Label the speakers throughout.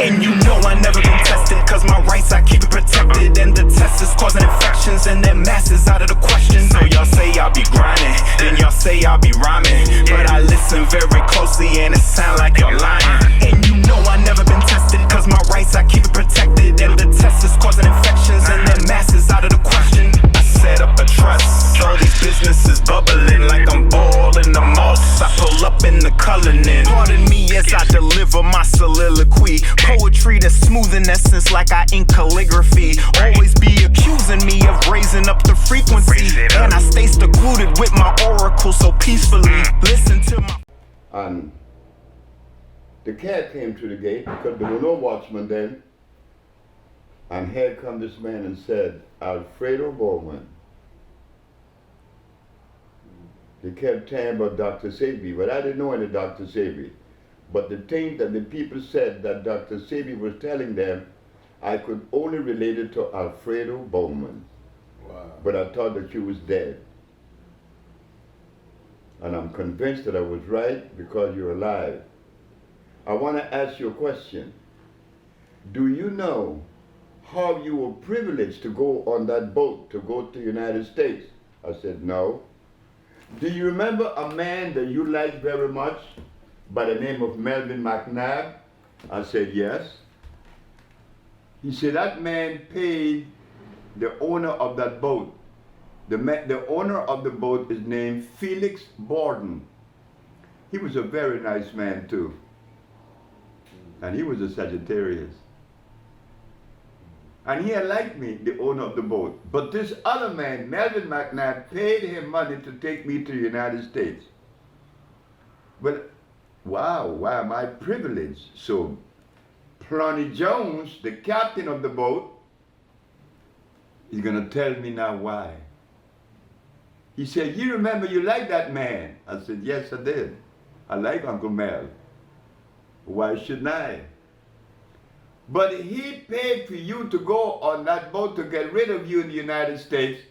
Speaker 1: And you know I never been tested, cause my rights I keep it protected. And the test is causing infections and their masses out of the question. So y'all say I'll be grinding, then y'all say I'll be rhyming, but I listen very closely and it sound like you're lying. And you know I never been tested, cause my rights I keep it protected. And the test is causing infections and their masses out of the question. I set up a trust, all these businesses bubbling like I'm boiling the moss. I pull up in the coloring. Pardon me as I deliver my soliloquy. Poetry that's smooth in essence like I ink calligraphy. Always be accusing me of raising up the frequency. And I stay secluded with my oracle so peacefully. Listen to my...
Speaker 2: And the cat came to the gate because there were no watchmen then. And here come this man and said, Alfredo Bowman. They kept telling about Dr. Sebi, but I didn't know any Dr. Sebi. But the thing that the people said that Dr. Sebi was telling them, I could only relate it to Alfredo Bowman. Wow. But I thought that she was dead. And I'm convinced that I was right because you're alive. I want to ask you a question. Do you know how you were privileged to go on that boat to go to the United States? I said, no. Do you remember a man that you liked very much by the name of Melvin McNabb? I said, yes. He said that man paid the owner of that boat. The owner of the boat is named Felix Borden. He was a very nice man too. And he was a Sagittarius. And he had liked me, the owner of the boat. But this other man, Melvin McNabb, paid him money to take me to the United States. But wow, why am I privileged? So Plonny Jones, the captain of the boat, is gonna tell me now why. He said, you remember you liked that man? I said, yes, I did. I like Uncle Mel. Why shouldn't I? But he paid for you to go on that boat to get rid of you in the United States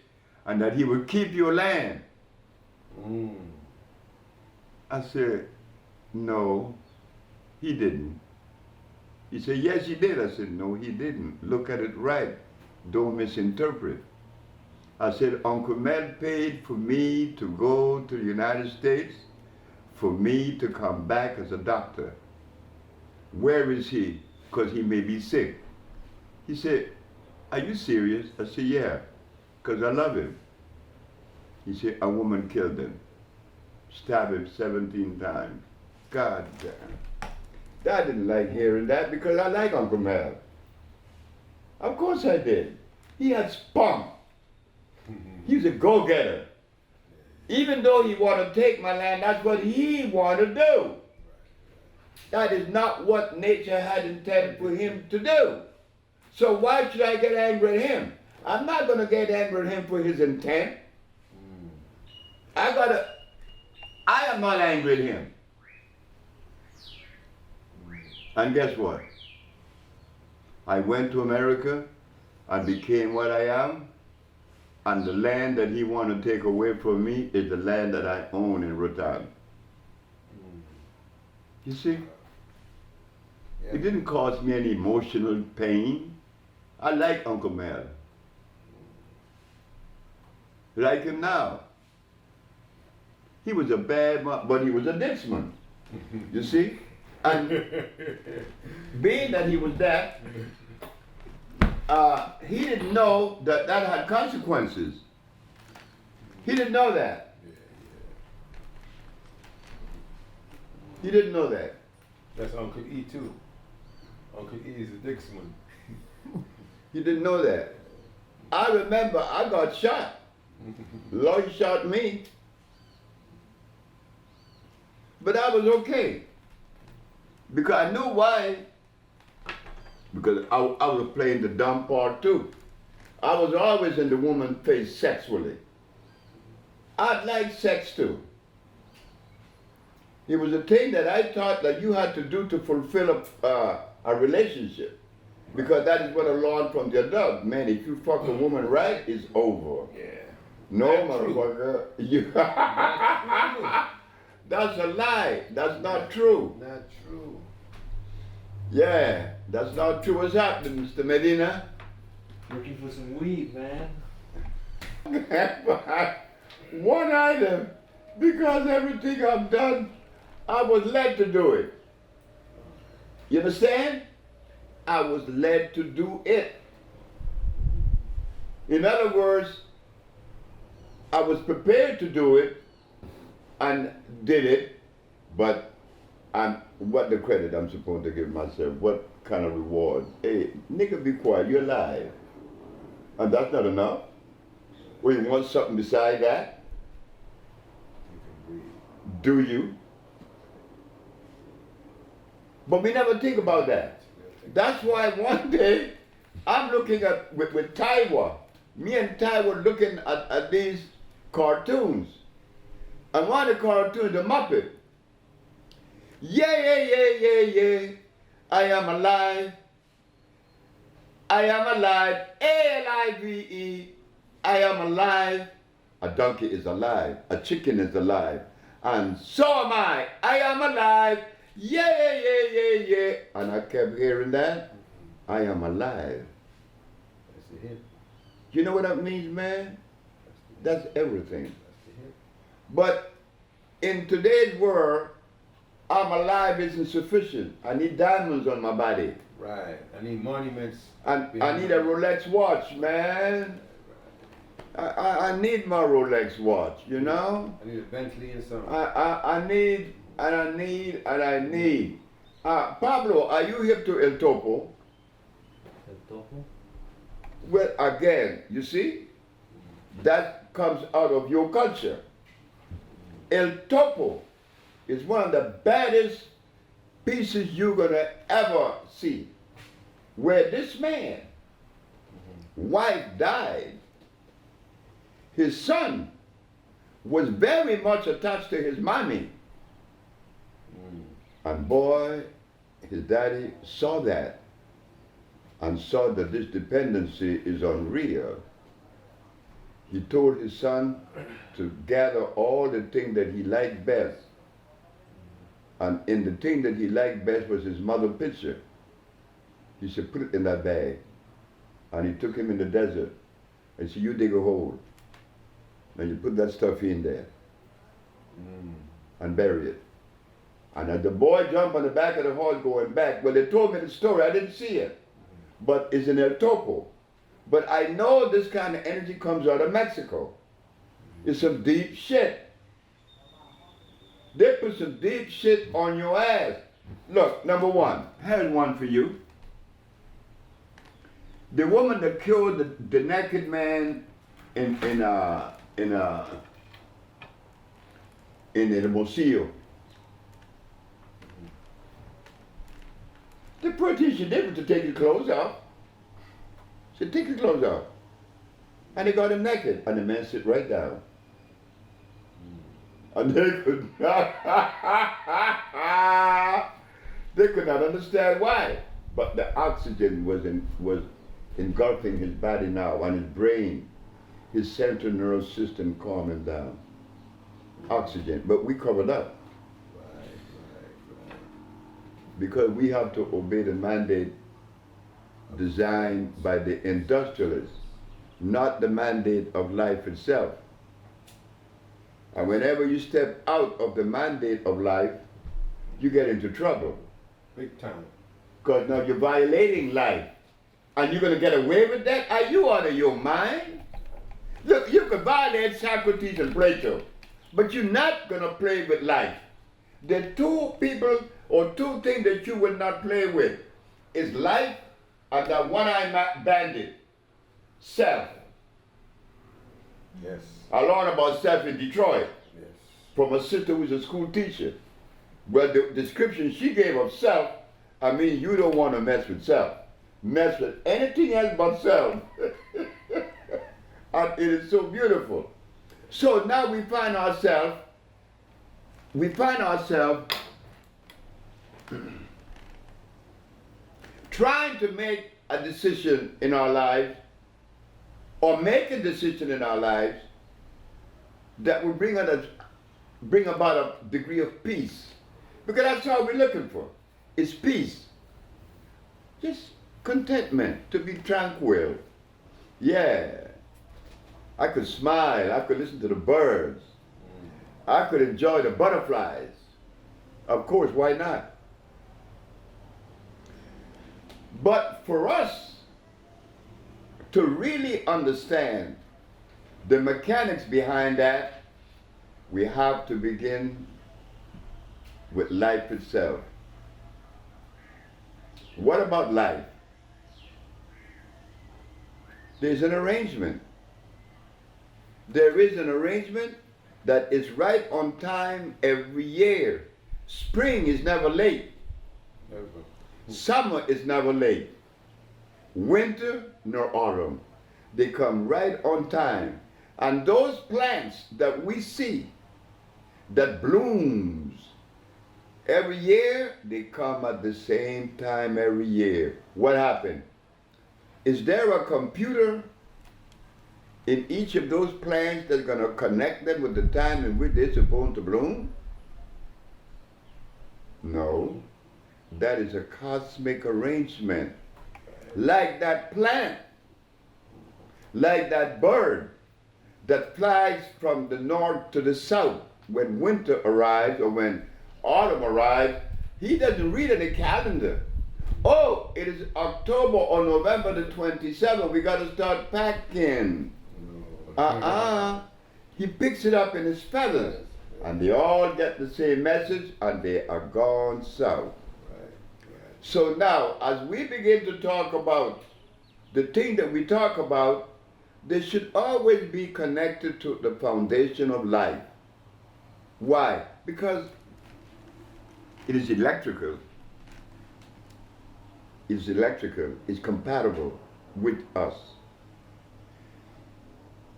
Speaker 2: and that he would keep your land. I said, no, he didn't. He said, yes, he did. I said, no, he didn't. Look at it right. Don't misinterpret. I said, Uncle Mel paid for me to go to the United States, for me to come back as a doctor. Where is he? Because he may be sick. He said, are you serious? I said, yeah, because I love him. He said, a woman killed him, stabbed him 17 times. God damn. I didn't like hearing that because I like Uncle Mel. Of course I did. He had spunk. He was a go-getter. Even though he wanted to take my land, that's what he wanted to do. That is not what nature had intended for him to do. So why should I get angry at him? I'm not going to get angry at him for his intent. I am not angry at him. And guess what? I went to America and became what I am. And the land that he wanted to take away from me is the land that I own in Rhode Island. You see? Yeah. It didn't cause me any emotional pain. I like Uncle Mel. Like him now. He was a bad man, but he was a dixman. You see? And being that he was that, he didn't know that that had consequences. He didn't know that. He didn't know that.
Speaker 3: That's Uncle E too. Uncle E is a Dixman.
Speaker 2: He didn't know that. I remember I got shot. Lloyd shot me. But I was okay. Because I knew why. Because I was playing the dumb part too. I was always in the woman's face sexually. I'd like sex too. It was a thing that I thought that you had to do to fulfill a relationship. Because that is what I learned from the adult. Man, if you fuck a woman right, it's over.
Speaker 3: Yeah.
Speaker 2: No, motherfucker. You That's a lie. That's not true.
Speaker 3: Not true.
Speaker 2: Yeah. That's not true what's happening, Mr. Medina.
Speaker 4: Looking for some weed, man.
Speaker 2: One item, because everything I've done, I was led to do it. You understand? I was led to do it. In other words, I was prepared to do it and did it, but what the credit I'm supposed to give myself? What kind of reward? Hey, nigga, be quiet, you're alive. And that's not enough? Or you want something beside that? Do you? But we never think about that. That's why one day I'm looking at with Taiwa. Me and Ty were looking at these cartoons. And one of the cartoons, the Muppet. Yeah. I am alive. I am alive. A-L-I-V-E. I am alive. A donkey is alive. A chicken is alive. And so am I. I am alive. Yeah. And I kept hearing that. I am alive.
Speaker 3: That's the hit.
Speaker 2: You know what that means, man? That's everything.
Speaker 3: That's the hit.
Speaker 2: But in today's world, I'm alive isn't sufficient. I need diamonds on my body.
Speaker 3: Right. I need monuments.
Speaker 2: And I need a Rolex watch, man. I need my Rolex watch, you know?
Speaker 3: I need a Bentley and something.
Speaker 2: I need. Pablo, are you hip to El Topo?
Speaker 4: El Topo?
Speaker 2: Well, again, you see? That comes out of your culture. El Topo is one of the baddest pieces you're gonna ever see. Where this man, wife died, his son was very much attached to his mommy. And boy, his daddy saw that and saw that this dependency is unreal. He told his son to gather all the things that he liked best. And in the thing that he liked best was his mother's picture. He said, put it in that bag. And he took him in the desert and said, you dig a hole. And you put that stuff in there and bury it. And as the boy jumped on the back of the horse going back, well, they told me the story, I didn't see it. But it's in El Topo. But I know this kind of energy comes out of Mexico. It's some deep shit. They put some deep shit on your ass. Look, number one, here's one for you. The woman that killed the naked man in the Hermosillo. The politician did was to take his clothes off. Said, take your clothes off. And they got him naked. And the man sit right down. And they could not, they could not understand why. But the oxygen was engulfing his body now, and his brain, his central nervous system calming down. Oxygen, but we covered up.
Speaker 3: Right.
Speaker 2: Because we have to obey the mandate designed by the industrialists, not the mandate of life itself. And whenever you step out of the mandate of life, you get into trouble.
Speaker 3: Big time.
Speaker 2: Because now you're violating life. And you're going to get away with that? Are you out of your mind? Look, you can violate Socrates and Plato, but you're not going to play with life. The two people or two things that you will not play with is life and that one-eyed bandit, self.
Speaker 3: Yes.
Speaker 2: I learned about self in Detroit
Speaker 3: Yes.
Speaker 2: from a sister who's a school teacher. Well, the description she gave of self, I mean, you don't want to mess with self. Mess with anything else but self. And it is so beautiful. So now we find ourselves trying to make a decision in our lives, or make a decision in our lives that will bring about a degree of peace. Because that's all we're looking for, is peace. Just contentment, to be tranquil. Yeah. I could smile, I could listen to the birds. I could enjoy the butterflies. Of course, why not? But for us to really understand the mechanics behind that, we have to begin with life itself. What about life? There's an arrangement. There is an arrangement that is right on time every year. Spring is never late.
Speaker 3: Never.
Speaker 2: Summer is never late. Winter nor autumn. They come right on time. And those plants that we see that blooms every year, they come at the same time every year. What happened? Is there a computer in each of those plants that's going to connect them with the time in which they're supposed to bloom? No. That is a cosmic arrangement. Like that plant, like that bird that flies from the north to the south. When winter arrives or when autumn arrives, he doesn't read any calendar. Oh, it is October or November the 27th. We got to start packing. He picks it up in his feathers, and they all get the same message, and they are gone south. So now, as we begin to talk about the thing that we talk about, they should always be connected to the foundation of life. Why? Because it is electrical. It's electrical. It's compatible with us.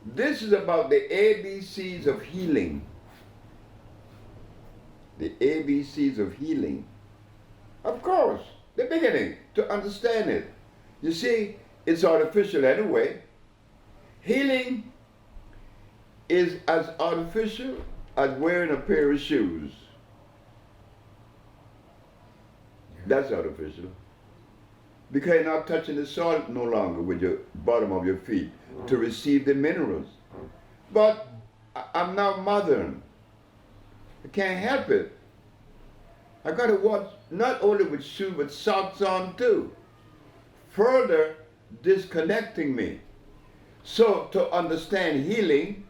Speaker 2: This is about the ABCs of healing. The ABCs of healing. Of course, the beginning, to understand it. You see, it's artificial anyway. Healing is as artificial as wearing a pair of shoes. That's artificial. Because you're not touching the soil no longer with your bottom of your feet to receive the minerals. But I'm now modern. I can't help it. I got to walk not only with shoes but socks on too. Further disconnecting me. So to understand healing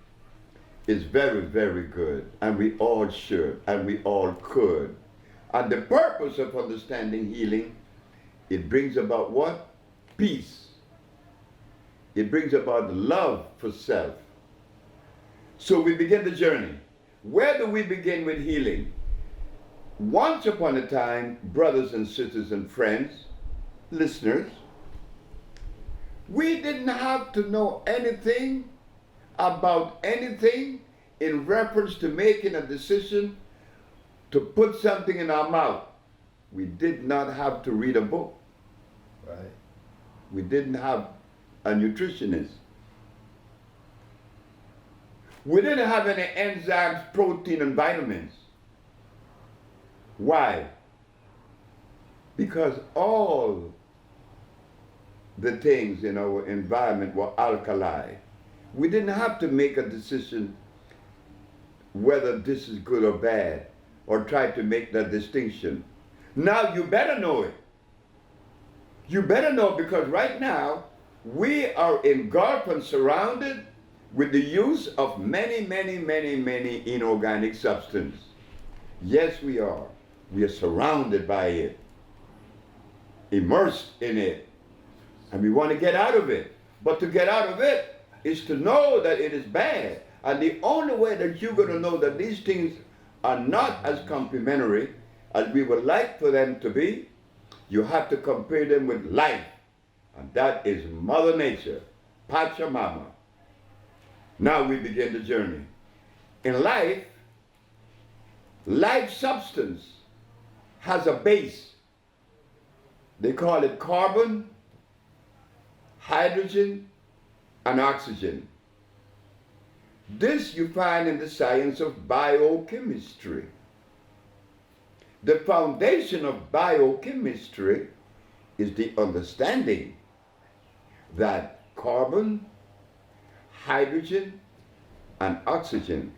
Speaker 2: is very, very good. And we all should. And we all could. And the purpose of understanding healing, it brings about what? Peace. It brings about love for self. So we begin the journey. Where do we begin with healing? Once upon a time, brothers and sisters and friends, listeners, we didn't have to know anything about anything in reference to making a decision to put something in our mouth. We did not have to read a book.
Speaker 3: Right.
Speaker 2: We didn't have a nutritionist. We didn't have any enzymes, protein, and vitamins. Why? Because all the things in our environment were alkali. We didn't have to make a decision whether this is good or bad, or try to make that distinction. Now you better know it. You better know, because right now we are engulfed and surrounded with the use of many, many, many, many inorganic substances. Yes, we are. We are surrounded by it, immersed in it, and we want to get out of it. But to get out of it is to know that it is bad. And the only way that you're going to know that these things are not as complementary as we would like for them to be, you have to compare them with life. And that is Mother Nature, Pachamama. Now we begin the journey. In life, life substance has a base. They call it carbon, hydrogen, and oxygen. This you find in the science of biochemistry. The foundation of biochemistry is the understanding that carbon, hydrogen, and oxygen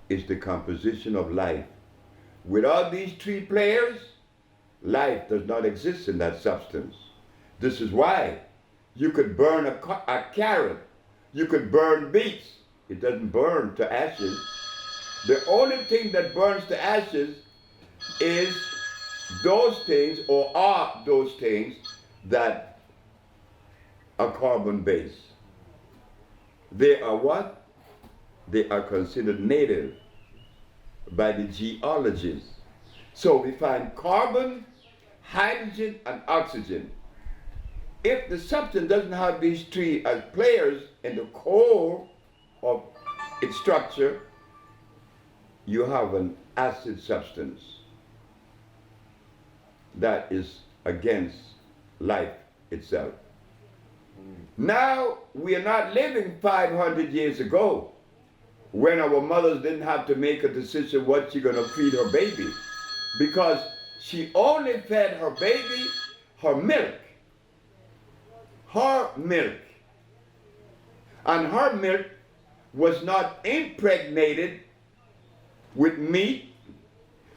Speaker 2: is the composition of life. Without these three players, life does not exist in that substance. This is why you could burn a carrot, you could burn beets. It doesn't burn to ashes. The only thing that burns to ashes is those things, or are those things, that are carbon based. They are what? They are considered native by the geologists. So we find carbon, hydrogen, and oxygen. If the substance doesn't have these three as players in the core of its structure, you have an acid substance that is against life itself. Now, we are not living 500 years ago when our mothers didn't have to make a decision what she's going to feed her baby, because she only fed her baby her milk. Her milk. And her milk was not impregnated with meat,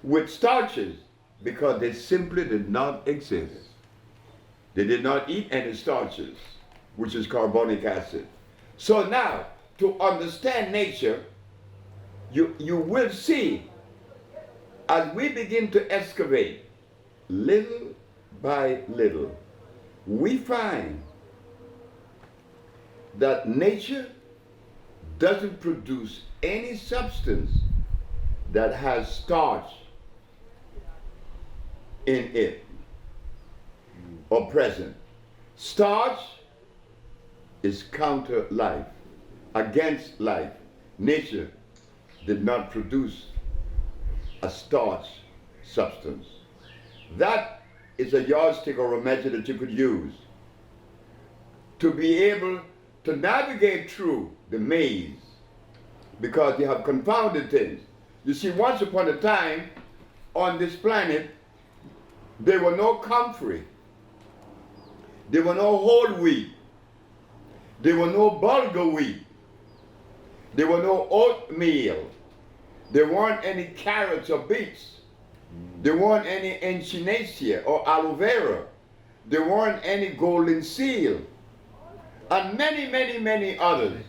Speaker 2: with starches, because they simply did not exist. They did not eat any starches, which is carbonic acid. So now, to understand nature, you will see, as we begin to excavate, little by little, we find that nature doesn't produce any substance that has starch in it or present. Starch is counter life, against life. Nature did not produce a starch substance. That is a yardstick or a measure that you could use to be able to navigate through the maze, because you have confounded things. You see, once upon a time on this planet, there were no comfrey, there were no whole wheat, there were no bulgur wheat, there were no oatmeal, there weren't any carrots or beets, there weren't any echinacea or aloe vera, there weren't any golden seal, and many, many, many others.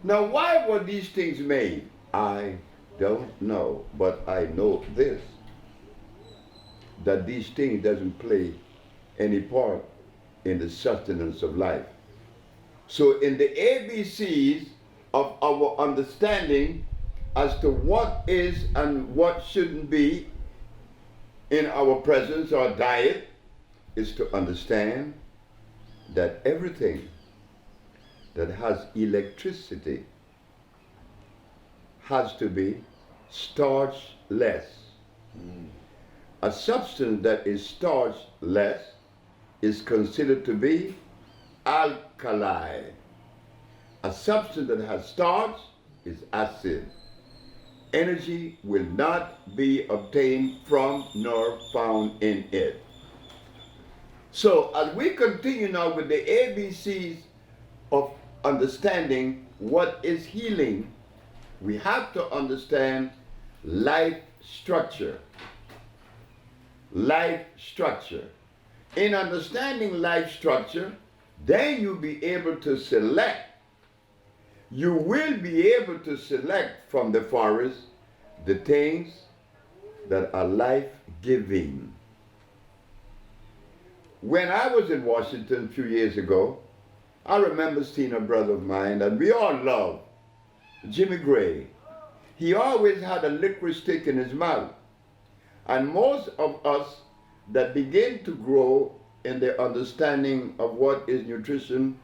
Speaker 2: Now, why were these things made? I don't know, but I know this, that these things doesn't play any part in the sustenance of life. So in the ABCs of our understanding as to what is and what shouldn't be in our presence or diet, is to understand that everything that has electricity has to be starchless. A substance that is starchless is considered to be alkali. A substance that has starch is acid. Energy will not be obtained from nor found in it. So as we continue now with the ABCs of understanding what is healing, we have to understand life structure. Life structure. In understanding life structure, then you'll be able to select. You will be able to select from the forest the things that are life-giving. When I was in Washington a few years ago, I remember seeing a brother of mine that we all love, Jimmy Gray. He always had a licorice stick in his mouth. And most of us that begin to grow in the understanding of what is nutrition,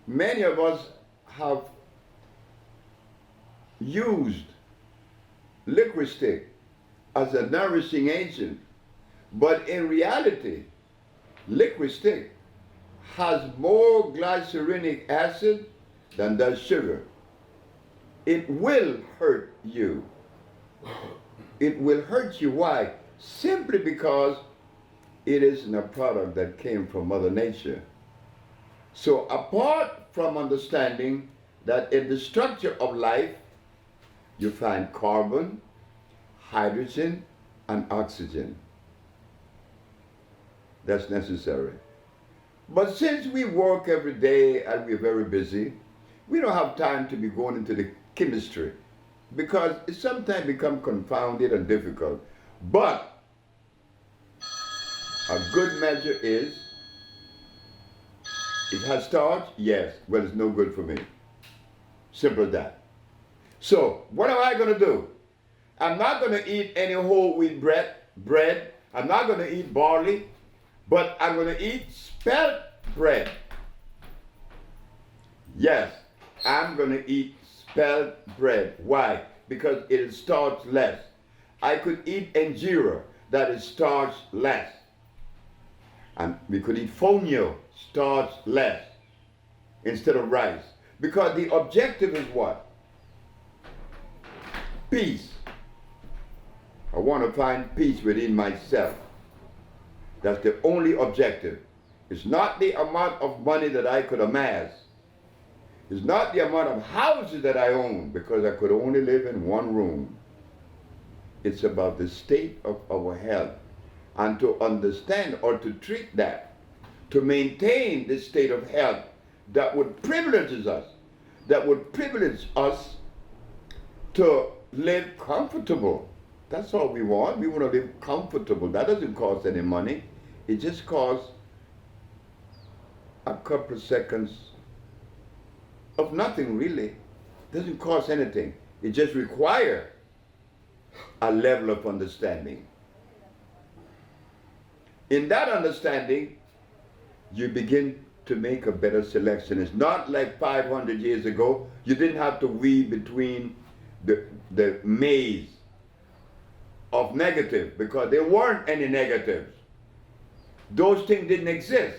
Speaker 2: many of us have used licorice stick as a nourishing agent. But in reality, licorice stick has more glycerinic acid than does sugar. It will hurt you. It will hurt you. Why? Simply because it isn't a product that came from Mother Nature. So apart from understanding that in the structure of life, you find carbon, hydrogen, and oxygen. That's necessary. But since we work every day and we're very busy, we don't have time to be going into the chemistry because it sometimes becomes confounded and difficult. But a good measure is, it has starch? Yes. Well, it's no good for me. Simple as that. So, what am I going to do? I'm not going to eat any whole wheat bread. I'm not going to eat barley, but I'm going to eat spelt bread. Yes, I'm going to eat spelt bread. Why? Because it is starch less. I could eat injera, that is starch less. And we could eat fonio, starch less, instead of rice. Because the objective is what? Peace. I want to find peace within myself. That's the only objective. It's not the amount of money that I could amass. It's not the amount of houses that I own, because I could only live in one room. It's about the state of our health. And to understand or to treat that, to maintain this state of health that would privilege us to live comfortable. That's all we want. We want to live comfortable. That doesn't cost any money. It just costs a couple of seconds of nothing really. It doesn't cost anything. It just requires a level of understanding. In that understanding, you begin to make a better selection. It's not like 500 years ago, you didn't have to weed between the maze of negative, because there weren't any negatives. Those things didn't exist.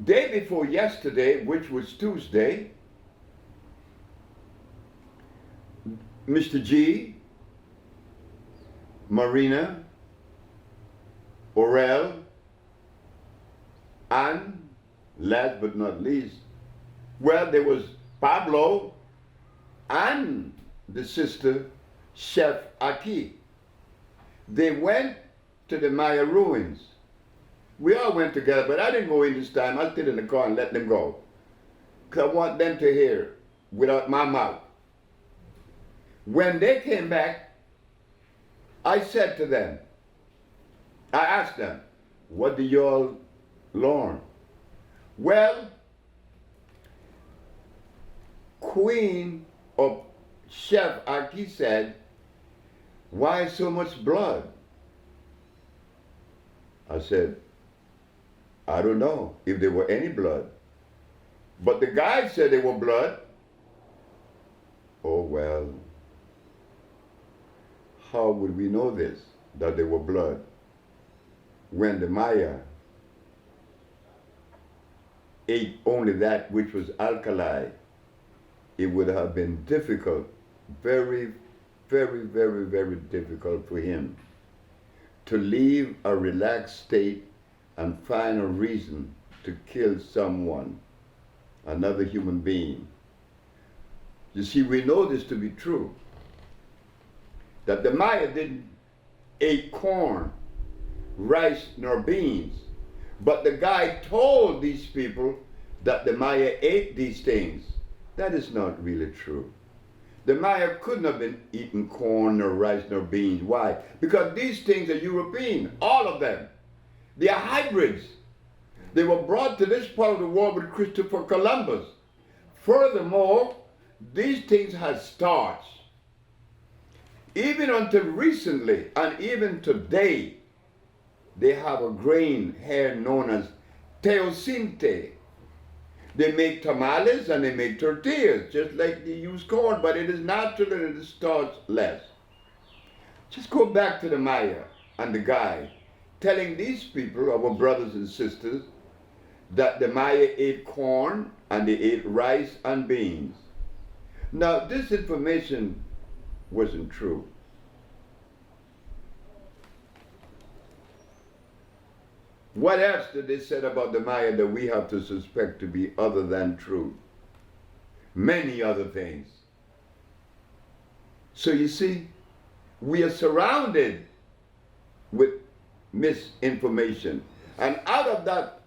Speaker 2: Day before yesterday, which was Tuesday, Mr.G, Marina, Orel, and last but not least, well, there was Pablo and the sister Chef Aki. They went to the Maya ruins. We all went together, but I didn't go in this time. I stayed in the car and let them go, because I want them to hear without my mouth. When they came back, I said to them, I asked them, what do y'all learn? Well, Queen of Chef Aki said, why so much blood? I said, I don't know if there were any blood. But the guide said there were blood. Oh, well, how would we know this, that there were blood? When the Maya ate only that which was alkali, it would have been difficult, very, very, very, very difficult for him to leave a relaxed state and find a reason to kill someone, another human being. You see, we know this to be true, that the Maya didn't eat corn, rice, nor beans, but the guy told these people that the Maya ate these things. That is not really true. The Maya couldn't have been eating corn, nor rice, nor beans. Why? Because these things are European, all of them. They are hybrids. They were brought to this part of the world with Christopher Columbus. Furthermore, these things had starch. Even until recently, and even today, they have a grain here known as teosinte. They make tamales and they make tortillas, just like they use corn, but it is natural and it is starch less. Just go back to the Maya and the guy telling these people, our brothers and sisters, that the Maya ate corn and they ate rice and beans. Now, this information wasn't true. What else did they say about the Maya that we have to suspect to be other than true? Many other things. So you see, we are surrounded with misinformation. And out of that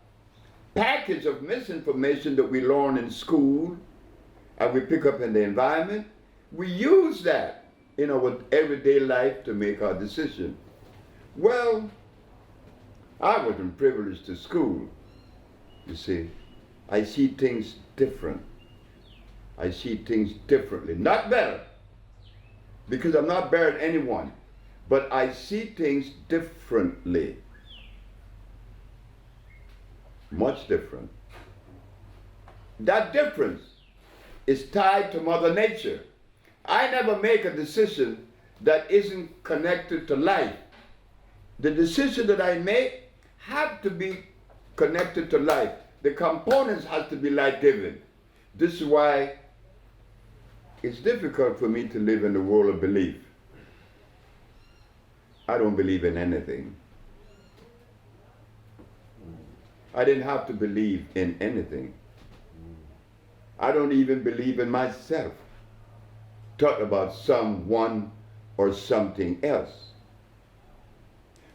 Speaker 2: package of misinformation that we learn in school and we pick up in the environment, we use that in our everyday life to make our decision. Well, I wasn't privileged to school, you see. I see things different. I see things differently. Not better, because I'm not better than anyone, but I see things differently. Much different. That difference is tied to Mother Nature. I never make a decision that isn't connected to life. The decision that I make have to be connected to life. The components have to be life-giving. This is why it's difficult for me to live in the world of belief. I don't believe in anything. I didn't have to believe in anything. I don't even believe in myself. Talk about someone or something else.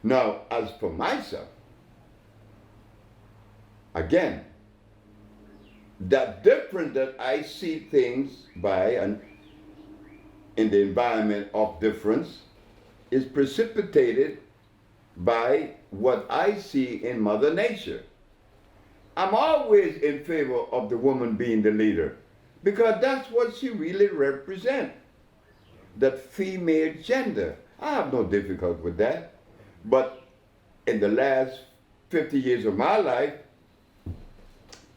Speaker 2: Now, as for myself, again, that difference that I see things by and in the environment of difference is precipitated by what I see in Mother Nature. I'm always in favor of the woman being the leader because that's what she really represents, that female gender. I have no difficulty with that. But in the last 50 years of my life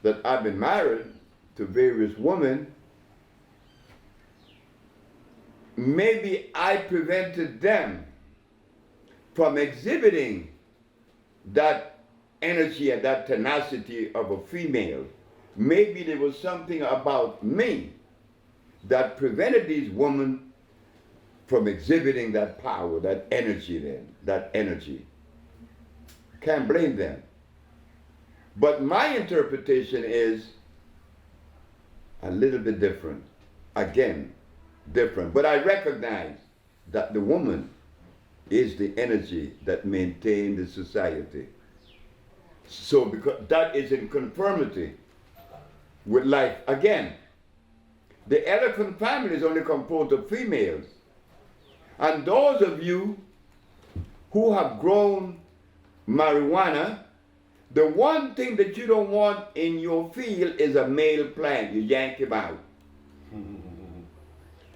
Speaker 2: that I've been married to various women, maybe I prevented them from exhibiting that energy and that tenacity of a female. Maybe there was something about me that prevented these women from exhibiting that power, that energy then, that energy. Can't blame them. But my interpretation is a little bit different. Again, different. But I recognize that the woman is the energy that maintains the society. So because that is in conformity with life. Again, the elephant family is only composed of females. And those of you who have grown marijuana, the one thing that you don't want in your field is a male plant. You yank him out.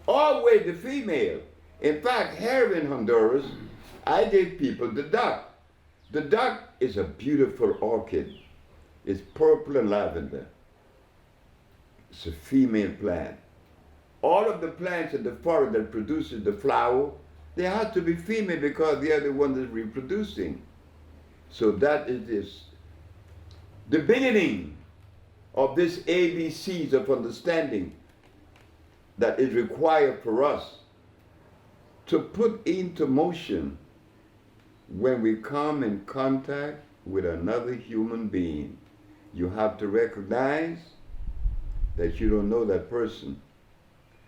Speaker 2: Always the female. In fact, here in Honduras, I gave people the duck. The duck is a beautiful orchid. It's purple and lavender. It's a female plant. All of the plants in the forest that produces the flower, they have to be female because they are the ones that are reproducing. So that is this. The beginning of this ABCs of understanding that is required for us to put into motion when we come in contact with another human being. You have to recognize that you don't know that person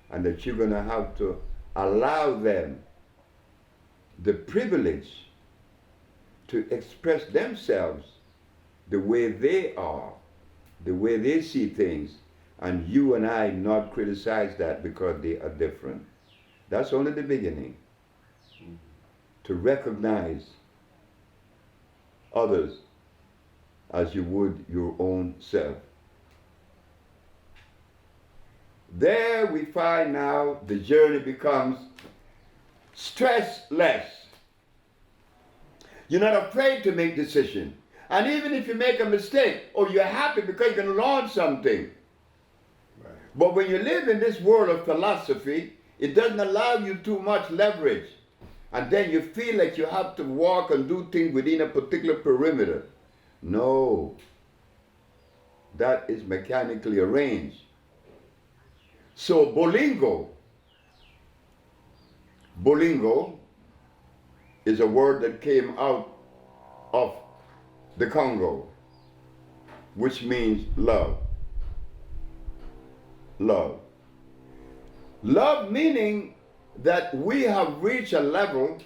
Speaker 2: and that you're going to have to allow them the privilege to express themselves the way they are, the way they see things, and you and I not criticize that because they are different. That's only the beginning. To recognize others as you would your own self. There we find now the journey becomes stressless. You're not afraid to make decisions. And even if you make a mistake, or you're happy because you can learn something. Right. But when you live in this world of philosophy, it doesn't allow you too much leverage. And then you feel like you have to walk and do things within a particular perimeter. No. That is mechanically arranged. So Bolingo is a word that came out of the Congo, which means love. Love. Love meaning that we have reached a level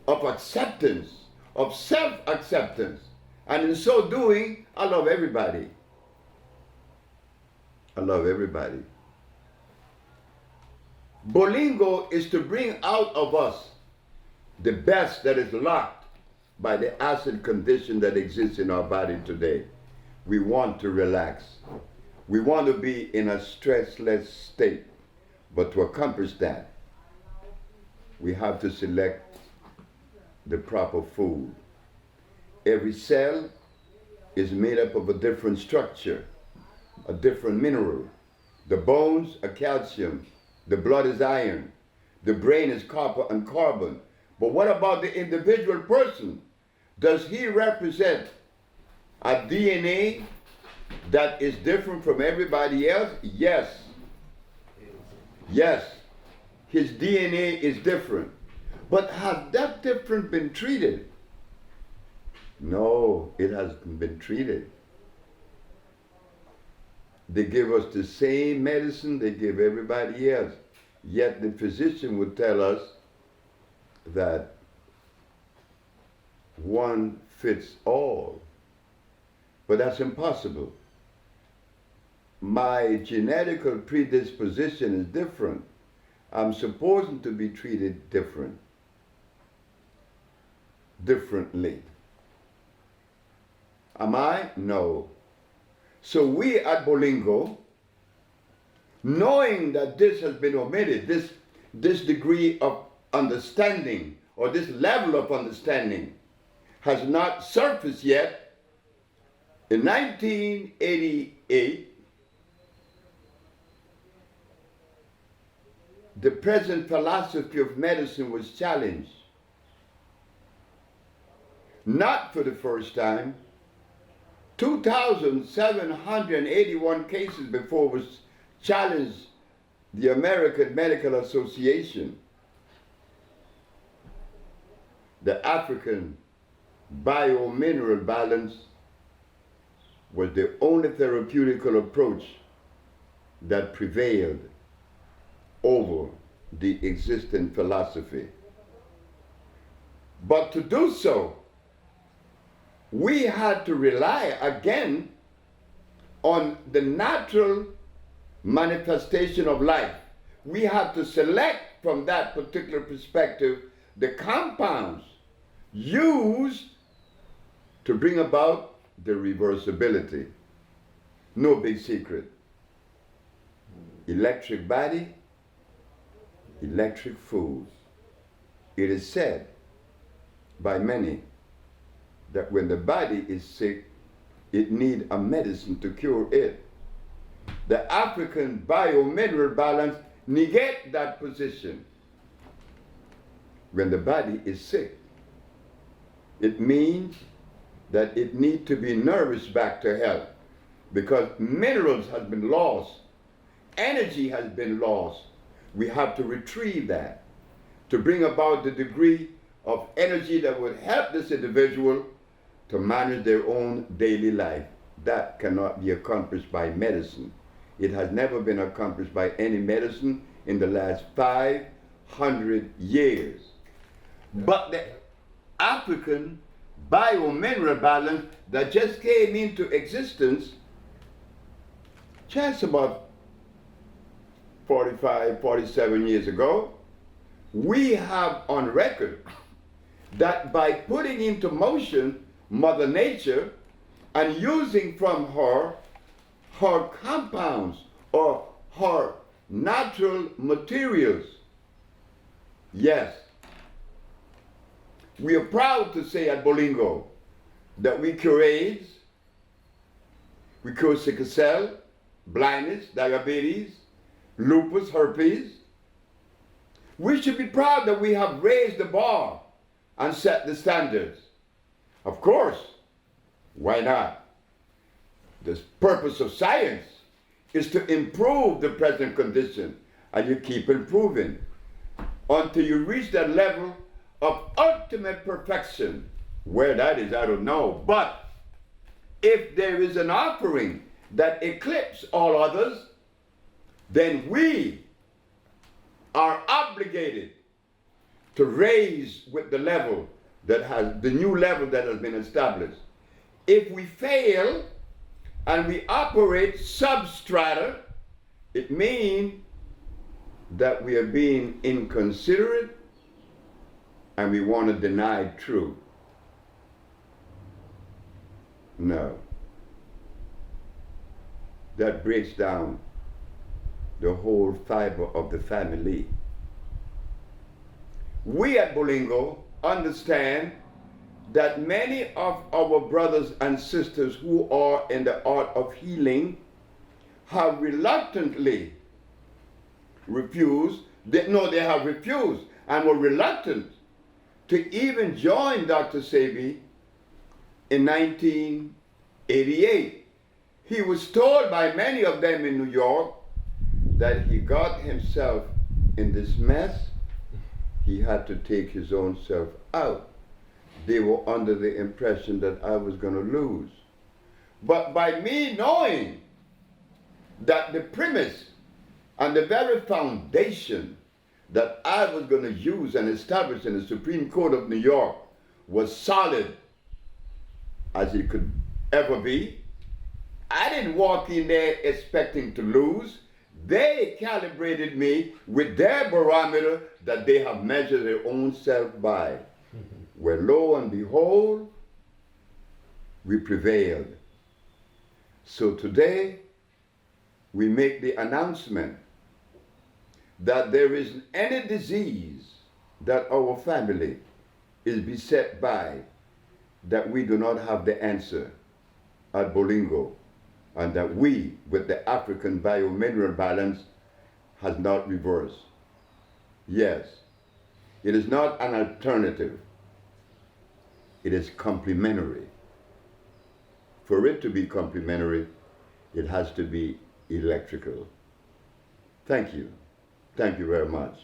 Speaker 2: of acceptance, of self-acceptance. And in so doing, I love everybody. I love everybody. Bolingo is to bring out of us the best that is locked by the acid condition that exists in our body today. We want to relax. We want to be in a stressless state. But to accomplish that, we have to select the proper food. Every cell is made up of a different structure, a different mineral. The bones are calcium, the blood is iron, the brain is copper and carbon. But what about the individual person? Does he represent a DNA that is different from everybody else? Yes. Yes. His DNA is different. But has that difference been treated? No, it hasn't been treated. They give us the same medicine they give everybody else. Yet the physician would tell us that one fits all. But that's impossible. My genetical predisposition is different. I'm supposed to be treated differently. Am I? No. So we at Bolingo, knowing that this has been omitted, this degree of understanding or this level of understanding has not surfaced yet, in 1988, the present philosophy of medicine was challenged. Not for the first time. 2,781 cases before was challenged the American Medical Association. The African biomineral balance was the only therapeutical approach that prevailed over the existing philosophy. But to do so, we had to rely again on the natural manifestation of life. We had to select from that particular perspective the compounds used to bring about the reversibility. No big secret. Electric body, electric food. It is said by many that when the body is sick, it needs a medicine to cure it. The African biomineral balance negates that position. When the body is sick, it means that it needs to be nourished back to health because minerals have been lost, energy has been lost. We have to retrieve that to bring about the degree of energy that would help this individual to manage their own daily life. That cannot be accomplished by medicine. It has never been accomplished by any medicine in the last 500 years. But the African biomineral balance that just came into existence just about 45, 47 years ago, we have on record that by putting into motion Mother Nature and using from her compounds or her natural materials. Yes, we are proud to say at Bolingo that we cure AIDS, we cure sickle cell, blindness, diabetes, lupus, herpes. We should be proud that we have raised the bar and set the standards. Of course, why not? The purpose of science is to improve the present condition, and you keep improving until you reach that level of ultimate perfection Where that is, I don't know. But if there is an offering that eclipses all others, then we are obligated to raise with the level that has, the new level that has been established. If we fail and we operate substrata, it means that we are being inconsiderate and we want to deny truth. No. That breaks down the whole fiber of the family. We at Bolingo understand that many of our brothers and sisters who are in the art of healing have reluctantly refused, they have refused and were reluctant to even join Dr. Sebi in 1988. He was told by many of them in New York that he got himself in this mess, he had to take his own self out. They were under the impression that I was going to lose. But by me knowing that the premise and the very foundation that I was going to use and establish in the Supreme Court of New York was solid as it could ever be, I didn't walk in there expecting to lose. They calibrated me with their barometer that they have measured their own self by. Where lo and behold, we prevailed. So today, we make the announcement that there is any disease that our family is beset by, that we do not have the answer at Bolingo, and that we, with the African biomineral balance, has not reversed. Yes, it is not an alternative. It is complementary. For it to be complementary, it has to be electrical. Thank you. Thank you very much.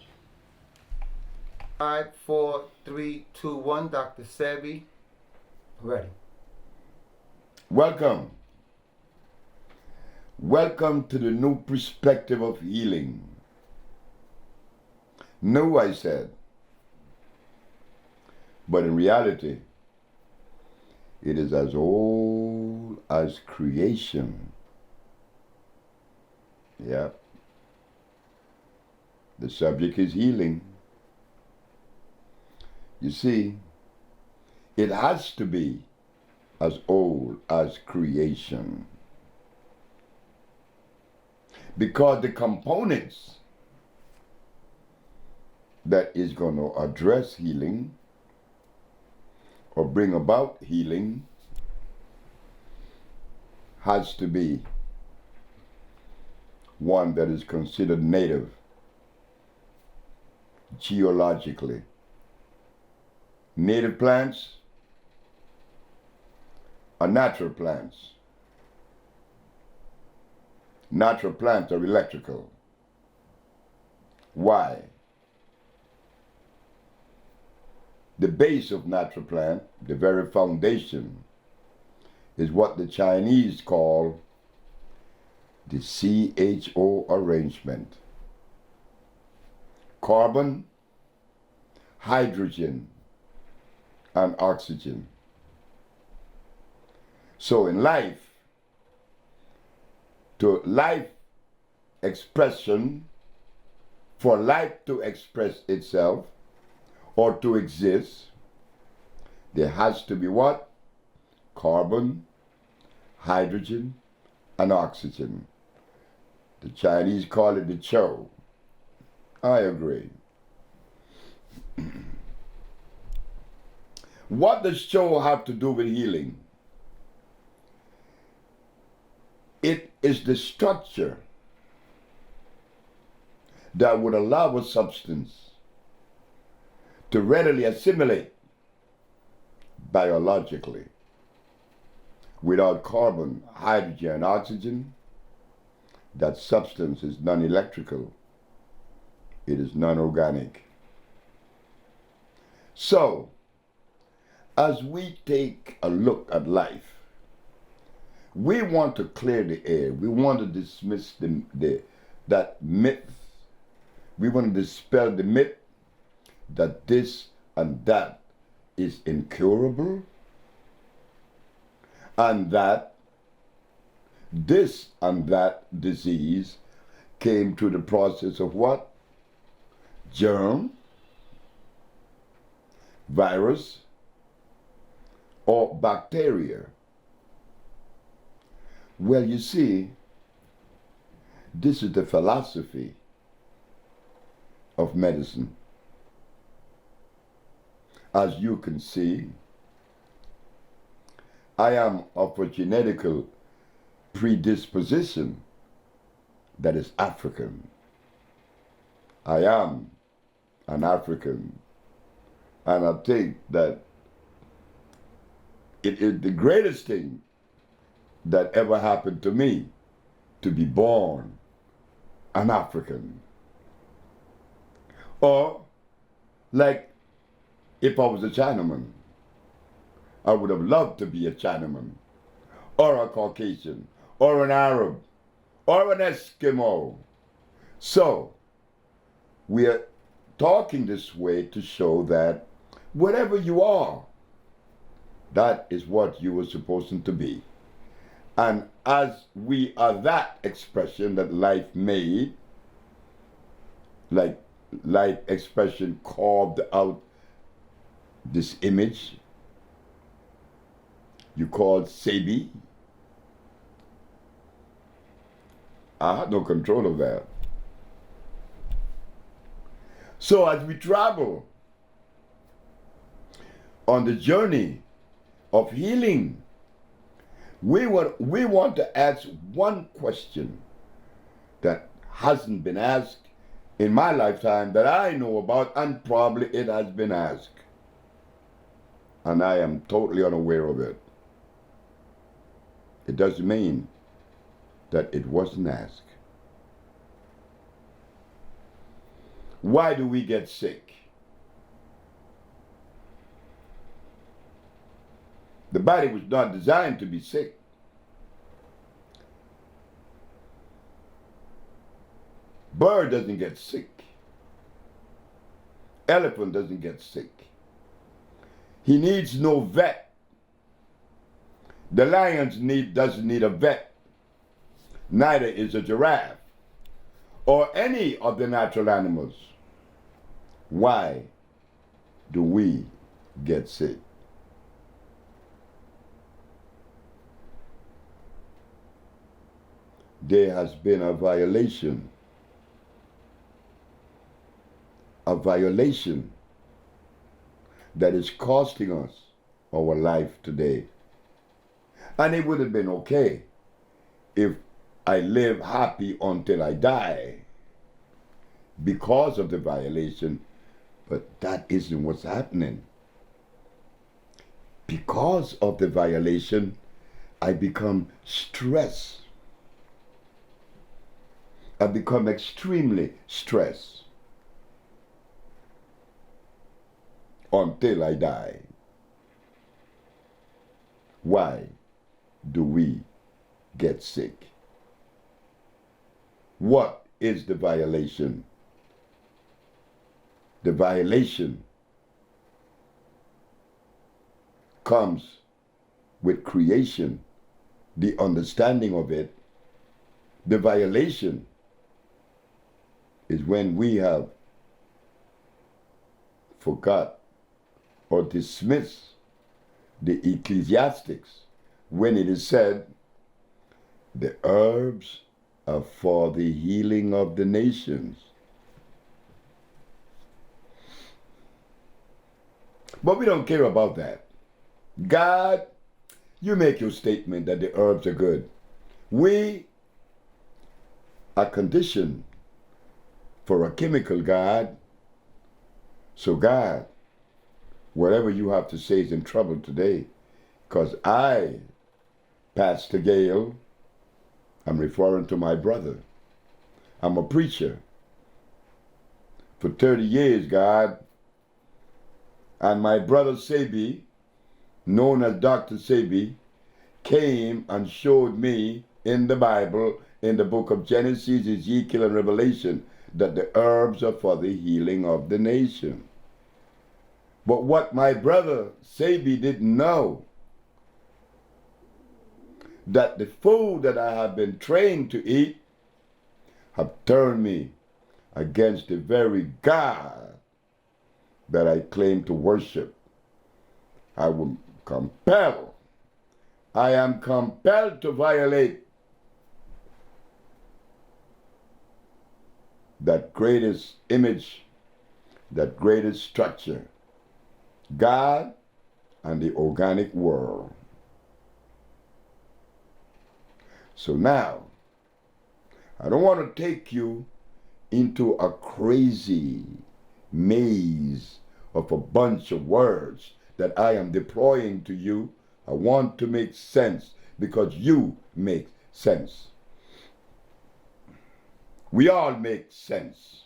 Speaker 3: 5, 4, 3, 2, 1. Dr. Sebi, ready.
Speaker 2: Welcome. Welcome to the new perspective of healing. New, I said. But in reality, it is as old as creation. Yeah. The subject is healing. You see, it has to be as old as creation. Because the components that is going to address healing or bring about healing has to be one that is considered native geologically. Native plants are natural plants. Natural plants are electrical. Why? The base of natural plant, the very foundation, is what the Chinese call the CHO arrangement. Carbon, hydrogen, and oxygen. So in life, to life expression, for life to express itself or to exist, there has to be what? Carbon, hydrogen, and oxygen. The Chinese call it the Cho. I agree. What does Cho have to do with healing? It is the structure that would allow a substance to readily assimilate biologically. Without carbon, hydrogen, and oxygen, that substance is non-electrical. It is non-organic. So, as we take a look at life, we want to clear the air. We want to dismiss that myth. We want to dispel the myth that this and that is incurable, and that this and that disease came through the process of what? Germ, virus, or bacteria. Well, you see, this is the philosophy of medicine. As you can see, I am of a genetical predisposition that is African. I am an African, and I think that it is the greatest thing that ever happened to me to be born an African. Or, like, if I was a Chinaman, I would have loved to be a Chinaman, or a Caucasian, or an Arab, or an Eskimo. So, we are talking this way to show that whatever you are, that is what you were supposed to be. And as we are that expression that life made, like life expression carved out this image you called Sebi, I had no control of that. So as we travel on the journey of healing, we want to ask one question that hasn't been asked in my lifetime that I know about, and probably it has been asked. And I am totally unaware of it. It doesn't mean that it wasn't asked. Why do we get sick? The body was not designed to be sick. Bird doesn't get sick. Elephant doesn't get sick. He needs no vet. The lion doesn't need a vet. Neither is a giraffe or any of the natural animals. Why do we get sick? There has been a violation that is costing us our life today. And it would have been okay if I live happy until I die because of the violation, but that isn't what's happening. Because of the violation, I become stressed. I become extremely stressed until I die. Why do we get sick? What is the violation? The violation comes with creation, the understanding of it. The violation is when we have forgot or dismissed the ecclesiastics when it is said, the herbs are for the healing of the nations. But we don't care about that. God, you make your statement that the herbs are good. We are conditioned for a chemical God. So God, whatever you have to say is in trouble today. Because I, Pastor Gale, I'm referring to my brother. I'm a preacher. For 30 years, God, and my brother Sebi known as Dr. Sebi, came and showed me in the Bible, in the book of Genesis, Ezekiel, and Revelation, that the herbs are for the healing of the nation. But what my brother Sebi didn't know, that the food that I have been trained to eat have turned me against the very God that I claim to worship. I am compelled to violate that greatest image, that greatest structure, God and the organic world. So now, I don't want to take you into a crazy maze of a bunch of words that I am deploying to you. I want to make sense because you make sense. We all make sense.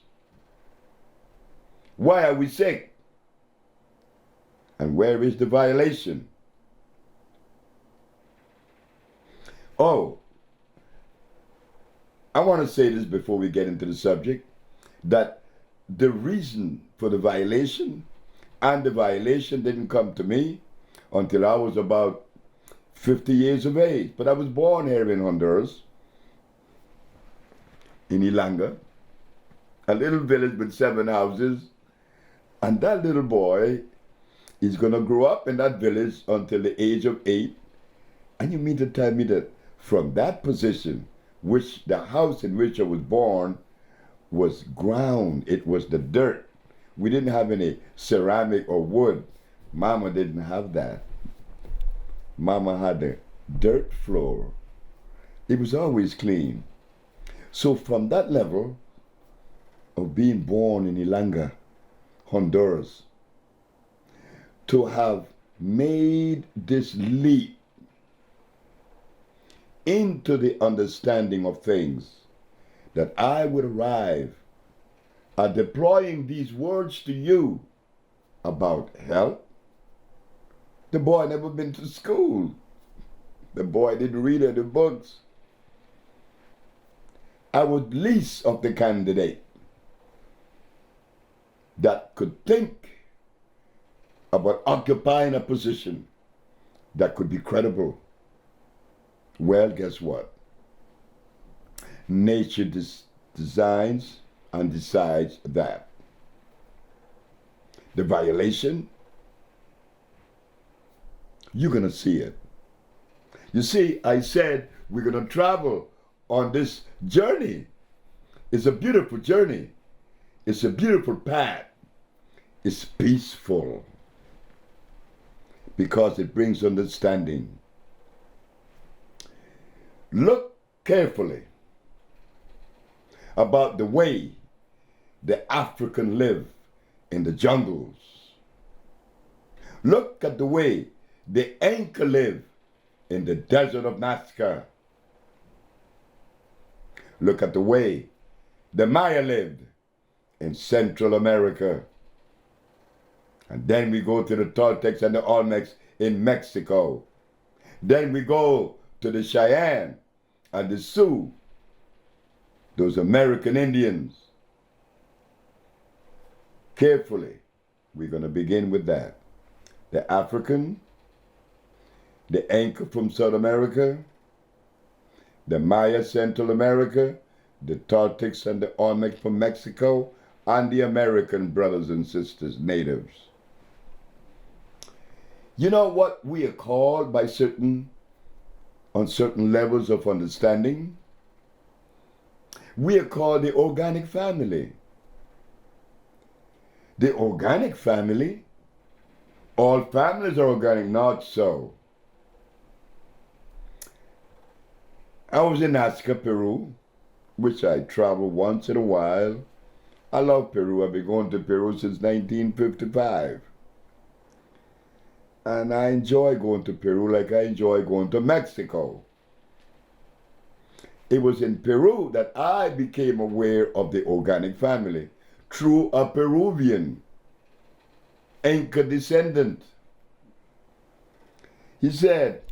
Speaker 2: Why are we sick? And where is the violation? Oh, I want to say this before we get into the subject, that the reason for the violation, and the violation didn't come to me until I was about 50 years of age. But I was born here in Honduras, in Ilanga, a little village with 7 houses, and that little boy is going to grow up in that village until the age of 8. And you mean to tell me that from that position, which the house in which I was born was ground, it was the dirt. We didn't have any ceramic or wood. Mama didn't have that. Mama had the dirt floor. It was always clean. So from that level of being born in Ilanga, Honduras, to have made this leap into the understanding of things, that I would arrive at deploying these words to you about health. The boy never been to school. The boy didn't read any books. I was least of the candidate that could think about occupying a position that could be credible. Well, guess what? Nature designs and decides that. The violation, you're going to see it. You see, I said we're going to travel on this journey. It's a beautiful journey. It's a beautiful path. It's peaceful because it brings understanding. Look carefully about the way the African live in the jungles. Look at the way the Inca live in the desert of Nazca. Look at the way the Maya lived in Central America. And then we go to the Toltecs and the Olmecs in Mexico. Then we go to the Cheyenne and the Sioux, those American Indians. Carefully, we're going to begin with that. The African, the Inca from South America, the Maya Central America, the Toltecs and the Olmecs from Mexico, and the American brothers and sisters, natives. You know what we are called by on certain levels of understanding? We are called the organic family. The organic family, all families are organic, not so. I was in Nazca, Peru, which I travel once in a while. I love Peru. I've been going to Peru since 1955. And I enjoy going to Peru like I enjoy going to Mexico. It was in Peru that I became aware of the organic family through a Peruvian Inca descendant. He said,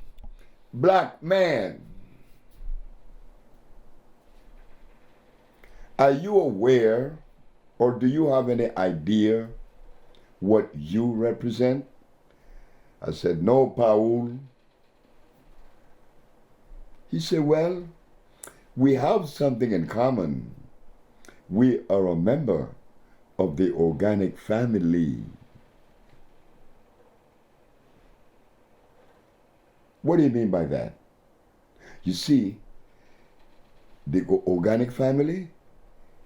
Speaker 2: black man, are you aware or do you have any idea what you represent? I said, no, Paul. He said, well, we have something in common. We are a member of the organic family. What do you mean by that? You see, the organic family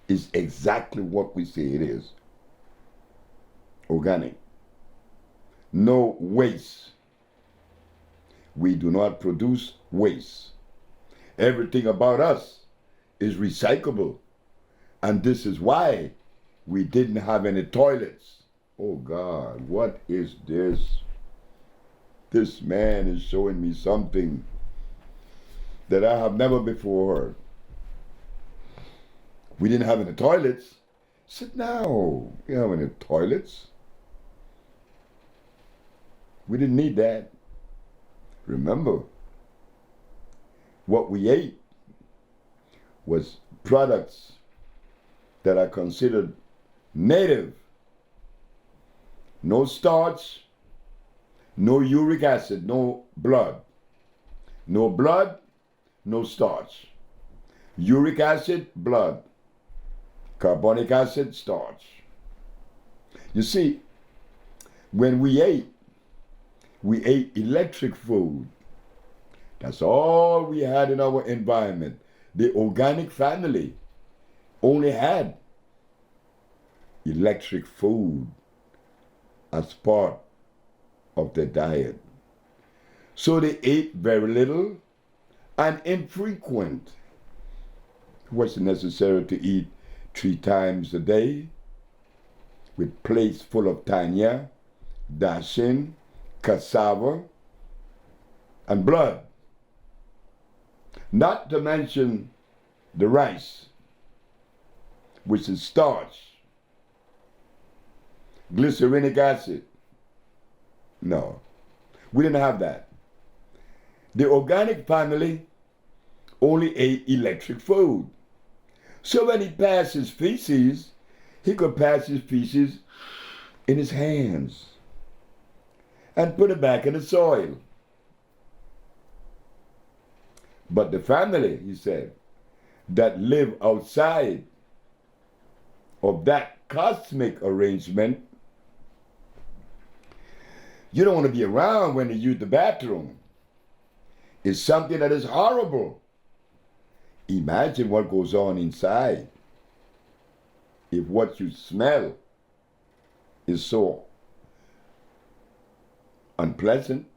Speaker 2: is exactly what we say it is. Organic. No waste. We do not produce waste. Everything about us is recyclable. And this is why we didn't have any toilets. Oh God, what is this? This man is showing me something that I have never before heard. We didn't have any toilets. I said, no, we don't have any toilets. We didn't need that. Remember, what we ate was products that are considered native. No starch, no uric acid, no blood. No blood, no starch. Uric acid, blood. Carbonic acid, starch. You see, when we ate electric food. That's all we had in our environment. The organic family only had electric food as part of their diet. So they ate very little and infrequent. It wasn't necessary to eat 3 times a day with plates full of tanya, dashin, cassava, and blood. Not to mention the rice, which is starch, glycerinic acid. No, we didn't have that. The organic family only ate electric food. So when he passed his feces, he could pass his feces in his hands and put it back in the soil. But the family, he said, that live outside of that cosmic arrangement, you don't want to be around when you use the bathroom. It's something that is horrible. Imagine what goes on inside. If what you smell is so unpleasant,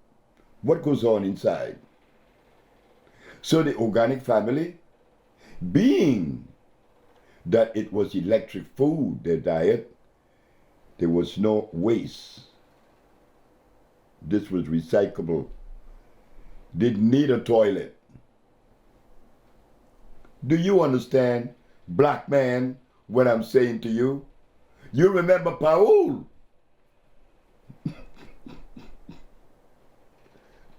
Speaker 2: what goes on inside? So the organic family, being that it was electric food, their diet, there was no waste. This was recyclable. Didn't need a toilet. Do you understand, black man, what I'm saying to you? You remember Paul?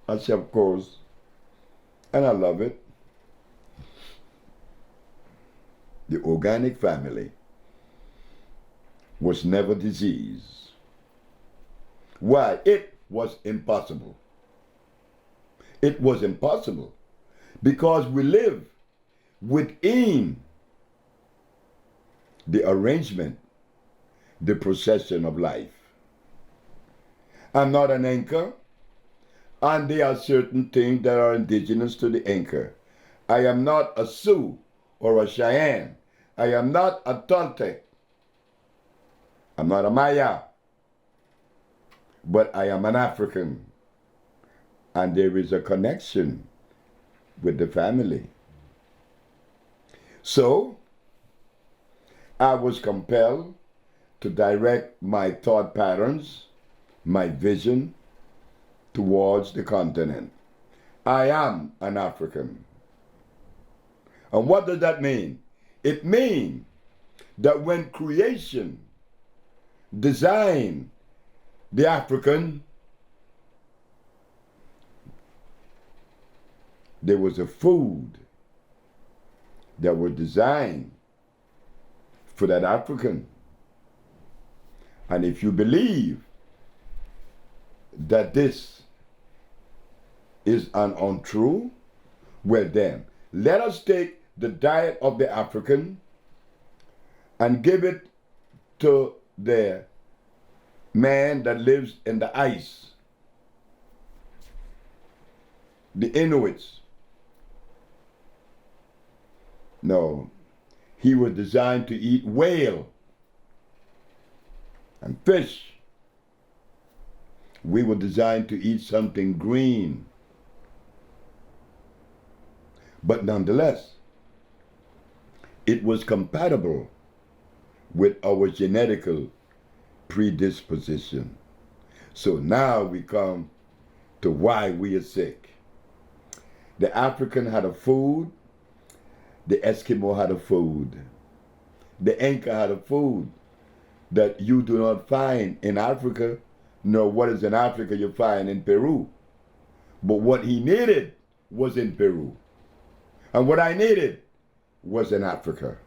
Speaker 2: I said, of course. And I love it. The organic family was never diseased. Why? It was impossible. It was impossible because we live within the arrangement, the procession of life. I'm not an anchor, and there are certain things that are indigenous to the anchor. I am not a Sioux or a Cheyenne. I am not a Toltec. I'm not a Maya. But I am an African. And there is a connection with the family. So, I was compelled to direct my thought patterns, my vision, towards the continent. I am an African. And what does that mean? It means that when creation designed the African, there was a food that was designed for that African. And if you believe that this is an untrue, well then, let us take the diet of the African and give it to the man that lives in the ice, the Inuits. No, he was designed to eat whale and fish. We were designed to eat something green. But nonetheless, it was compatible with our genetical predisposition. So now we come to why we are sick. The African had a food, the Eskimo had a food, the Inca had a food that you do not find in Africa, nor what is in Africa you find in Peru. But what he needed was in Peru. And what I needed was in Africa.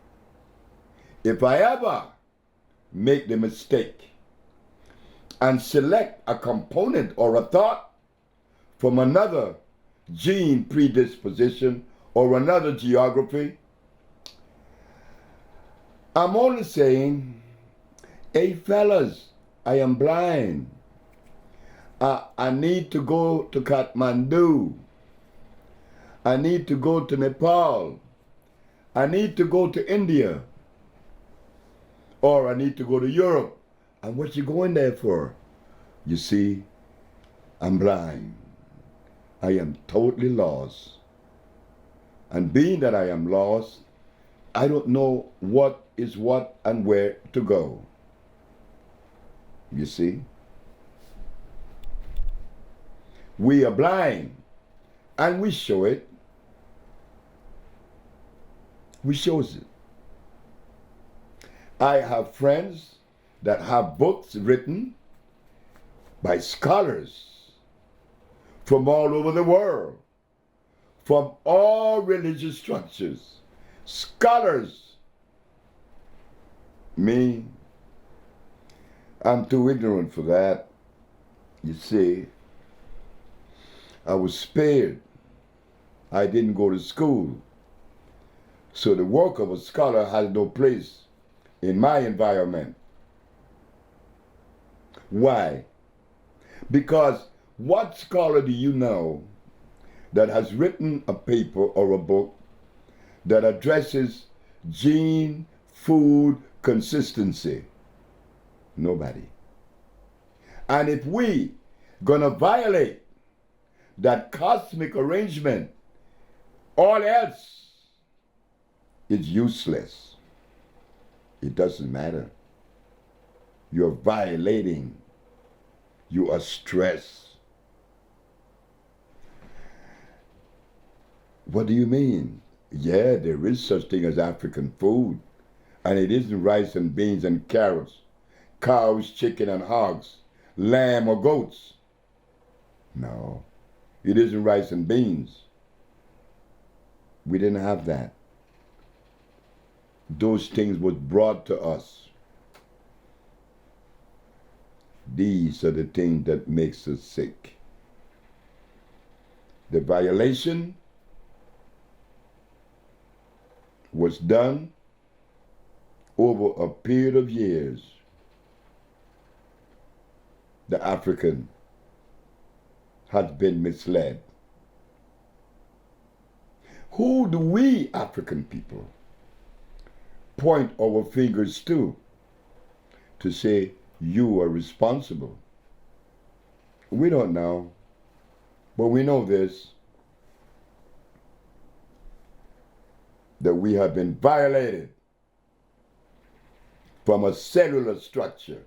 Speaker 2: If I ever make the mistake and select a component or a thought from another gene predisposition or another geography, I'm only saying, hey fellas, I am blind. I need to go to Kathmandu. I need to go to Nepal. I need to go to India. Or I need to go to Europe. And what you going there for? You see, I'm blind. I am totally lost. And being that I am lost, I don't know what is what and where to go. You see? We are blind, and we show it. We shows it. I have friends that have books written by scholars from all over the world, from all religious structures. Scholars. Me, I'm too ignorant for that. You see, I was spared. I didn't go to school. So the work of a scholar has no place in my environment. Why? Because what scholar do you know that has written a paper or a book that addresses gene food consistency? Nobody. And if we gonna violate that cosmic arrangement, all else is useless. It doesn't matter. You're violating. You are stressed. What do you mean? Yeah, there is such thing as African food. And it isn't rice and beans and carrots, cows, chicken and hogs, lamb or goats. No, it isn't rice and beans. We didn't have that. Those things was brought to us. These are the things that makes us sick. The violation was done over a period of years. The African has been misled. Who do we African people point our fingers to say you are responsible? We don't know, but we know this, that we have been violated from a cellular structure.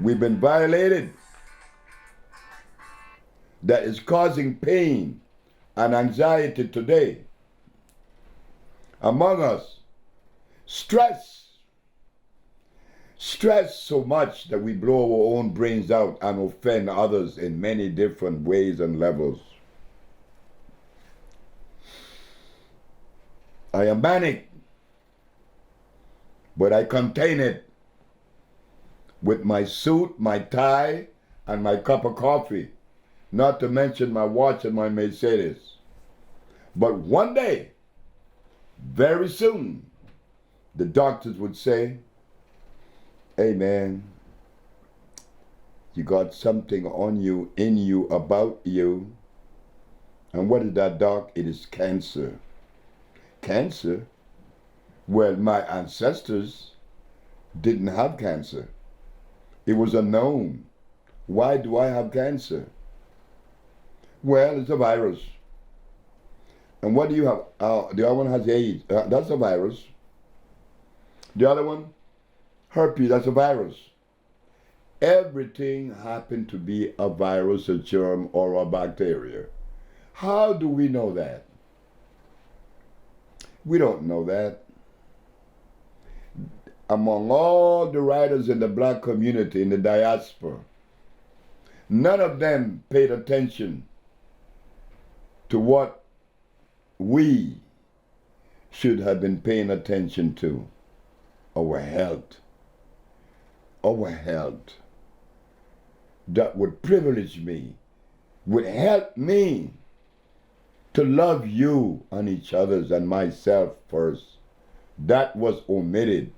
Speaker 2: We've been violated that is causing pain and anxiety today among us. Stress so much that we blow our own brains out and offend others in many different ways and levels. I am manic, but I contain it with my suit, my tie, and my cup of coffee, not to mention my watch and my Mercedes. But one day, very soon, the doctors would say, hey man, you got something on you, in you, about you. And what is that, doc? It is cancer. Cancer? Well, my ancestors didn't have cancer. It was unknown. Why do I have cancer? Well, it's a virus. And what do you have? The other one has AIDS. That's a virus. The other one, herpes, that's a virus. Everything happened to be a virus, a germ, or a bacteria. How do we know that? We don't know that. Among all the writers in the black community, in the diaspora, none of them paid attention to what we should have been paying attention to. Our health. Our health. That would privilege me, would help me to love you and each others and myself first. That was omitted.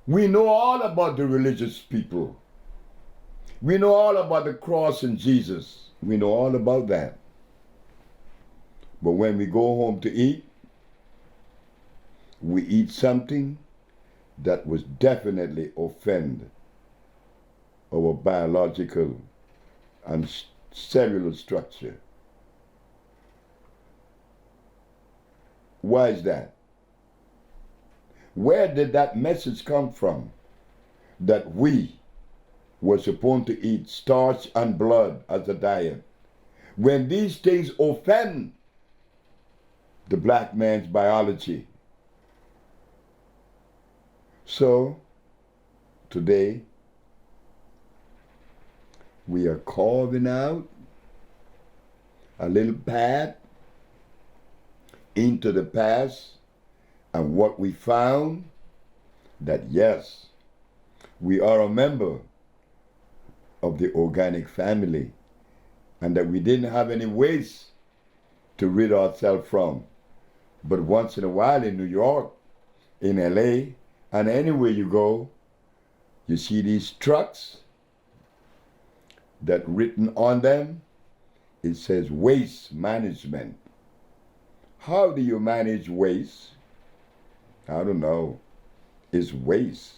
Speaker 2: We know all about the religious people. We know all about the cross and Jesus. We know all about that. But when we go home to eat, we eat something that was definitely offend our biological and cellular structure. Why is that? Where did that message come from? That we were supposed to eat starch and blood as a diet. When these things offend the black man's biology. So, today, we are carving out a little path into the past, and what we found, that yes, we are a member of the organic family, and that we didn't have any waste to rid ourselves from. But once in a while in New York, in LA, and anywhere you go, you see these trucks that written on them, it says waste management. How do you manage waste? I don't know. It's waste.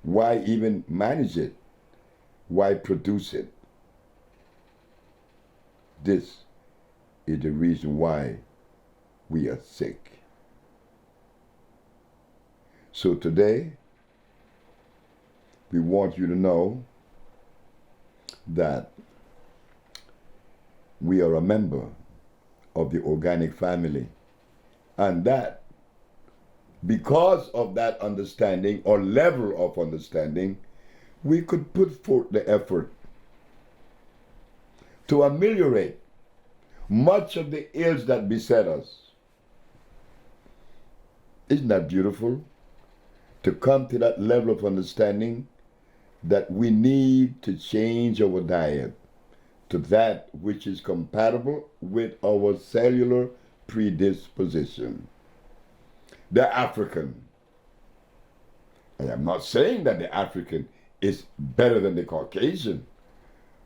Speaker 2: Why even manage it? Why produce it? This is the reason why we are sick. So today, we want you to know that we are a member of the organic family, and that because of that understanding or level of understanding, we could put forth the effort to ameliorate much of the ills that beset us. Isn't that beautiful? To come to that level of understanding that we need to change our diet to that which is compatible with our cellular predisposition. The African. I am not saying that the African is better than the Caucasian,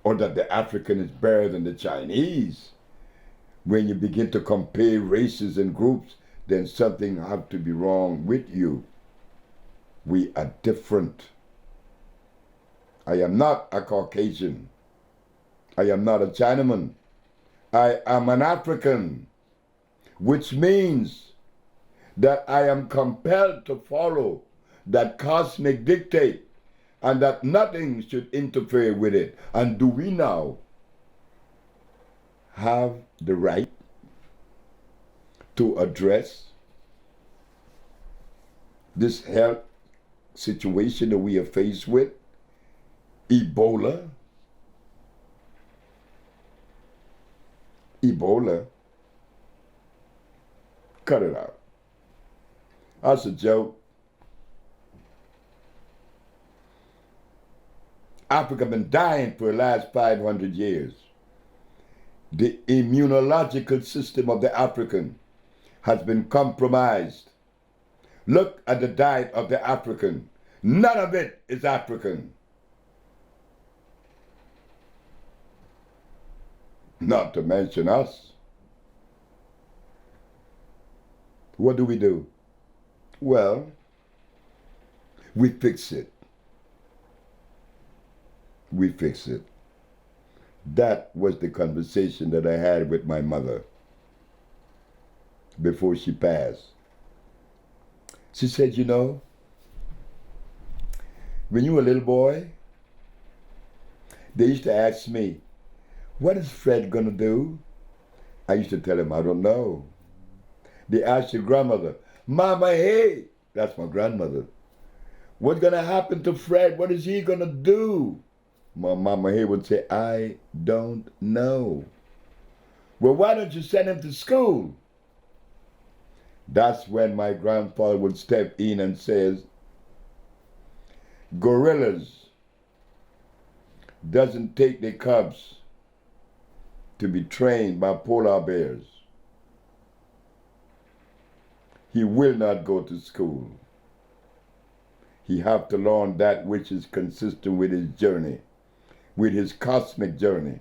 Speaker 2: or that the African is better than the Chinese. When you begin to compare races and groups, then something has to be wrong with you. We are different. I am not a Caucasian. I am not a Chinaman. I am an African, which means that I am compelled to follow that cosmic dictate and that nothing should interfere with it. And do we now have the right to address this health situation that we are faced with? Ebola. Cut it out. That's a joke. Africa been dying for the last 500 years. The immunological system of the African has been compromised. Look at the diet of the African. None of it is African. Not to mention us. What do? Well, we fix it. We fix it. That was the conversation that I had with my mother before she passed. She said, you know, when you were a little boy, they used to ask me, what is Fred gonna do? I used to tell him, I don't know. They asked your grandmother, Mama, hey, that's my grandmother. What's gonna happen to Fred? What is he gonna do? My Mama Hay would say, I don't know. Well, why don't you send him to school? That's when my grandfather would step in and says, gorillas doesn't take their cubs to be trained by polar bears. He will not go to school. He have to learn that which is consistent with his journey, with his cosmic journey.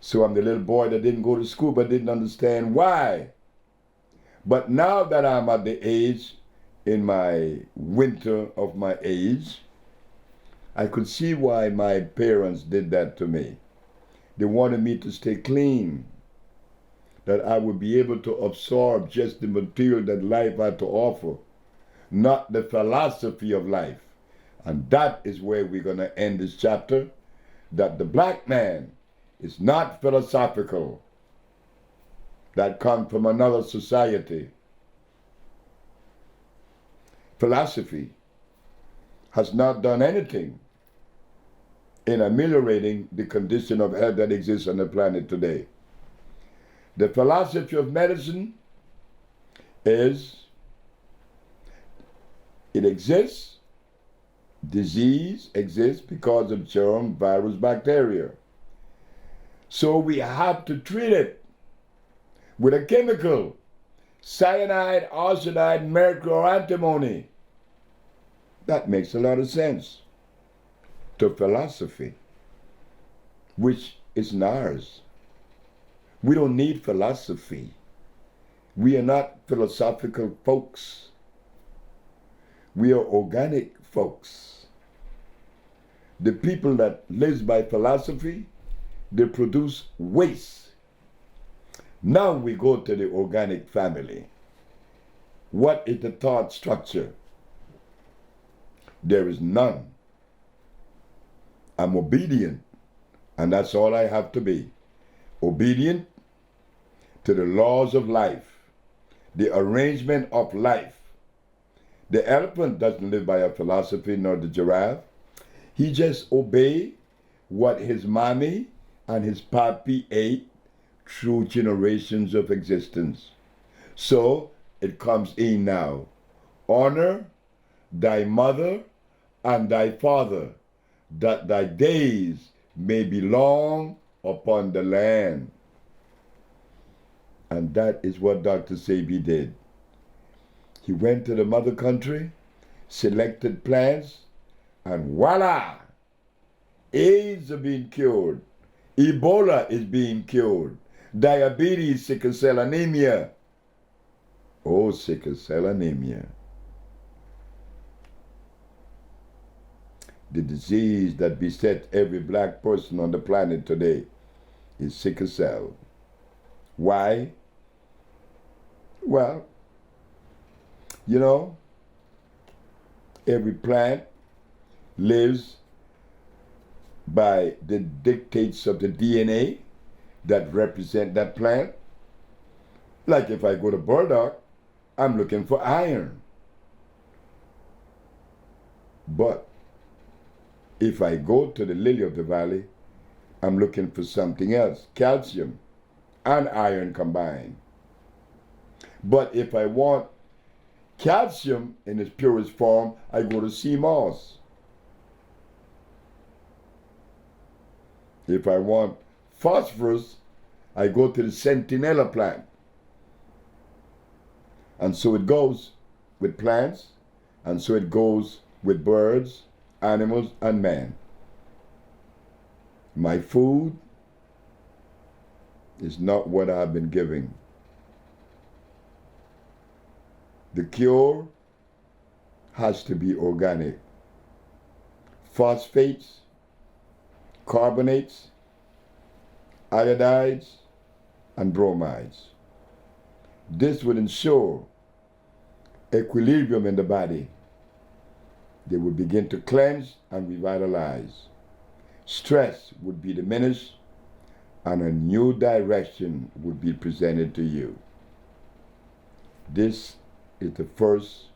Speaker 2: So I'm the little boy that didn't go to school but didn't understand why. But now that I'm at the age, in my winter of my age, I could see why my parents did that to me. They wanted me to stay clean, that I would be able to absorb just the material that life had to offer, not the philosophy of life. And that is where we're going to end this chapter, that the black man is not philosophical, that comes from another society. Philosophy has not done anything in ameliorating the condition of health that exists on the planet today. The philosophy of medicine is, it exists, disease exists because of germ, virus, bacteria. So we have to treat it with a chemical, cyanide, arsenide, mercury, or antimony. That makes a lot of sense to philosophy, which is ours. We don't need philosophy. We are not philosophical folks. We are organic folks. The people that live by philosophy, they produce waste. Now we go to the organic family. What is the thought structure? There is none. I'm obedient, and that's all I have to be. Obedient to the laws of life, the arrangement of life. The elephant doesn't live by a philosophy, nor the giraffe. He just obeys what his mommy and his papi ate through generations of existence. So it comes in now. Honor thy mother and thy father, that thy days may be long upon the land. And that is what Dr. Sebi did. He went to the mother country, selected plants, and voila! AIDS are being cured. Ebola is being cured. Diabetes, sickle cell anemia. Oh, sickle cell anemia. The disease that beset every black person on the planet today is sickle cell. Why? Well, you know, every plant lives by the dictates of the DNA that represent that plant. Like if I go to burdock, I'm looking for iron. But if I go to the lily of the valley, I'm looking for something else, calcium and iron combined. But if I want calcium in its purest form, I go to sea moss. If I want phosphorus, I go to the sentinella plant. And so it goes with plants, and so it goes with birds, animals, and man. My food is not what I've been giving. The cure has to be organic. Phosphates, carbonates, iodides, and bromides. This would ensure equilibrium in the body. They would begin to cleanse and revitalize. Stress would be diminished, and a new direction would be presented to you. This is the first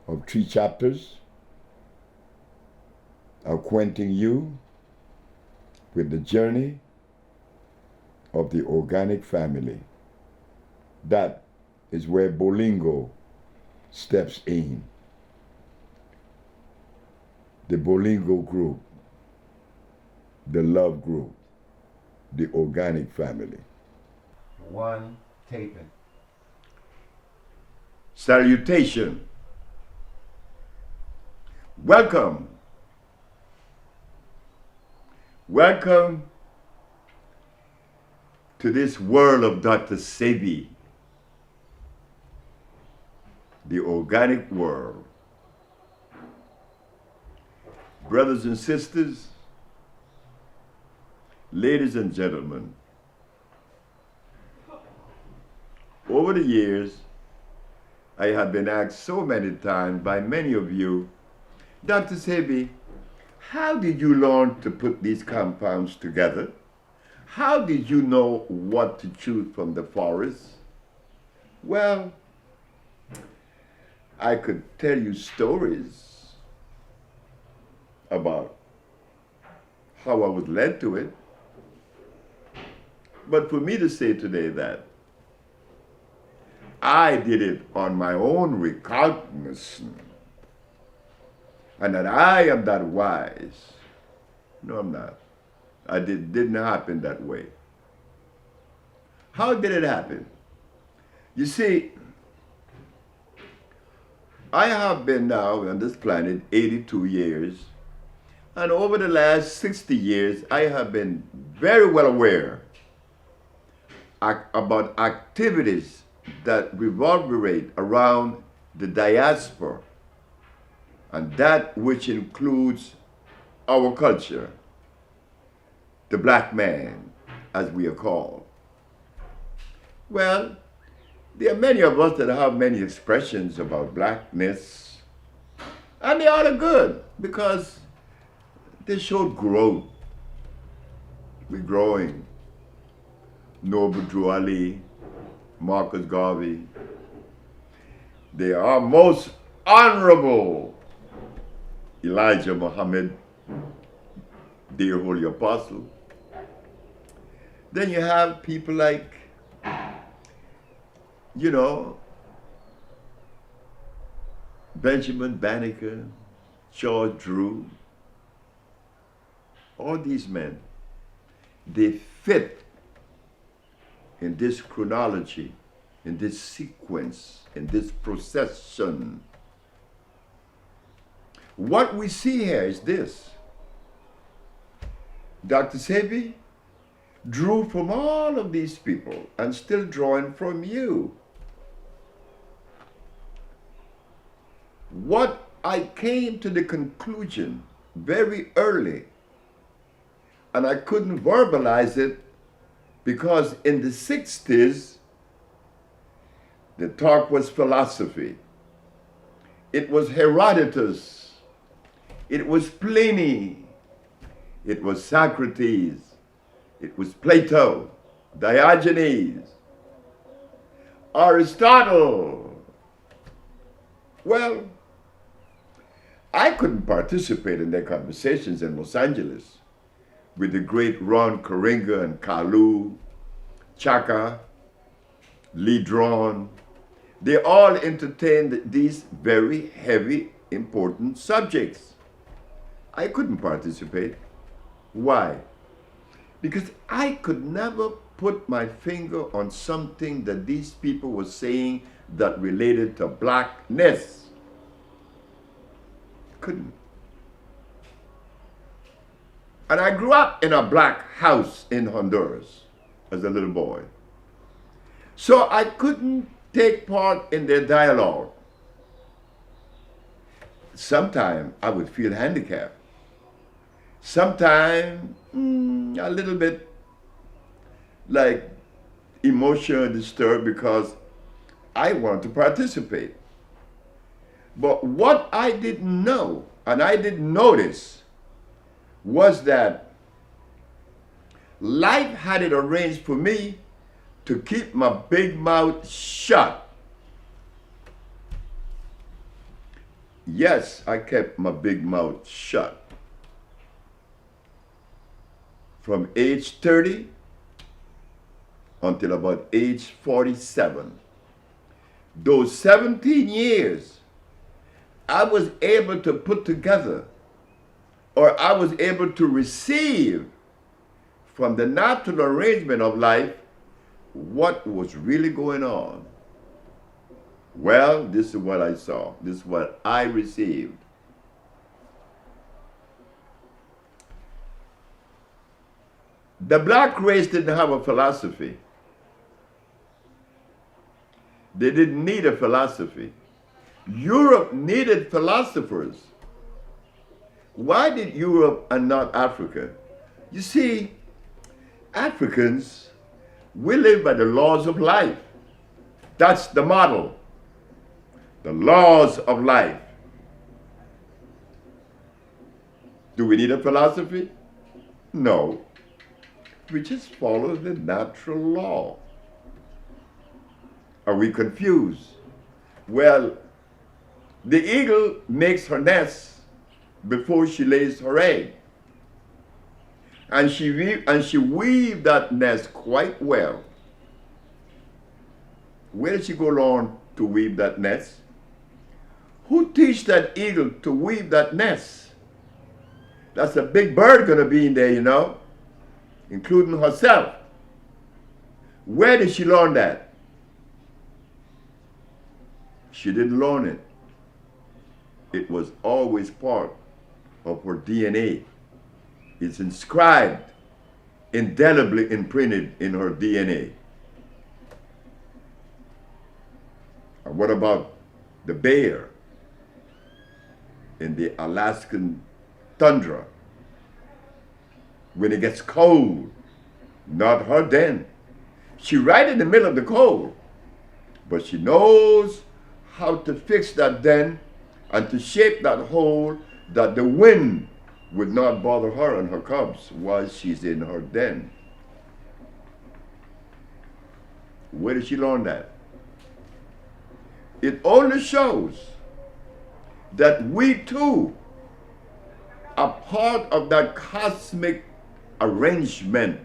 Speaker 2: of 3 chapters acquainting you with the journey of the organic family. That is where Bolingo steps in. The Bolingo group, the love group, the organic family.
Speaker 3: One taping.
Speaker 2: Salutation. Welcome. Welcome to this world of Dr. Sebi, the organic world. Brothers and sisters, ladies and gentlemen, over the years, I have been asked so many times by many of you, Dr. Sebi, how did you learn to put these compounds together? How did you know what to choose from the forest? Well, I could tell you stories about how I was led to it. But for me to say today that I did it on my own recognizance and that I am that wise, no, I'm not. It didn't happen that way. How did it happen? You see, I have been now on this planet 82 years, and over the last 60 years, I have been very well aware about activities that reverberate around the diaspora, and that which includes our culture, the black man, as we are called. Well, there are many of us that have many expressions about blackness, and they are good because they show growth. We're growing. Noble Drew Ali, Marcus Garvey, they are most honorable Elijah Muhammad, dear holy apostle. Then you have people like, Benjamin Banneker, George Drew, all these men, they fit in this chronology, in this sequence, in this procession. What we see here is this. Dr. Sebi drew from all of these people and still drawing from you. What I came to the conclusion very early, and I couldn't verbalize it because in the 60s, the talk was philosophy. It was Herodotus. It was Pliny. It was Socrates. It was Plato, Diogenes, Aristotle. Well, I couldn't participate in their conversations in Los Angeles with the great Ron Karinga and Kalu, Chaka, Lee Drawn, They all entertained these very heavy, important subjects. I couldn't participate. Why? Because I could never put my finger on something that these people were saying that related to blackness. Couldn't. And I grew up in a black house in Honduras as a little boy. So I couldn't take part in their dialogue. Sometimes I would feel handicapped. Sometimes a little bit like emotionally disturbed because I want to participate. But what I didn't know and I didn't notice was that life had it arranged for me to keep my big mouth shut. Yes, I kept my big mouth shut. From age 30 until about age 47. Those 17 years, I was able to put together, or I was able to receive from the natural arrangement of life what was really going on. Well, this is what I saw. This is what I received. The black race didn't have a philosophy. They didn't need a philosophy. Europe needed philosophers. Why did Europe and not Africa? You see, Africans, we live by the laws of life. That's the model. The laws of life. Do we need a philosophy? No. We just follow the natural law. Are we confused? Well, the eagle makes her nest before she lays her egg. And she weaves that nest quite well. Where did she go along to weave that nest? Who teach that eagle to weave that nest? That's a big bird gonna be in there, you know, including herself. Where did she learn that? She didn't learn it. It was always part of her DNA. It's inscribed, indelibly imprinted in her DNA. And what about the bear in the Alaskan tundra? When it gets cold, not her den. She's right in the middle of the cold, but she knows how to fix that den and to shape that hole that the wind would not bother her and her cubs while she's in her den. Where did she learn that? It only shows that we too are part of that cosmic arrangement,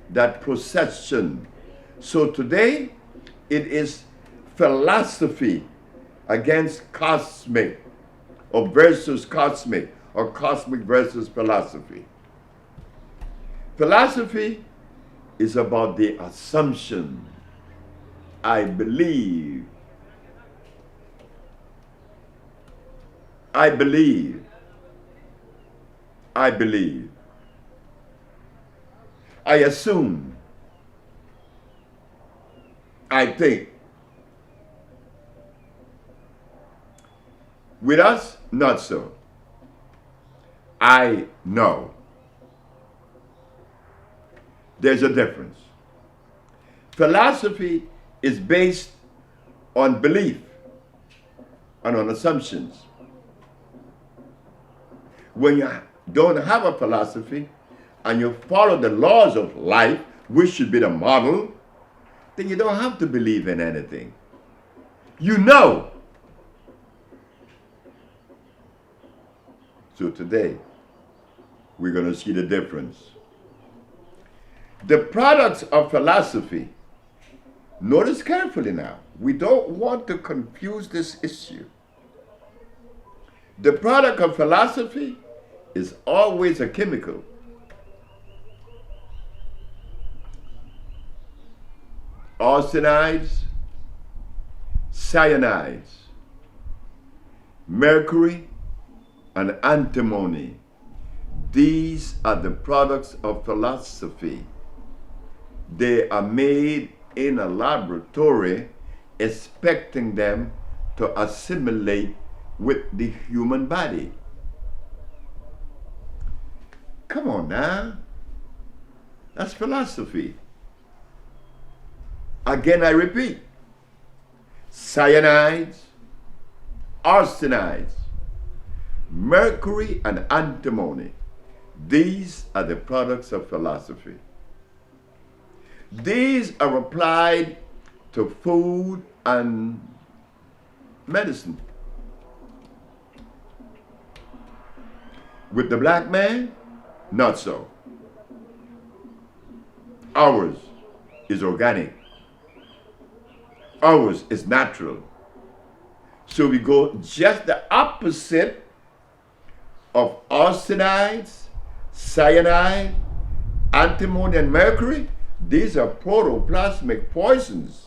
Speaker 2: that procession. So today, it is philosophy against cosmic, or versus cosmic, or cosmic versus philosophy. Philosophy is about the assumption. I believe. I believe. I believe. I assume. I think. With us, not so. I know. There's a difference. Philosophy is based on belief and on assumptions. When you don't have a philosophy and you follow the laws of life, which should be the model, then you don't have to believe in anything. You know. So today, we're going to see the difference. The products of philosophy Notice carefully now. We don't want to confuse this issue. The product of philosophy is always a chemical. Arsenides, cyanides, mercury, and antimony. These are the products of philosophy. They are made in a laboratory, expecting them to assimilate with the human body. Come on now. That's philosophy. Again, I repeat. Cyanides, arsenides, mercury, and antimony. These are the products of philosophy. These are applied to food and medicine. With the black man, not so. Ours is organic. Ours is natural. So we go just the opposite of arsenides, cyanide, antimony, and mercury. These are protoplasmic poisons.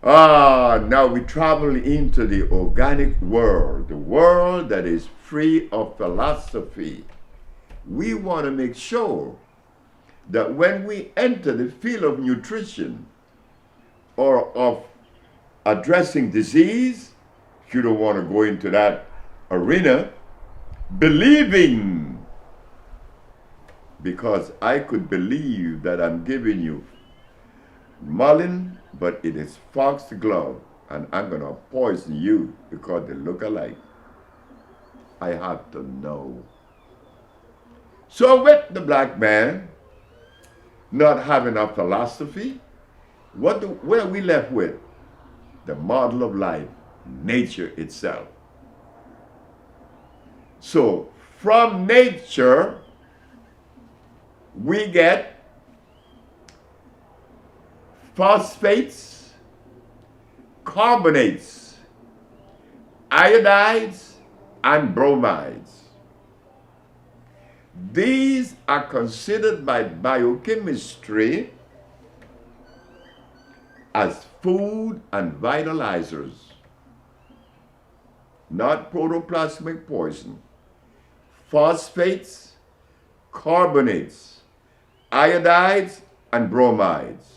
Speaker 2: Now we travel into the organic world, the world that is free of philosophy. We want to make sure that when we enter the field of nutrition or of addressing disease, you don't want to go into that arena believing. Because I could believe that I'm giving you mullein, but it is foxglove, and I'm going to poison you because they look alike. I have to know. So with the black man not having a philosophy, what are we left with? The model of life, nature itself. So from nature, we get phosphates, carbonates, iodides, and bromides. These are considered by biochemistry as food and vitalizers, not protoplasmic poison. Phosphates, carbonates, iodides, and bromides.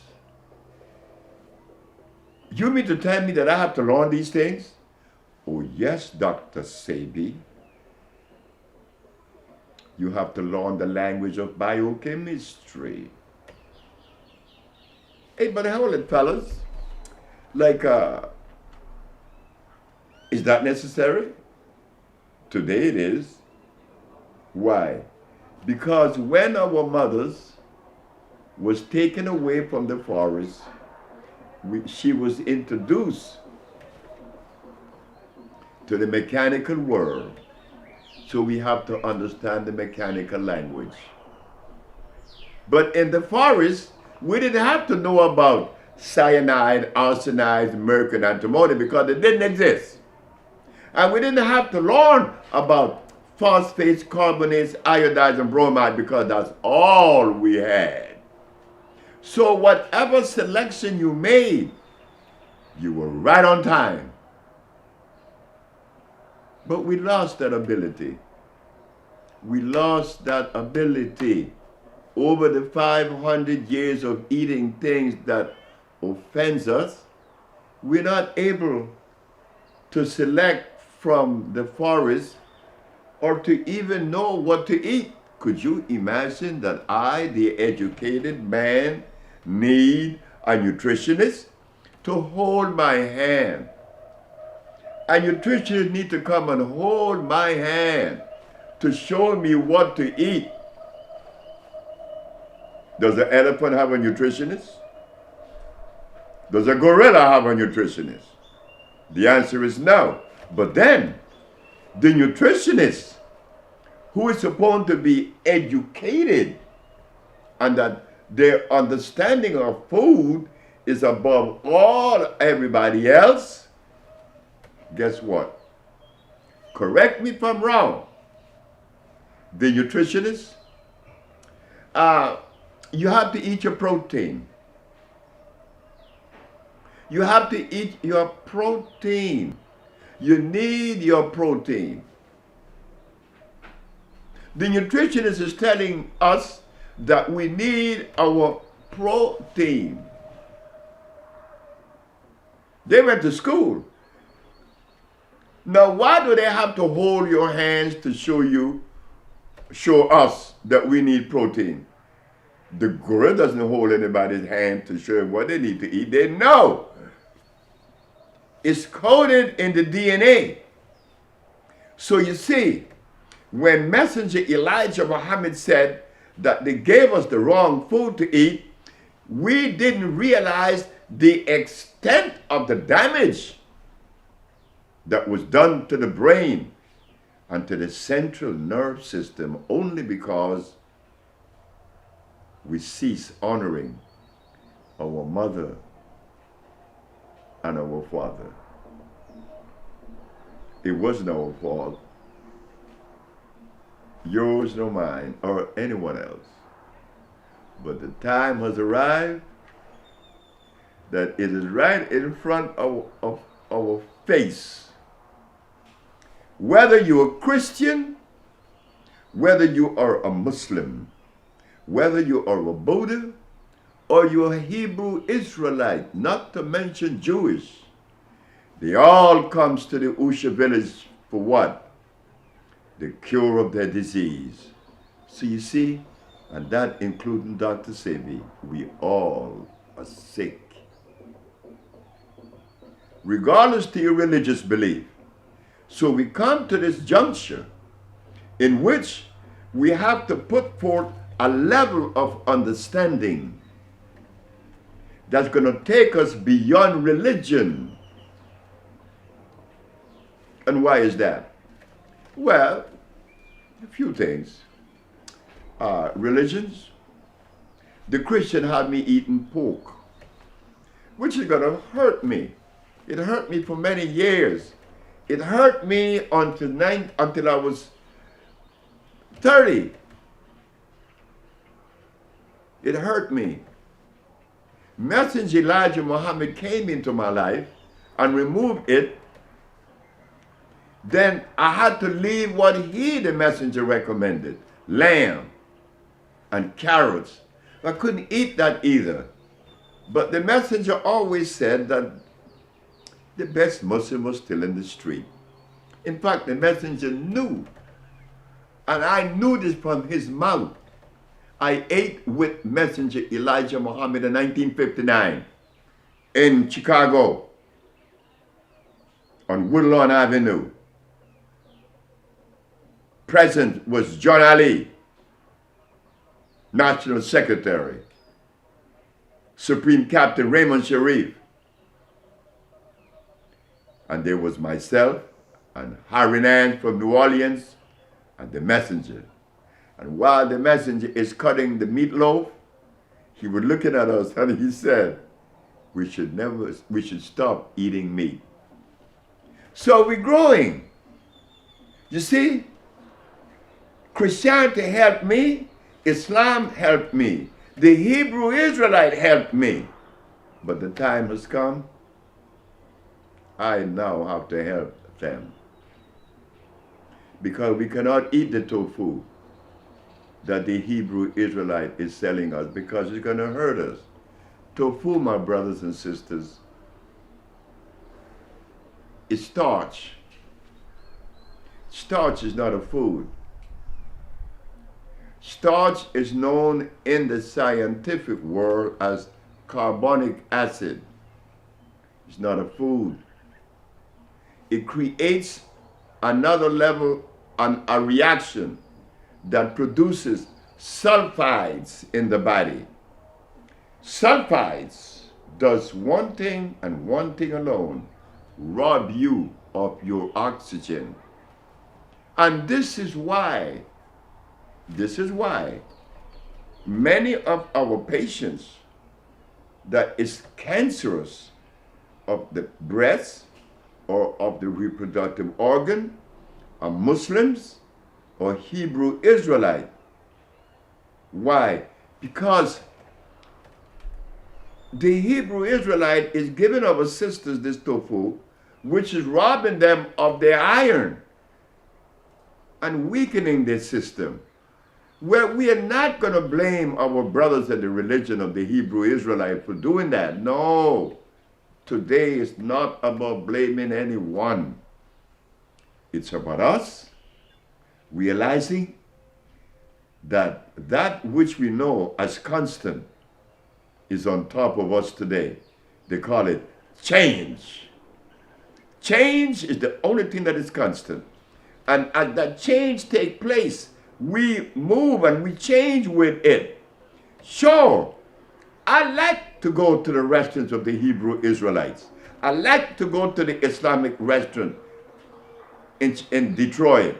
Speaker 2: You mean to tell me that I have to learn these things? Oh yes, Dr. Sebi. You have to learn the language of biochemistry. Hey, but hold it, fellas. Like, is that necessary? Today it is. Why? Because when our mothers was taken away from the forest, she was introduced to the mechanical world. So we have to understand the mechanical language. But in the forest, we didn't have to know about cyanide, arsenides, mercury, and antimony because it didn't exist. And we didn't have to learn about phosphates, carbonates, iodides, and bromide because that's all we had. So whatever selection you made, you were right on time. But we lost that ability. We lost that ability over the 500 years of eating things that offends us. We're not able to select from the forest or to even know what to eat. Could you imagine that I, the educated man, need a nutritionist to hold my hand? A nutritionist need to come and hold my hand to show me what to eat. Does an elephant have a nutritionist? Does a gorilla have a nutritionist? The answer is no. But then, the nutritionist, who is supposed to be educated and that their understanding of food is above all everybody else, guess what? Correct me if I'm wrong. The nutritionist, you have to eat your protein. You have to eat your protein. You need your protein. The nutritionist is telling us that we need our protein. They went to school. Now, why do they have to hold your hands to show us that we need protein? The gorilla doesn't hold anybody's hand to show them what they need to eat. They know. It's coded in the DNA. So you see, when Messenger Elijah Muhammad said that they gave us the wrong food to eat, we didn't realize the extent of the damage that was done to the brain and to the central nerve system only because we cease honoring our mother and our father. It wasn't our fault, yours nor mine or anyone else. But the time has arrived that it is right in front of our face. Whether you're a Christian, whether you are a Muslim, whether you are a Buddha, or you're a Hebrew Israelite, not to mention Jewish, they all comes to the Usha village for what? The cure of their disease. So you see, and that including Dr. Sebi, we all are sick. Regardless to your religious belief. So we come to this juncture in which we have to put forth a level of understanding that's going to take us beyond religion. And why is that? Well, a few things. Religions. The Christian had me eating pork, which is going to hurt me. It hurt me for many years. It hurt me until I was 30. It hurt me. Messenger Elijah Muhammad came into my life and removed it. Then I had to leave what the messenger, recommended. Lamb and carrots. I couldn't eat that either. But the messenger always said that the best Muslim was still in the street. In fact, the messenger knew, and I knew this from his mouth. I ate with Messenger Elijah Muhammad in 1959 in Chicago on Woodlawn Avenue. Present was John Ali, National Secretary, Supreme Captain Raymond Sharif, and there was myself and Harry Nance from New Orleans and the messenger. And while the messenger is cutting the meatloaf, he was looking at us and he said, we should stop eating meat. So we're growing. You see, Christianity helped me, Islam helped me, the Hebrew Israelite helped me. But the time has come, I now have to help them. Because we cannot eat the tofu that the Hebrew Israelite is selling us because it's going to hurt us. Tofu, my brothers and sisters, is starch. Starch is not a food. Starch is known in the scientific world as carbonic acid. It's not a food. It creates another level and a reaction that produces sulfides in the body. Sulfides does one thing and one thing alone, rob you of your oxygen. And this is why many of our patients that is cancerous of the breast or of the reproductive organ are Muslims or Hebrew Israelite. Why? Because the Hebrew Israelite is giving our sisters this tofu, which is robbing them of their iron and weakening their system. Well, we are not going to blame our brothers in the religion of the Hebrew Israelite for doing that. No. Today is not about blaming anyone. It's about us realizing that that which we know as constant is on top of us today. They call it change. Change is the only thing that is constant. And as that change takes place, we move and we change with it. Sure, I like to go to the restaurants of the Hebrew Israelites. I like to go to the Islamic restaurant in Detroit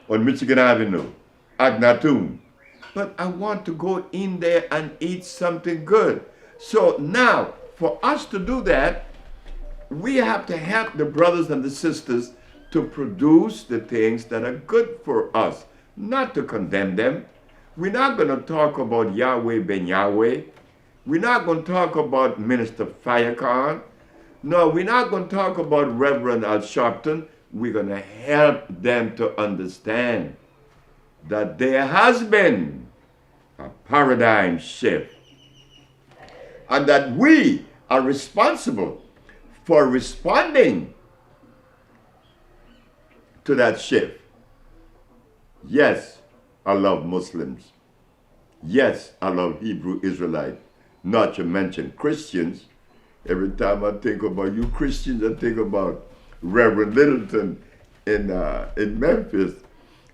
Speaker 2: on Michigan Avenue, Agnatun. But I want to go in there and eat something good. So now, for us to do that, we have to help the brothers and the sisters to produce the things that are good for us, not to condemn them. We're not going to talk about Yahweh ben Yahweh. We're not going to talk about Minister Firecarn. No, we're not going to talk about Reverend Al Sharpton. We're going to help them to understand that there has been a paradigm shift and that we are responsible for responding to that shift. Yes, I love Muslims. Yes, I love Hebrew Israelites, not to mention Christians. Every time I think about you Christians, I think about Reverend Littleton in Memphis,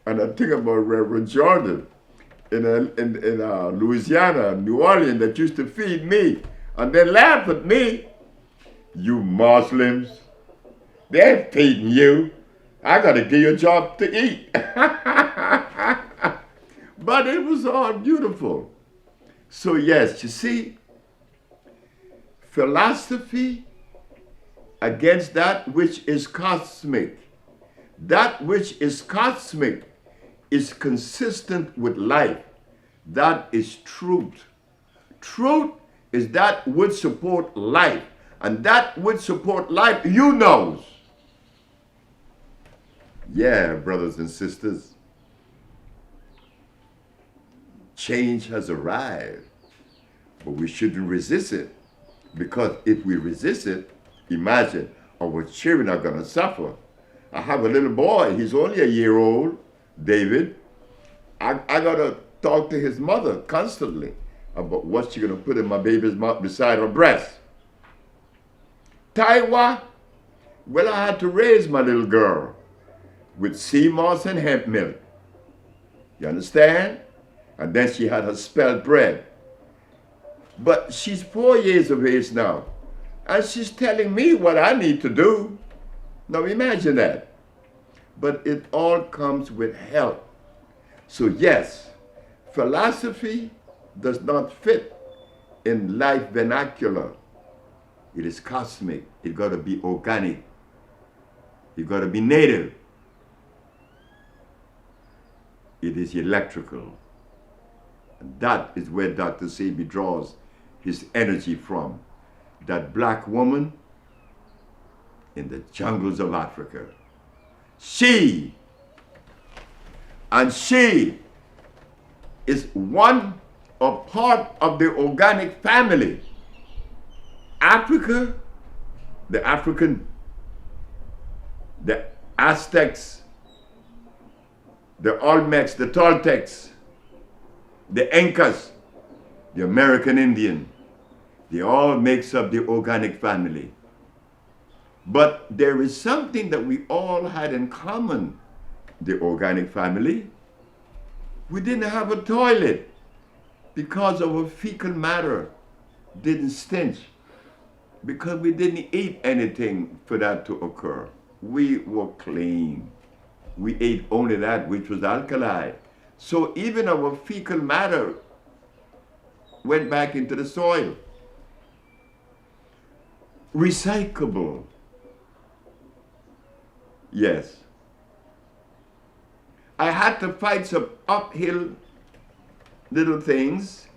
Speaker 2: and I think about Reverend Jordan in Louisiana, New Orleans, that used to feed me, and they laugh at me. You Muslims, they're feeding you. I got to give you a job to eat. But it was all beautiful. So yes, you see, philosophy against that which is cosmic. That which is cosmic is consistent with life. That is truth. Truth is that which support life. And that which support life, you knows. Yeah, brothers and sisters. Change has arrived. But we shouldn't resist it. Because if we resist it, imagine our children are going to suffer. I have a little boy, he's only a year old, David. I got to talk to his mother constantly about what she's going to put in my baby's mouth beside her breast. Taiwa, well, I had to raise my little girl with sea moss and hemp milk. You understand? And then she had her spelled bread. But she's 4 years of age now. And she's telling me what I need to do. Now imagine that. But it all comes with help. So yes, philosophy does not fit in life vernacular. It is cosmic. It got to be organic. It got to be native. It is electrical. And that is where Dr. Sebi draws his energy from. That black woman in the jungles of Africa. She is one or part of the organic family. Africa, the African, the Aztecs, the Olmecs, the Toltecs, the Incas, the American Indian, they all makes up the organic family. But there is something that we all had in common, the organic family. We didn't have a toilet because our fecal matter didn't stench, because we didn't eat anything for that to occur. We were clean. We ate only that which was alkali. So even our fecal matter went back into the soil. Recyclable. Yes. I had to fight some uphill little things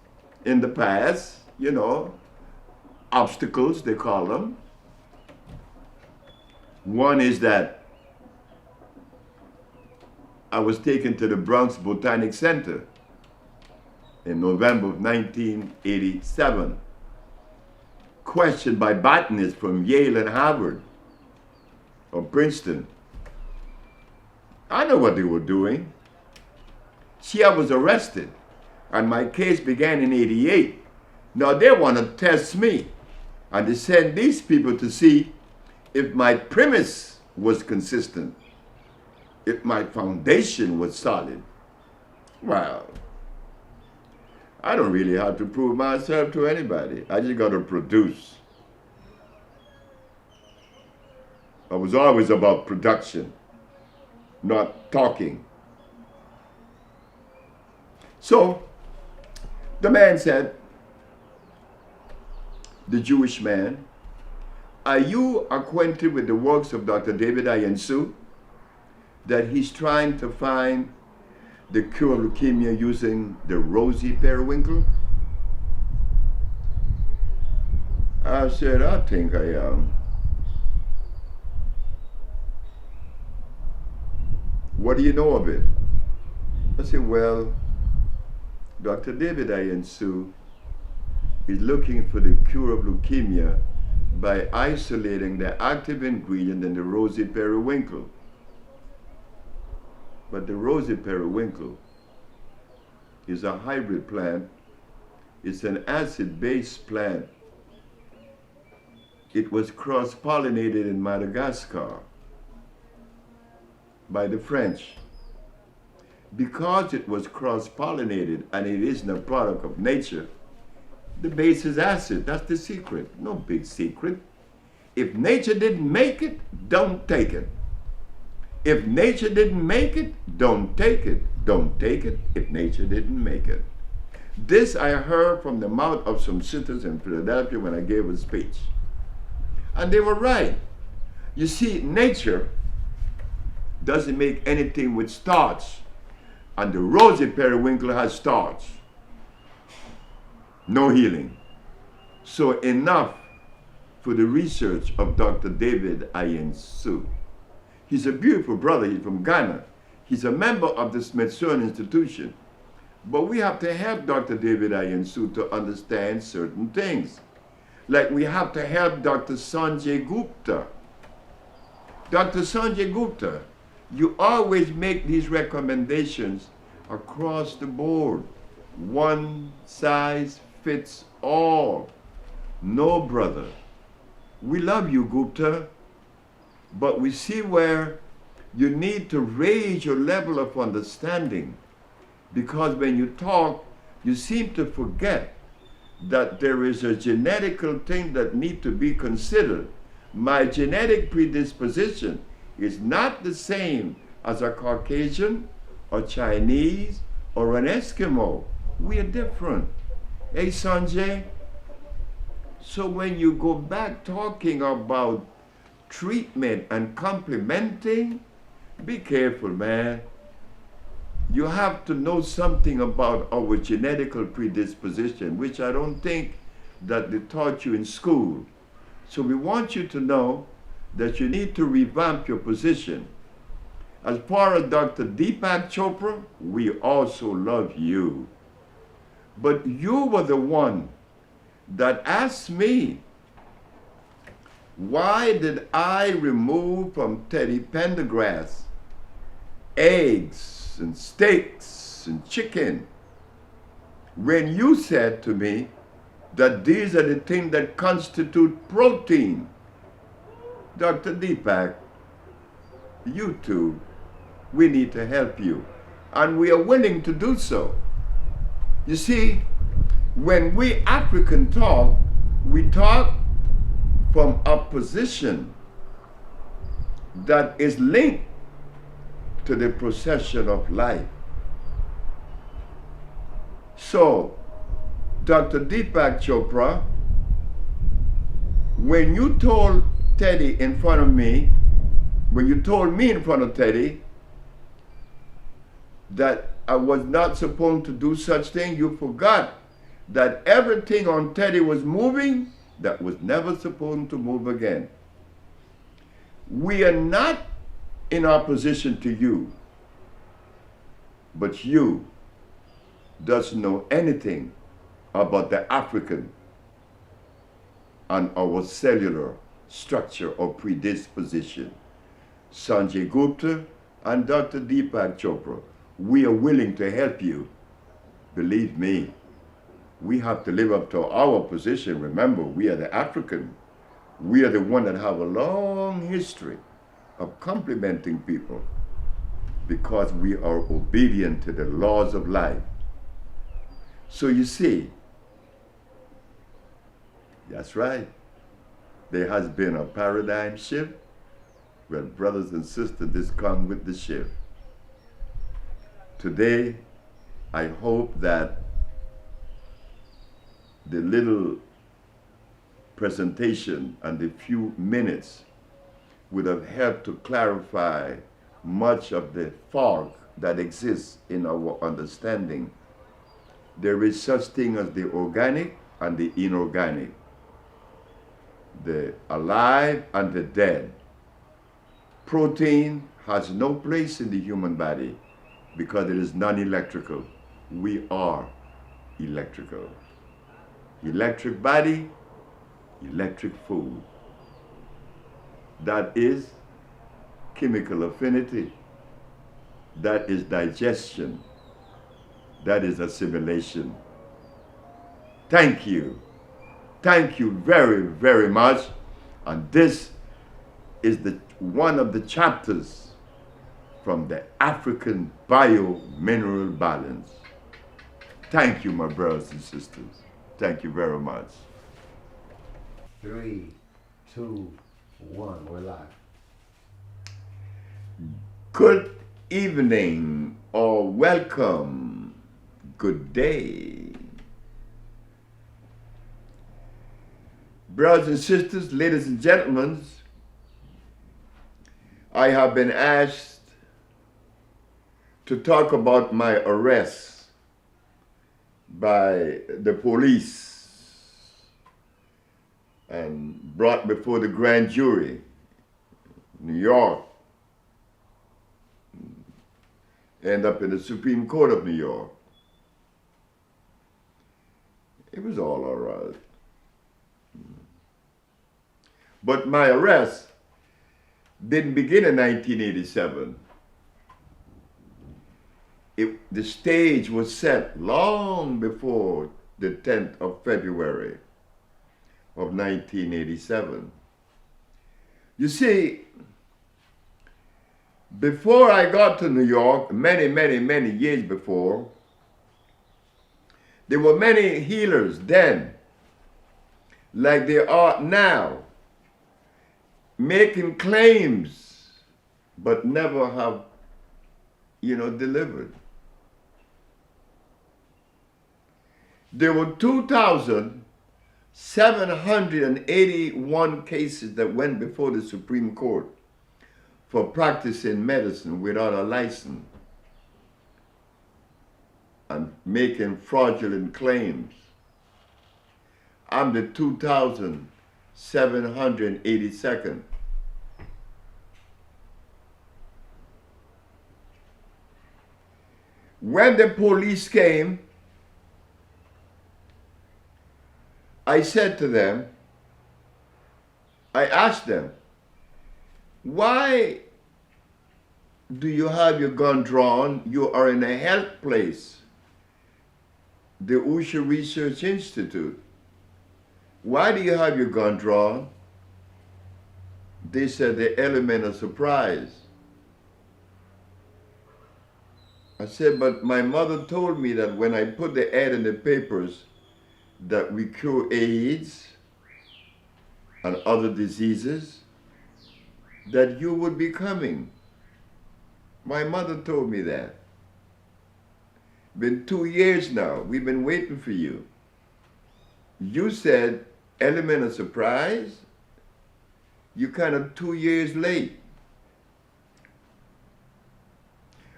Speaker 2: in the past, you know, obstacles, they call them. One is that I was taken to the Bronx Botanic Center in November of 1987, questioned by botanists from Yale and Harvard or Princeton. I know what they were doing. See, I was arrested, and my case began in '88. Now they want to test me, and they send these people to see if my premise was consistent, if my foundation was solid. Well, I don't really have to prove myself to anybody. I just got to produce. I was always about production, not talking. So the man said, the Jewish man, are you acquainted with the works of Dr. David Ayensu? That he's trying to find the cure of leukemia using the rosy periwinkle? I said, I think I am. What do you know of it? I said, well, Dr. David Ayensu is looking for the cure of leukemia by isolating the active ingredient in the rosy periwinkle. But the rosy periwinkle is a hybrid plant. It's an acid-based plant. It was cross-pollinated in Madagascar by the French. Because it was cross-pollinated and it isn't a product of nature, the base is acid. That's the secret. No big secret. If nature didn't make it, don't take it. If nature didn't make it, don't take it. Don't take it if nature didn't make it. This I heard from the mouth of some sisters in Philadelphia when I gave a speech. And they were right. You see, nature doesn't make anything with starch. And the rosy periwinkle has starch. No healing. So enough for the research of Dr. David Ayensu. He's a beautiful brother. He's from Ghana. He's a member of the Smithsonian Institution. But we have to help Dr. David Ayensu to understand certain things. Like we have to help Dr. Sanjay Gupta. Dr. Sanjay Gupta, you always make these recommendations across the board. One size fits all. No, brother. We love you, Gupta, but we see where you need to raise your level of understanding, because when you talk, you seem to forget that there is a genetical thing that needs to be considered. My genetic predisposition is not the same as a Caucasian or Chinese or an Eskimo. We are different. Hey, Sanjay? So when you go back talking about treatment and complementing, be careful, man. You have to know something about our genetical predisposition, which I don't think that they taught you in school. So we want you to know that you need to revamp your position. As far as Dr. Deepak Chopra, we also love you. But you were the one that asked me, why did I remove from Teddy Pendergrass eggs and steaks and chicken, when you said to me that these are the things that constitute protein? Dr. Deepak, you too, we need to help you. And we are willing to do so. You see, when we African talk, we talk from a position that is linked to the procession of life. So, Dr. Deepak Chopra, when you told Teddy in front of me, when you told me in front of Teddy that I was not supposed to do such thing, you forgot that everything on Teddy was moving that was never supposed to move again. We are not in opposition to you, but you doesn't know anything about the African and our cellular structure or predisposition. Sanjay Gupta and Dr. Deepak Chopra, we are willing to help you. Believe me, we have to live up to our position. Remember, we are the African. We are the one that have a long history of complimenting people because we are obedient to the laws of life. So you see, that's right. There has been a paradigm shift where brothers and sisters just come with the shift. Today, I hope that the little presentation and the few minutes would have helped to clarify much of the fog that exists in our understanding. There is such thing as the organic and the inorganic, the alive and the dead. Protein has no place in the human body because it is non-electrical. We are electrical. Electric body, electric food. That is chemical affinity. That is digestion. That is assimilation. Thank you. Thank you very, very much. And this is one of the chapters from the African bio-mineral balance. Thank you, my brothers and sisters. Thank you very much.
Speaker 3: 3, 2, 1, we're live.
Speaker 2: Good evening or welcome. Good day. Brothers and sisters, ladies and gentlemen, I have been asked to talk about my arrest by the police and brought before the grand jury, New York, end up in the Supreme Court of New York. It was all right. But my arrest didn't begin in 1987. The stage was set long before the 10th of February of 1987. You see, before I got to New York, many years before, there were many healers then, like they are now, making claims, but never have, delivered. There were 2,781 cases that went before the Supreme Court for practicing medicine without a license and making fraudulent claims. I'm the 2,782nd. When the police came, I said to them, I asked them, why do you have your gun drawn? You are in a health place, the Usha Research Institute. Why do you have your gun drawn? They said the element of surprise. I said, but my mother told me that when I put the ad in the papers that we cure AIDS and other diseases, that you would be coming. My mother told me that. Been 2 years now. We've been waiting for you. you said element of surprise. You kind of 2 years late.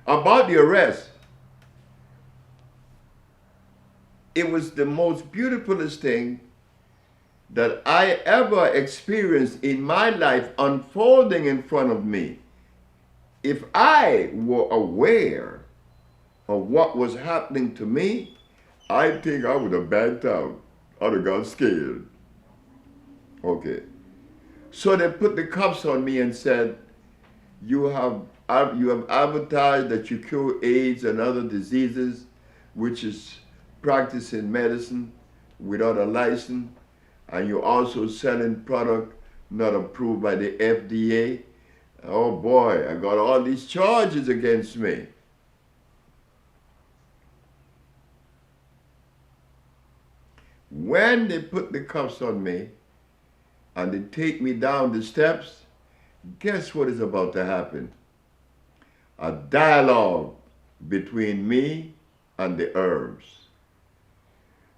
Speaker 2: About the arrest, it was the most beautifulest thing that I ever experienced in my life unfolding in front of me. If I were aware of what was happening to me, I think I would have backed out. I'd have got scared. Okay. So they put the cuffs on me and said, you have advertised that you cure AIDS and other diseases, which is practicing medicine without a license, and you're also selling product not approved by the FDA. Oh boy, I got all these charges against me. When they put the cuffs on me and they take me down the steps, guess what is about to happen? A dialogue between me and the herbs.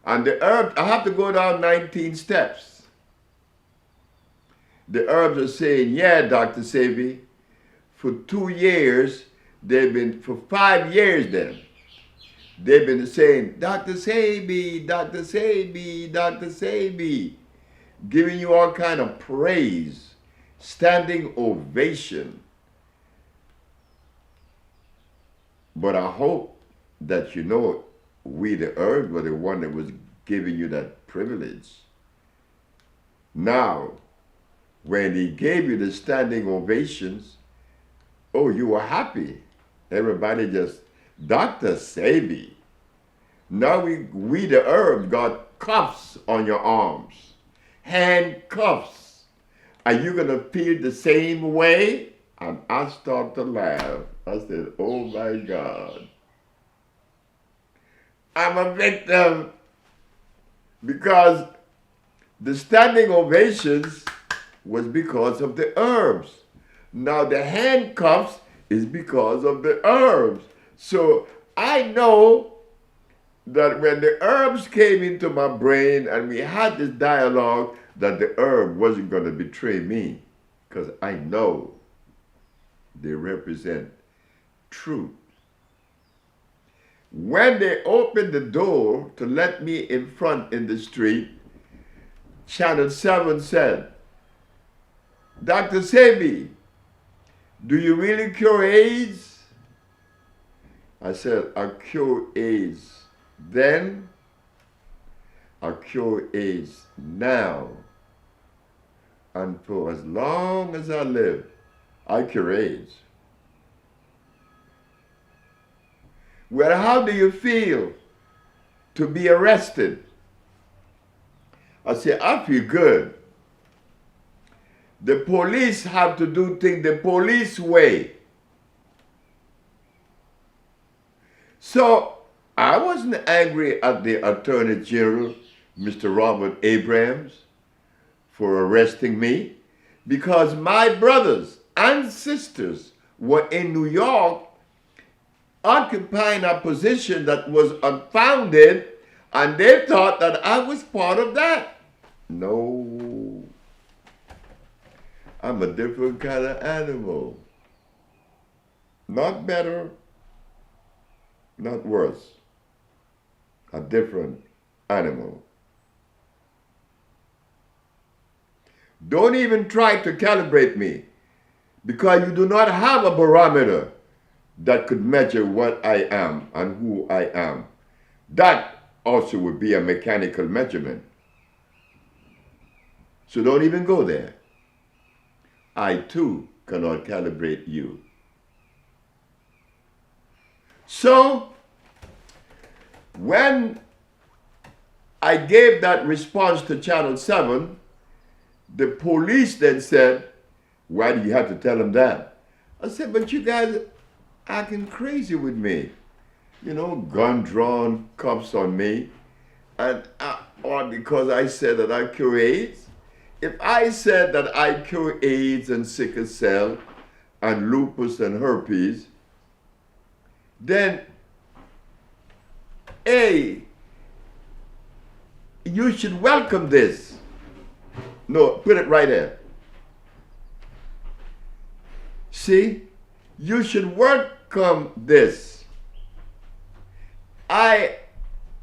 Speaker 2: And the herbs, I have to go down 19 steps. The herbs are saying, yeah, Dr. Sebi, for 2 years, for 5 years then, they've been saying, Dr. Sebi, Dr. Sebi, Dr. Sebi, giving you all kind of praise, standing ovation. But I hope that you know we the earth were the one that was giving you that privilege. Now, when he gave you the standing ovations, oh, you were happy. Everybody just, Dr. Sebi. Now we the herb got cuffs on your arms, handcuffs. Are you going to feel the same way? And I start to laugh. I said, oh my God. I'm a victim. Because the standing ovations was because of the herbs. Now the handcuffs is because of the herbs. So I know that when the herbs came into my brain and we had this dialogue, that the herb wasn't going to betray me, because I know they represent truth. When they opened the door to let me in front in the street, Channel 7 said, Dr. Sebi, do you really cure AIDS? I said, I cure AIDS then, I cure AIDS now, and for as long as I live, I cure AIDS. Well, how do you feel to be arrested? I say, I feel good. The police have to do things the police way. So I wasn't angry at the Attorney General, Mr. Robert Abrams, for arresting me, because my brothers and sisters were in New York occupying a position that was unfounded, and they thought that I was part of that. No. I'm a different kind of animal. Not better, not worse. A different animal. Don't even try to calibrate me, because you do not have a barometer that could measure what I am and who I am. That also would be a mechanical measurement. So don't even go there. I too cannot calibrate you. So, when I gave that response to Channel 7, the police then said, why do you have to tell them that? I said, but you guys are acting crazy with me. You know, gun drawn, cuffs on me, and or because I said that I cure AIDS. If I said that I cure AIDS and sickle cell and lupus and herpes, then A, you should welcome this. No, put it right there. See, you should welcome this. I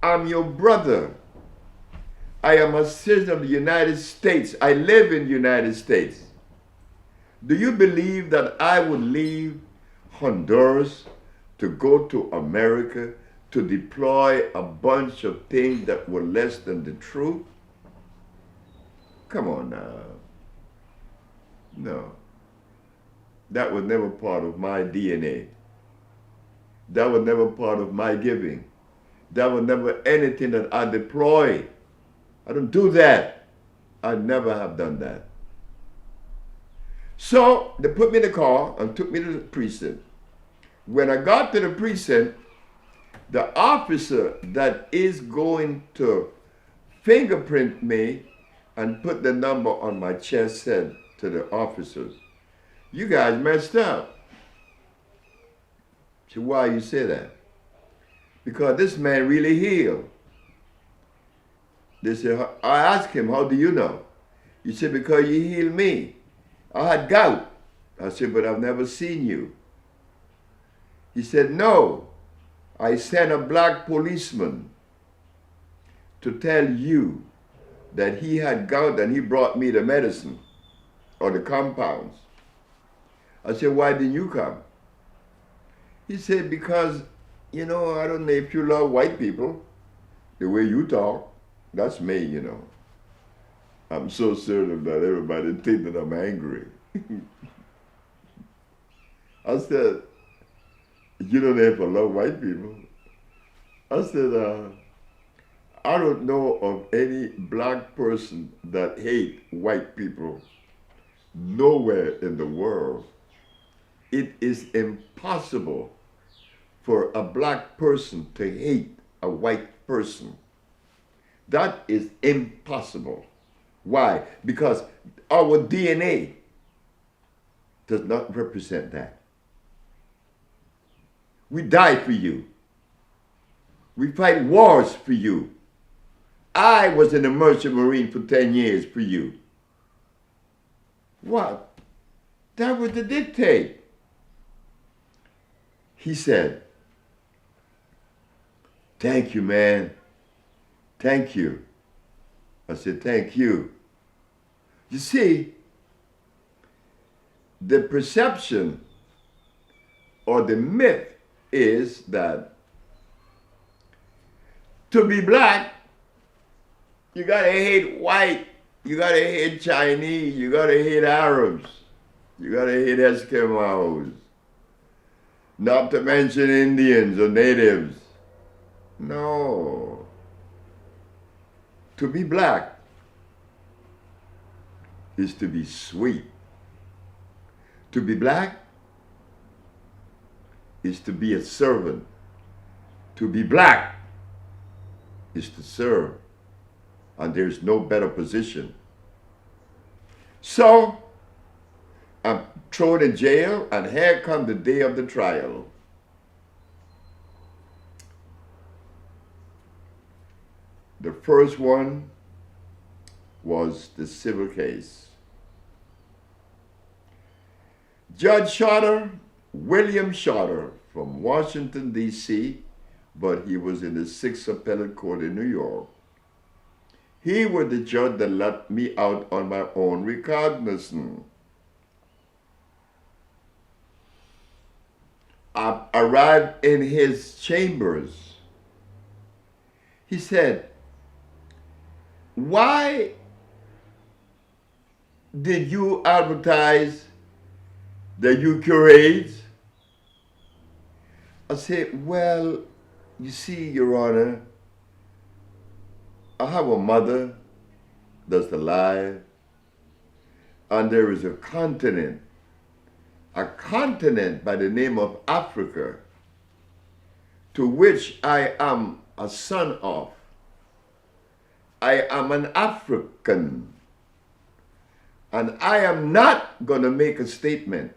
Speaker 2: am your brother. I am a citizen of the United States. I live in the United States. Do you believe that I would leave Honduras to go to America to deploy a bunch of things that were less than the truth? Come on now. No. That was never part of my DNA. That was never part of my giving. That was never anything that I deploy. I don't do that. I never have done that. So they put me in the car and took me to the precinct. When I got to the precinct, the officer that is going to fingerprint me and put the number on my chest said to the officers, "You guys messed up." I said, "Why you say that?" "Because this man really healed." They said, I asked him, "How do you know?" He said, "Because you healed me. I had gout." I said, "But I've never seen you." He said, "No, I sent a black policeman to tell you that he had gout and he brought me the medicine or the compounds." I said, "Why didn't you come?" He said, "Because, I don't know if you love white people, the way you talk. That's me, I'm so certain that everybody think that I'm angry." I said, "You don't know if I love white people." I said, I don't know of any black person that hate white people nowhere in the world. It is impossible for a black person to hate a white person. That is impossible. Why? Because our DNA does not represent that. We die for you. We fight wars for you. I was in the Merchant Marine for 10 years for you. What? That was the dictate. He said, "Thank you, man. Thank you." I said, "Thank you." You see, the perception or the myth is that to be black, you gotta hate white, you gotta hate Chinese, you gotta hate Arabs, you gotta hate Eskimos, not to mention Indians or natives. No. To be black is to be sweet. To be black is to be a servant. To be black is to serve. And there's no better position. So, I'm thrown in jail, and here comes the day of the trial. The first one was the civil case. Judge Shorter, William Shorter, from Washington, D.C., but he was in the 6th Appellate Court in New York. He was the judge that let me out on my own recognizance. I arrived in his chambers. He said, "Why did you advertise that you cure AIDS?" I said, "Well, you see, Your Honor, I have a mother that's alive, and there is a continent by the name of Africa, to which I am a son of. I am an African, and I am not going to make a statement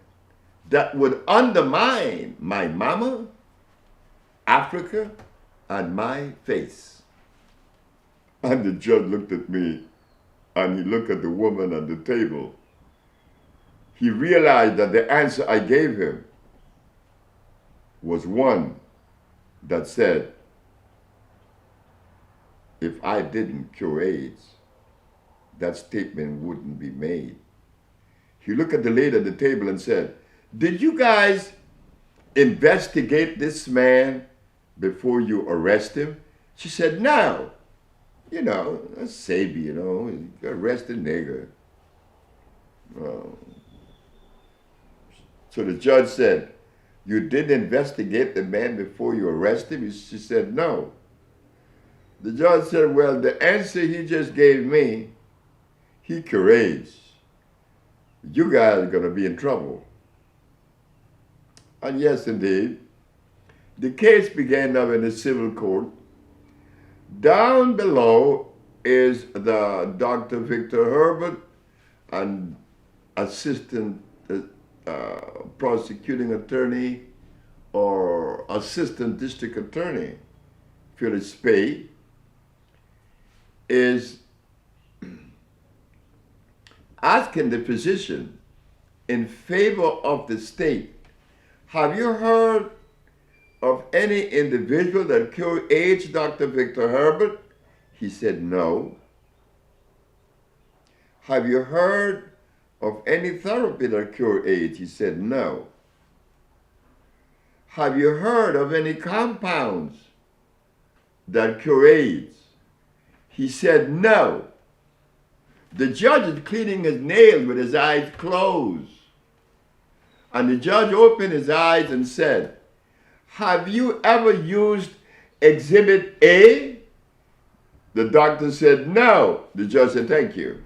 Speaker 2: that would undermine my mama, Africa, and my face." And the judge looked at me, and he looked at the woman at the table. He realized that the answer I gave him was one that said, if I didn't cure AIDS, that statement wouldn't be made. He looked at the lady at the table and said, did you guys investigate this man before you arrest him? She said, no. You know, that's Sebi, you know, you arrest a nigger. So the judge said, you didn't investigate the man before you arrest him? She said, no. The judge said, well, the answer he just gave me, he cure AIDS. You guys are going to be in trouble. And yes, indeed, the case began now in the civil court. Down below is the Dr. Victor Herbert and assistant prosecuting attorney or assistant district attorney, Phyllis Spade, is asking the physician in favor of the state, have you heard of any individual that cured AIDS, Dr. Victor Herbert? He said, no. Have you heard of any therapy that cured AIDS? He said, no. Have you heard of any compounds that cure AIDS? He said, no. The judge is cleaning his nails with his eyes closed. And the judge opened his eyes and said, have you ever used Exhibit A? The doctor said, no. The judge said, thank you.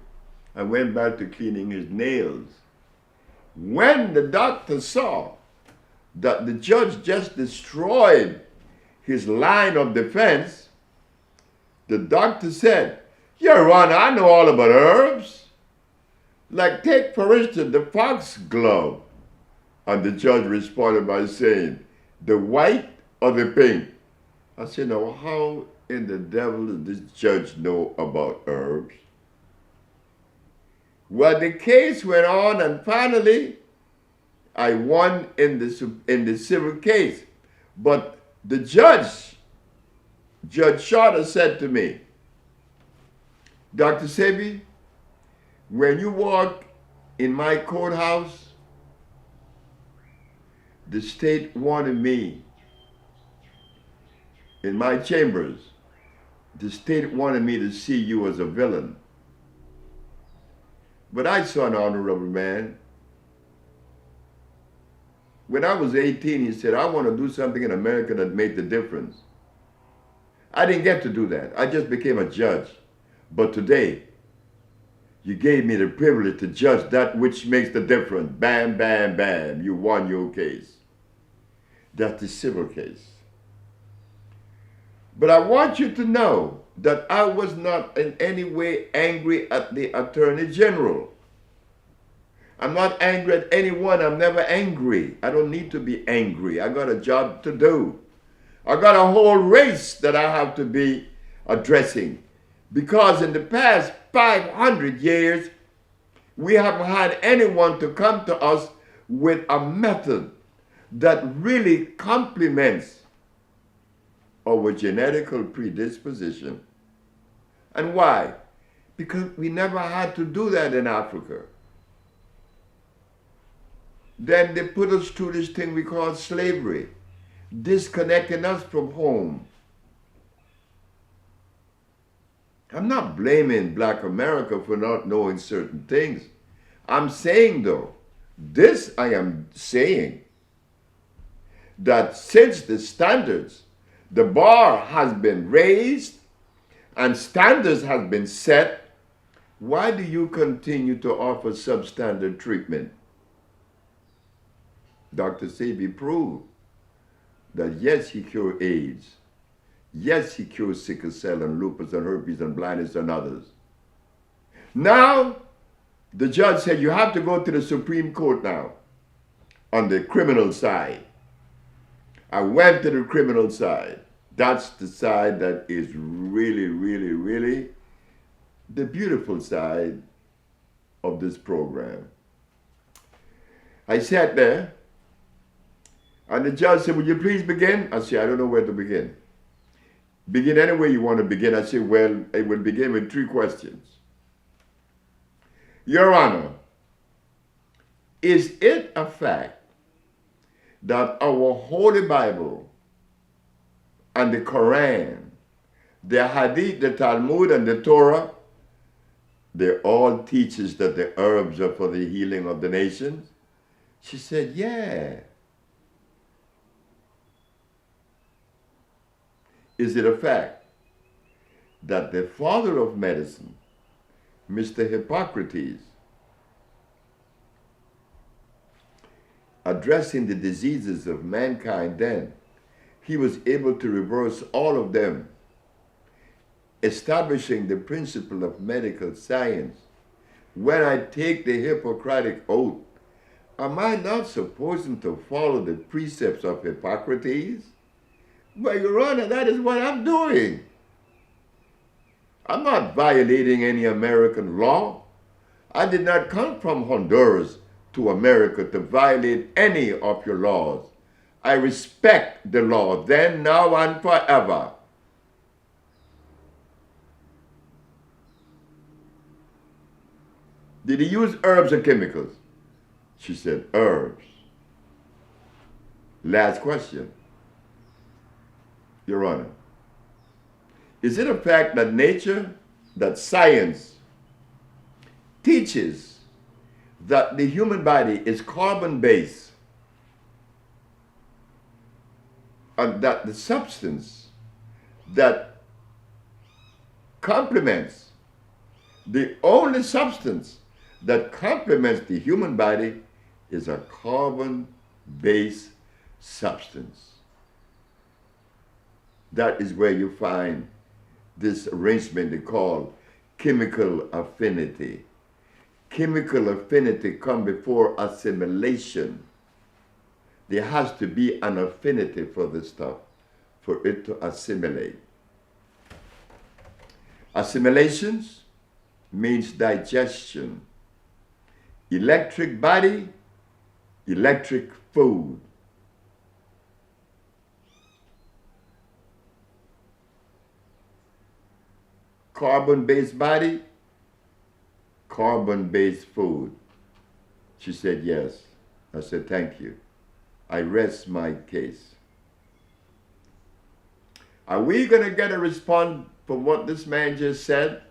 Speaker 2: And went back to cleaning his nails. When the doctor saw that the judge just destroyed his line of defense, the doctor said, Your Honor, I know all about herbs. Like take, for instance, the foxglove. And the judge responded by saying, the white or the pink? I said, now how in the devil does this judge know about herbs? Well, the case went on, and finally, I won in the civil case. But the judge, Judge Chopra, said to me, Dr. Sebi, when you walk in my courthouse, the state wanted me in my chambers. The state wanted me to see you as a villain. But I saw an honorable man. When I was 18, he said, I want to do something in America that made the difference. I didn't get to do that. I just became a judge. But today, you gave me the privilege to judge that which makes the difference. Bam, bam, bam. You won your case. That's the civil case. But I want you to know that I was not in any way angry at the Attorney General. I'm not angry at anyone. I'm never angry. I don't need to be angry. I got a job to do. I got a whole race that I have to be addressing. Because in the past 500 years, we haven't had anyone to come to us with a method that really complements our genetical predisposition. And why? Because we never had to do that in Africa. Then they put us through this thing we call slavery, disconnecting us from home. I'm not blaming Black America for not knowing certain things. I'm saying though, this I am saying, that since the standards, the bar has been raised and standards have been set, why do you continue to offer substandard treatment? Dr. Sebi proved that yes, he cured AIDS. Yes, he cures sickle cell and lupus and herpes and blindness and others. Now, the judge said you have to go to the Supreme Court now on the criminal side. I went to the criminal side. That's the side that is really, really, really the beautiful side of this program. I sat there, and the judge said, "Would you please begin?" I said, "I don't know where to begin." "Begin any way you want to begin." I said, "Well, I will begin with 3 questions. Your Honor, is it a fact that our Holy Bible and the Quran, the Hadith, the Talmud, and the Torah, they all teaches that the herbs are for the healing of the nations?" She said, "Yeah." "Is it a fact that the father of medicine, Mr. Hippocrates, addressing the diseases of mankind then, he was able to reverse all of them, establishing the principle of medical science? When I take the Hippocratic oath, am I not supposed to follow the precepts of Hippocrates?" "Well, Your Honor, that is what I'm doing. I'm not violating any American law. I did not come from Honduras to America to violate any of your laws. I respect the law then, now, and forever." "Did he use herbs or chemicals?" She said, "Herbs." Last question. Your Honor, is it a fact that nature, that science teaches that the human body is carbon-based, and that the substance that complements, the only substance that complements the human body is a carbon-based substance? That is where you find this arrangement they call chemical affinity. Chemical affinity comes before assimilation. There has to be an affinity for the stuff for it to assimilate. Assimilations means digestion. Electric body, electric food. Carbon-based body, carbon-based food. She said, "Yes." I said, "Thank you. I rest my case." Are we going to get a response from what this man just said?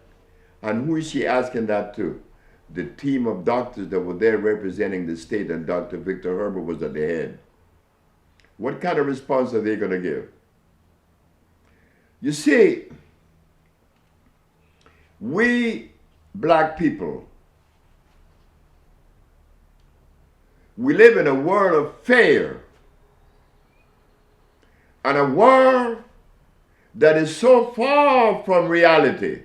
Speaker 2: And who is she asking that to? The team of doctors that were there representing the state, and Dr. Victor Herbert was at the head. What kind of response are they going to give? You see, we black people, we live in a world of fear, and a world that is so far from reality.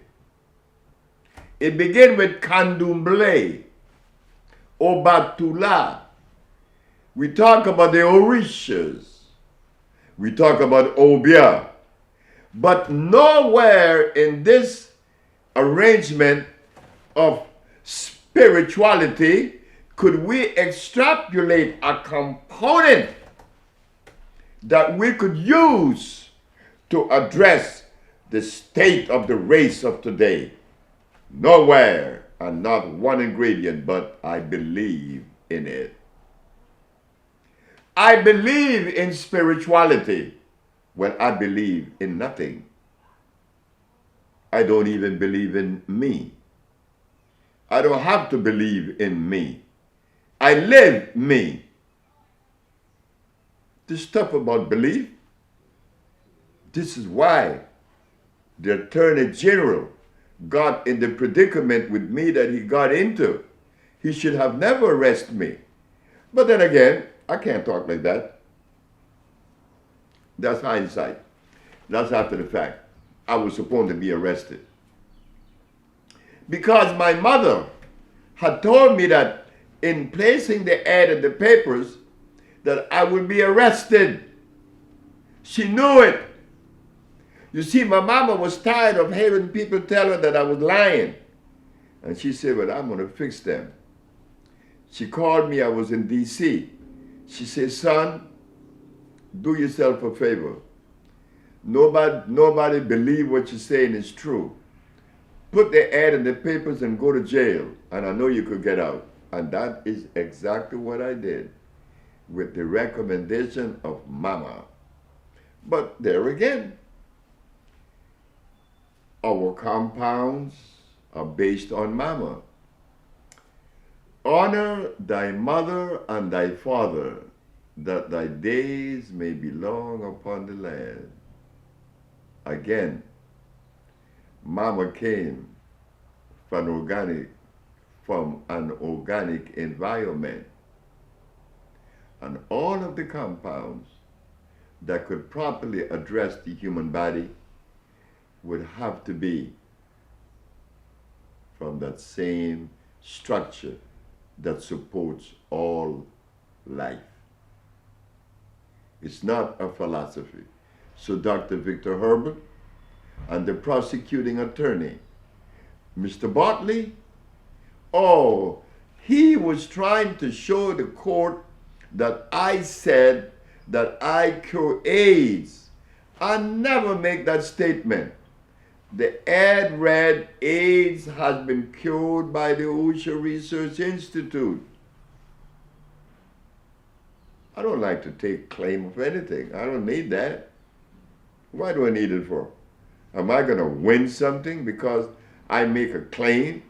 Speaker 2: It begins with candomblé, obatula. We talk about the orishas. We talk about obia. But nowhere in this arrangement of spirituality could we extrapolate a component that we could use to address the state of the race of today. Nowhere, and not one ingredient, but I believe in it. I believe in spirituality when I believe in nothing. I don't even believe in me. I don't have to believe in me. I live me. This stuff about belief, this is why the Attorney General got in the predicament with me that he got into. He should have never arrested me. But then again, I can't talk like that. That's hindsight. That's after the fact. I was supposed to be arrested. Because my mother had told me that in placing the ad in the papers, that I would be arrested. She knew it. You see, my mama was tired of hearing people tell her that I was lying. And she said, well, I'm going to fix them. She called me, I was in D.C. She said, son, do yourself a favor. Nobody believe what you're saying is true. Put the ad in the papers and go to jail, and I know you could get out. And that is exactly what I did, with the recommendation of Mama. But there again, our compounds are based on Mama. Honor thy mother and thy father, that thy days may be long upon the land. Again, Mama came from an organic environment. And all of the compounds that could properly address the human body would have to be from that same structure that supports all life. It's not a philosophy. So Dr. Victor Herbert and the prosecuting attorney, Mr. Bartley, he was trying to show the court that I said that I cure AIDS. I never make that statement. The ad read, AIDS has been cured by the OSHA Research Institute. I don't like to take claim of anything. I don't need that. Why do I need it for? Am I going to win something because I make a claim?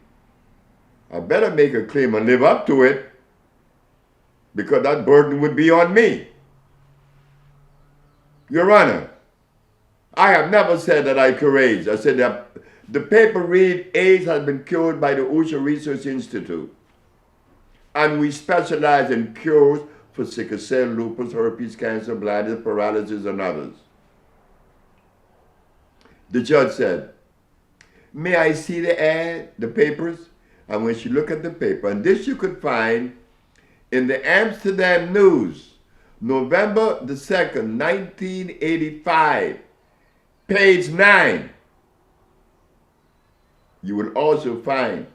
Speaker 2: I better make a claim and live up to it, because that burden would be on me. Your Honor, I have never said that I cure AIDS. I said that the paper read, AIDS has been cured by the OSHA Research Institute. And we specialize in cures for sickle cell, lupus, herpes, cancer, blindness, paralysis, and others. The judge said, may I see the ad, the papers? And when she looked at the paper, and this you could find in the Amsterdam News, November the 2nd, 1985, page 9, you will also find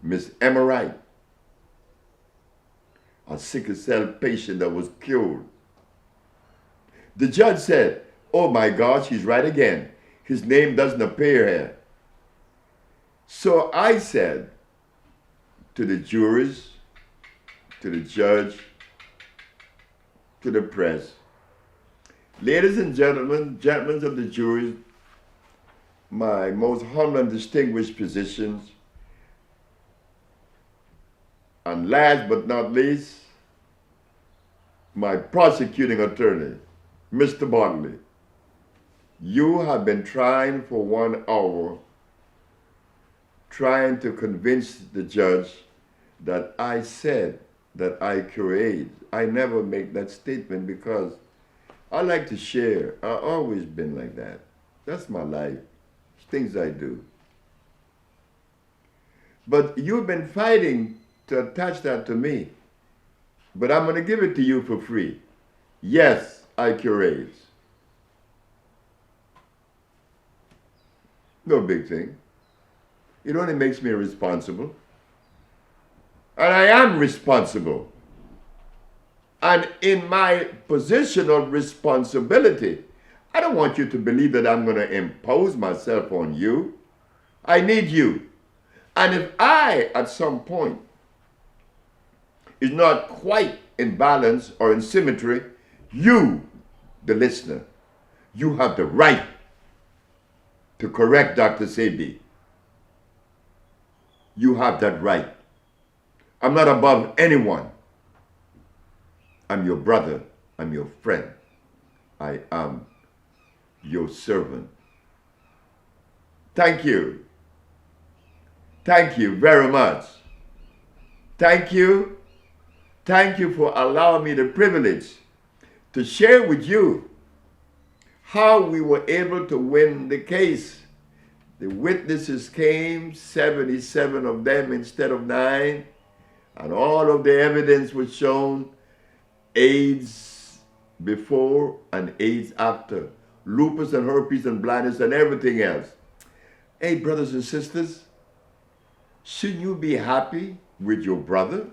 Speaker 2: Miss Emma Wright, a sickle cell patient that was cured. The judge said, oh my gosh, he's right again. His name doesn't appear here. So I said to the jurors, to the judge, to the press, ladies and gentlemen of the jury, my most humble and distinguished physicians, and last but not least, my prosecuting attorney, Mr. Bartley, you have been trying for 1 hour, trying to convince the judge that I said that I cure AIDS. I never make that statement because I like to share. I've always been like that. That's my life. It's things I do. But you've been fighting to attach that to me. But I'm going to give it to you for free. Yes, I cure AIDS. No big thing. It only makes me responsible. And I am responsible. And in my position of responsibility, I don't want you to believe that I'm going to impose myself on you. I need you. And if I, at some point, is not quite in balance or in symmetry, you, the listener, you have the right to correct Dr. Sebi. You have that right. I'm not above anyone. I'm your brother. I'm your friend. I am your servant. Thank you. Thank you very much. Thank you. Thank you for allowing me the privilege to share with you how we were able to win the case. The witnesses came, 77 of them instead of 9, and all of the evidence was shown, AIDS before and AIDS after. lupus and herpes and blindness and everything else. Hey, brothers and sisters, shouldn't you be happy with your brother?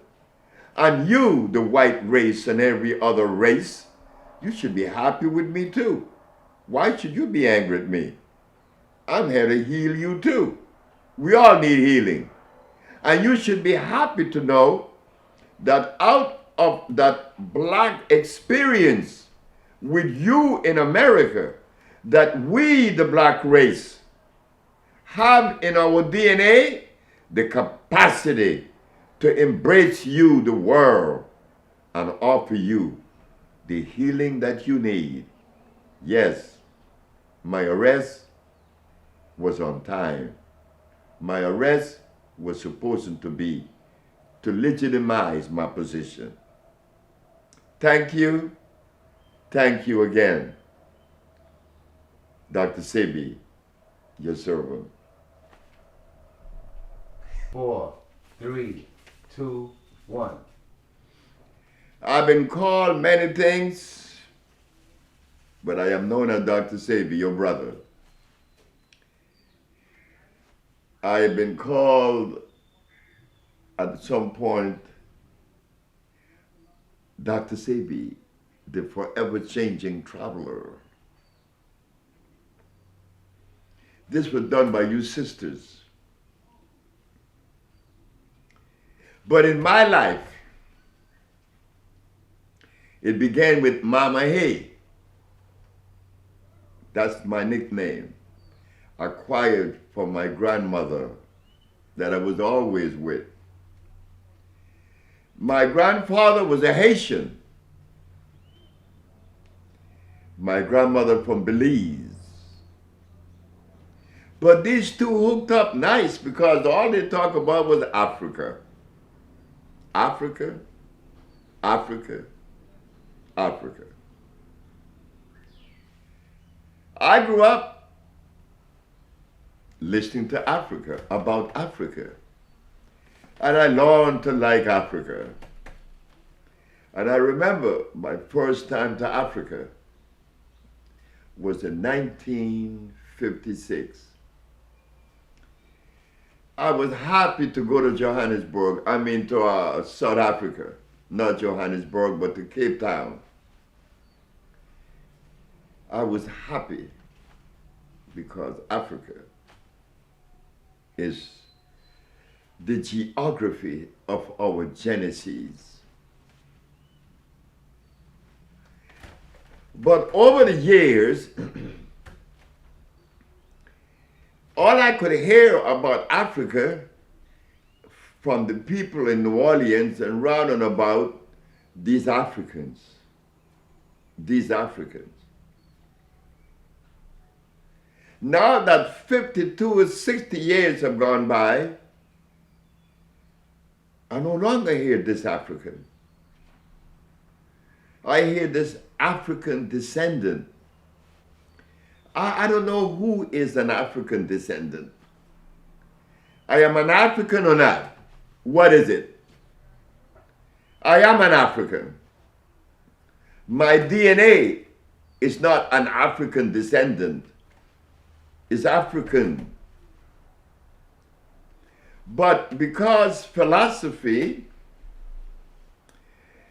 Speaker 2: And you, the white race and every other race, you should be happy with me too. Why should you be angry at me? I'm here to heal you too. We all need healing. And you should be happy to know that out of that black experience with you in America, that we, the black race, have in our DNA the capacity to embrace you, the world, and offer you the healing that you need. Yes, my arrest was on time. My arrest was supposed to be to legitimize my position. Thank you. Thank you again, Dr. Sebi, your servant.
Speaker 3: 4, 3, 2, 1.
Speaker 2: I've been called many things, but I am known as Dr. Sebi, your brother. I have been called at some point Dr. Sebi, the forever changing traveler. This was done by you sisters. But in my life, it began with Mama Hay. That's my nickname, acquired from my grandmother that I was always with. My grandfather was a Haitian. My grandmother from Belize. But these two hooked up nice because all they talk about was Africa. Africa, Africa, Africa. I grew up listening to Africa, about Africa. And I learned to like Africa. And I remember my first time to Africa was in 1956. I was happy to go to Johannesburg, to South Africa. Not Johannesburg, but to Cape Town. I was happy because Africa is the geography of our genesis. But over the years, all I could hear about Africa from the people in New Orleans and round and about these Africans. Now that 52 or 60 years have gone by, I no longer hear this African. I hear this African descendant. I don't know who is an African descendant. I am an African or not? What is it? I am an African. My DNA is not an African descendant. It's African. But because philosophy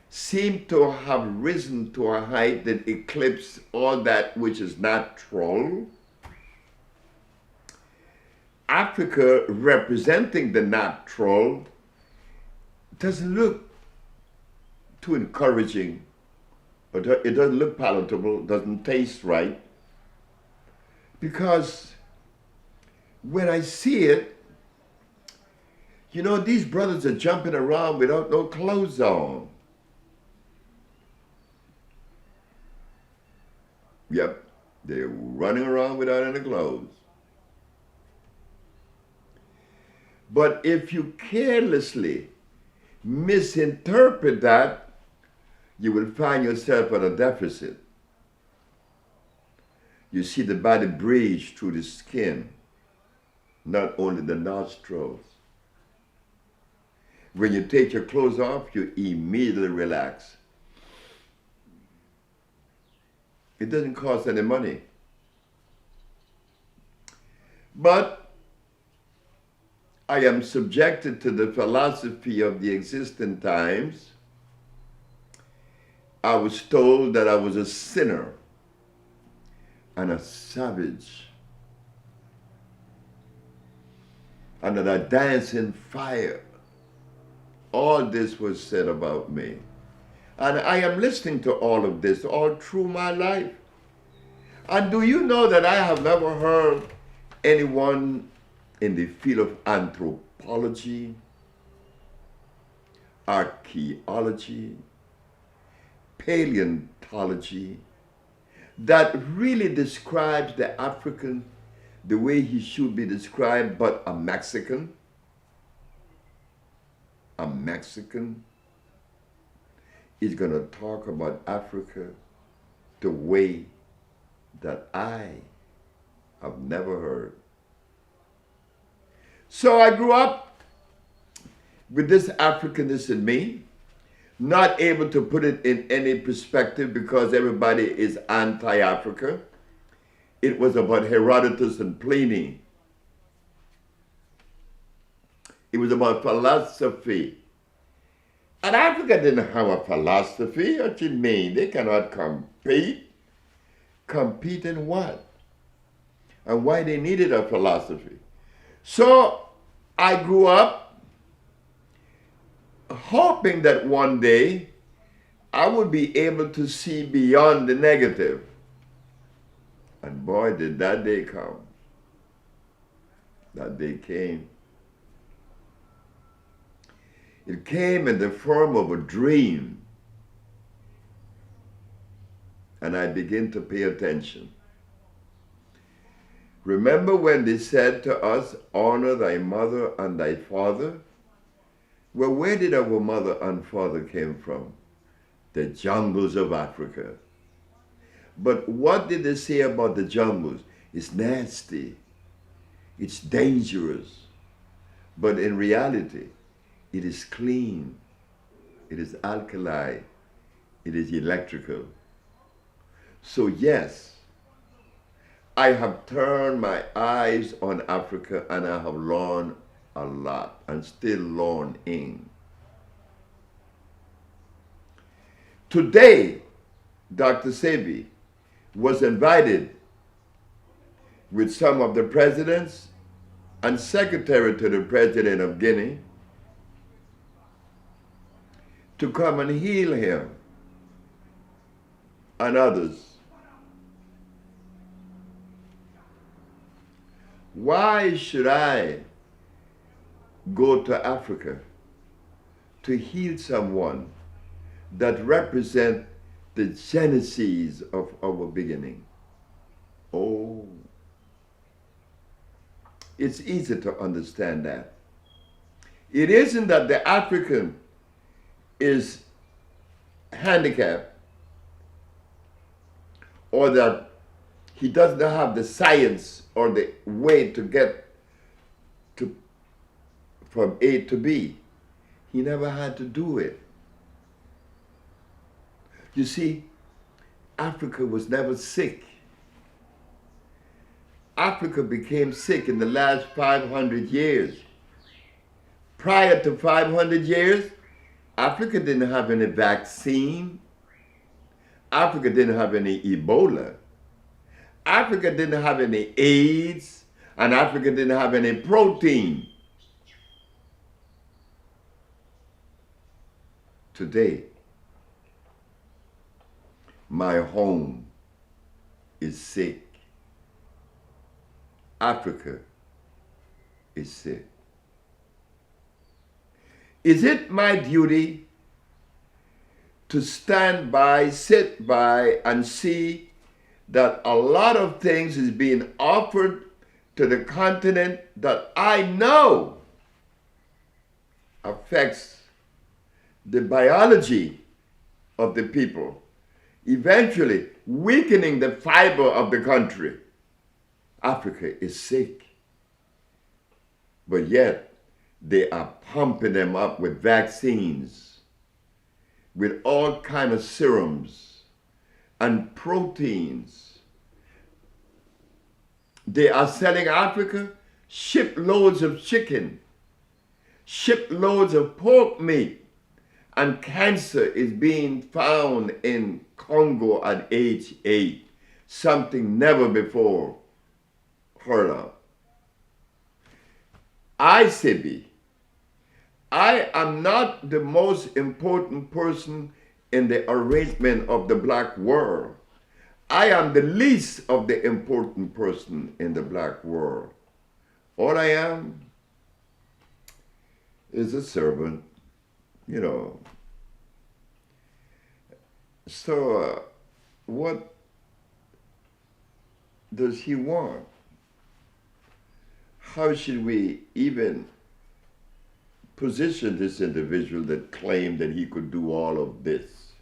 Speaker 2: seemed to have risen to a height that eclipsed all that which is natural, Africa representing the natural doesn't look too encouraging, but it doesn't look palatable, doesn't taste right. Because when I see it, these brothers are jumping around without no clothes on. Yep, they're running around without any clothes. But if you carelessly misinterpret that, you will find yourself at a deficit. You see the body breathe through the skin, not only the nostrils. When you take your clothes off, you immediately relax. It doesn't cost any money. But I am subjected to the philosophy of the existing times. I was told that I was a sinner and a savage, and that I dance in fire. All this was said about me. And I am listening to all of this all through my life. And do you know that I have never heard anyone in the field of anthropology, archaeology, paleontology, that really describes the African the way he should be described, but a Mexican is going to talk about Africa the way that I have never heard. So I grew up with this Africanness in me, not able to put it in any perspective because everybody is anti-Africa. It was about Herodotus and Pliny. It was about philosophy. And Africa didn't have a philosophy. What you mean? They cannot compete. Compete in what? And why they needed a philosophy. So I grew up hoping that one day I would be able to see beyond the negative. And boy, did that day come. That day came. It came in the form of a dream. And I began to pay attention. Remember when they said to us, honor thy mother and thy father? Well, where did our mother and father came from? The jungles of Africa. But what did they say about the jungles? It's nasty. It's dangerous. But in reality, it is clean. It is alkali. It is electrical. So yes, I have turned my eyes on Africa and I have learned a lot and still learning. Today, Dr. Sebi was invited with some of the presidents and secretary to the president of Guinea to come and heal him and others. Why should I go to Africa to heal someone that represents the genesis of our beginning? Oh, it's easy to understand that. It isn't that the African is handicapped or that he doesn't have the science or the way to get to from A to B. He never had to do it. You see, Africa was never sick. Africa became sick in the last 500 years. Prior to 500 years, Africa didn't have any vaccine. Africa didn't have any Ebola. Africa didn't have any AIDS, and Africa didn't have any protein. Today, my home is sick. Africa is sick. Is it my duty to stand by, sit by, and see that a lot of things is being offered to the continent that I know affects the biology of the people, eventually weakening the fiber of the country? Africa is sick, but yet they are pumping them up with vaccines, with all kind of serums and proteins They are selling Africa shiploads of chicken, shiploads of pork meat, and cancer is being found in Congo at age 8, something never before heard of. I, Sebi, I am not the most important person in the arrangement of the black world. I am the least of the important person in the black world. All I am is a servant, you know. So what does he want? How should we even position this individual that claimed that he could do all of this?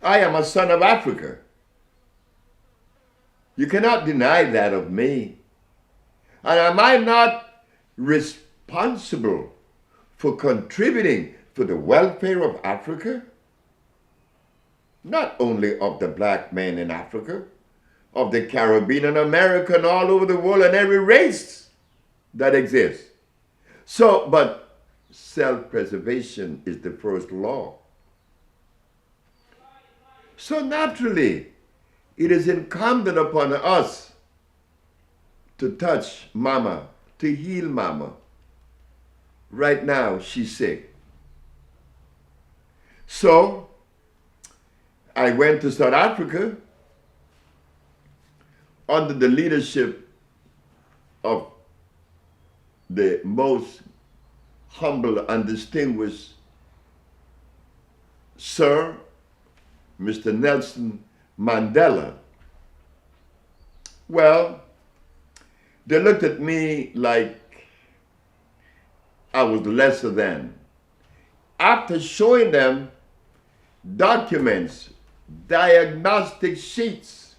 Speaker 2: I am a son of Africa. You cannot deny that of me. And am I not responsible for contributing to the welfare of Africa? Not only of the black man in Africa, of the Caribbean and American, all over the world, and every race that exists. So, but self-preservation is the first law. So naturally, it is incumbent upon us to touch Mama, to heal Mama. Right now, she's sick. So, I went to South Africa under the leadership of the most humble and distinguished Sir, Mr. Nelson Mandela. Well, they looked at me like I was lesser than. After showing them documents, diagnostic sheets,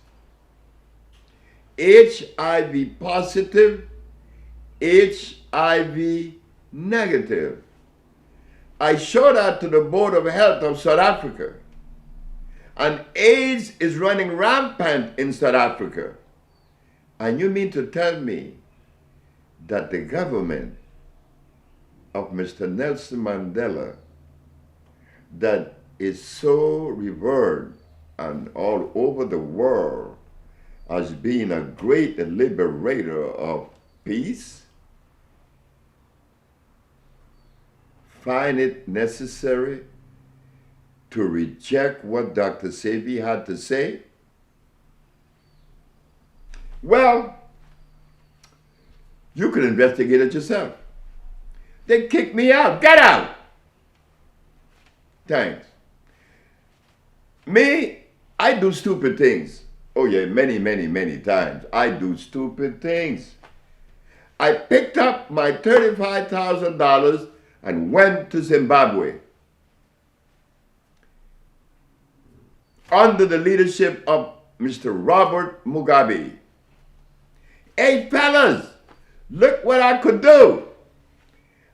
Speaker 2: HIV positive, HIV negative. I showed that to the Board of Health of South Africa. And AIDS is running rampant in South Africa. And you mean to tell me that the government of Mr. Nelson Mandela, that is so revered and all over the world as being a great liberator of peace, find it necessary to reject what Dr. Sebi had to say? Well, you can investigate it yourself. They kicked me out. Get out! Thanks. Me, I do stupid things. Oh yeah, many, many, many times. I do stupid things. I picked up my $35,000 and went to Zimbabwe under the leadership of Mr. Robert Mugabe. Hey fellas, look what I could do.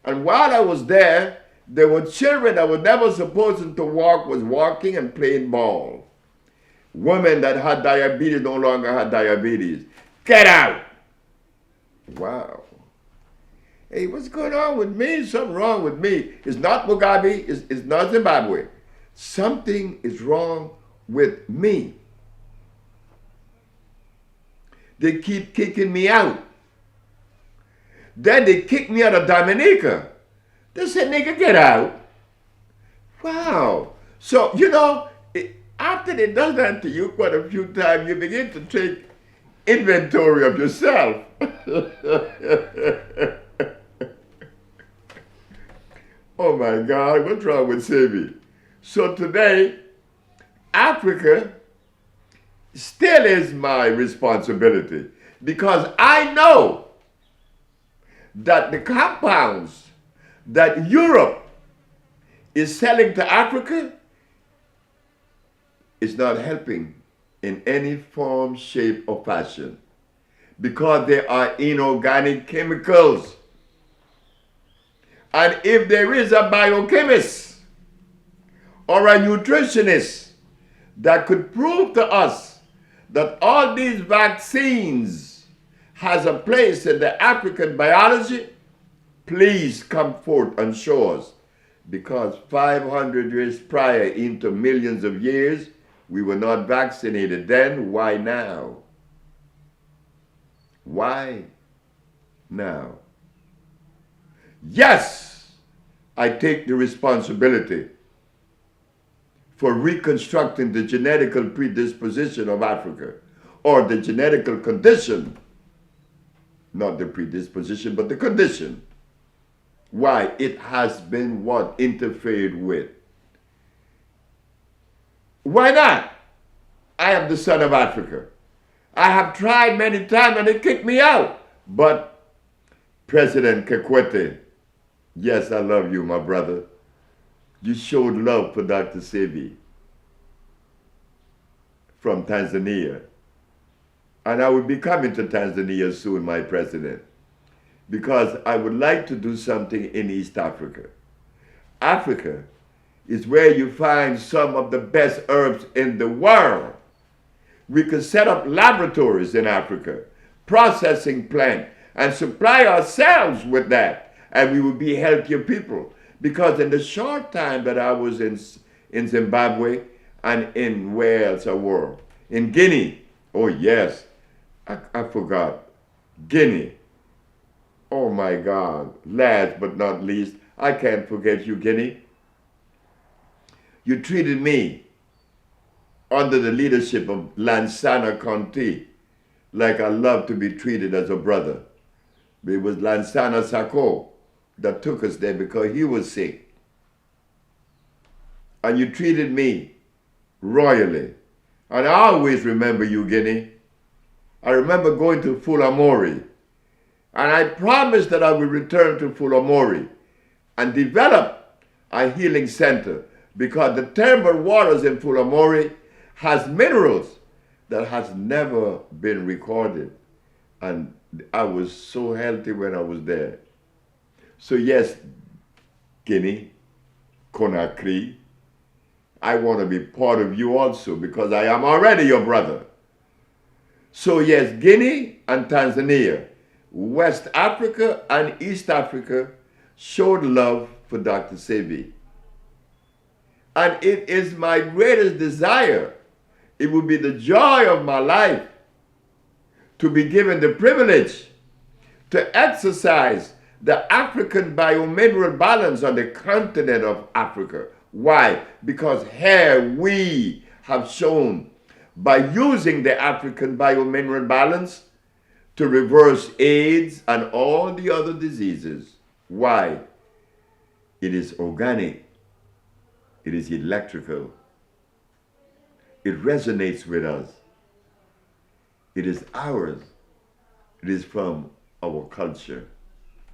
Speaker 2: And while I was there, there were children that were never supposed to walk was walking and playing ball. Women that had diabetes no longer had diabetes. Get out! Wow. Hey, what's going on with me? Something wrong with me. It's not Mugabe, it's not Zimbabwe. Something is wrong with me. They keep kicking me out. Then they kicked me out of Dominica. They said, nigga, get out. Wow. So, you know, after they done that to you quite a few times, you begin to take inventory of yourself. Oh my God, what's wrong with Sebi? So today, Africa still is my responsibility because I know that the compounds that Europe is selling to Africa is not helping in any form, shape, or fashion because they are inorganic chemicals. And if there is a biochemist or a nutritionist that could prove to us that all these vaccines has a place in the African biology, please come forth and show us. Because 500 years prior into millions of years, we were not vaccinated then. Why now? Why now? Yes, I take the responsibility for reconstructing the genetical predisposition of Africa, or the genetical condition, not the predisposition, but the condition. Why? It has been what? Interfered with. Why not? I am the son of Africa. I have tried many times and they kicked me out. But President Kikwete, yes, I love you, my brother. You showed love for Dr. Sebi from Tanzania. And I will be coming to Tanzania soon, my president, because I would like to do something in East Africa. Africa is where you find some of the best herbs in the world. We could set up laboratories in Africa, processing plant, and supply ourselves with that, and we would be healthier people. Because in the short time that I was in Zimbabwe and in where else I were, in Guinea, oh yes, I forgot, Guinea. Oh my God, last but not least, I can't forget you, Guinea. You treated me under the leadership of Lansana Conté like I love to be treated as a brother. But it was Lansana Sako that took us there because he was sick. And you treated me royally. And I always remember you, Guinea. I remember going to Fulamori. And I promised that I would return to Fulamori and develop a healing center, because the thermal waters in Fulamori has minerals that has never been recorded. And I was so healthy when I was there. So yes, Guinea, Conakry, I want to be part of you also, because I am already your brother. So yes, Guinea and Tanzania, West Africa and East Africa showed love for Dr. Sebi. And it is my greatest desire, it will be the joy of my life to be given the privilege to exercise the African biomineral balance on the continent of Africa. Why? Because here we have shown, by using the African biomineral balance, to reverse AIDS and all the other diseases. Why? It is organic. It is electrical. It resonates with us. It is ours. It is from our culture.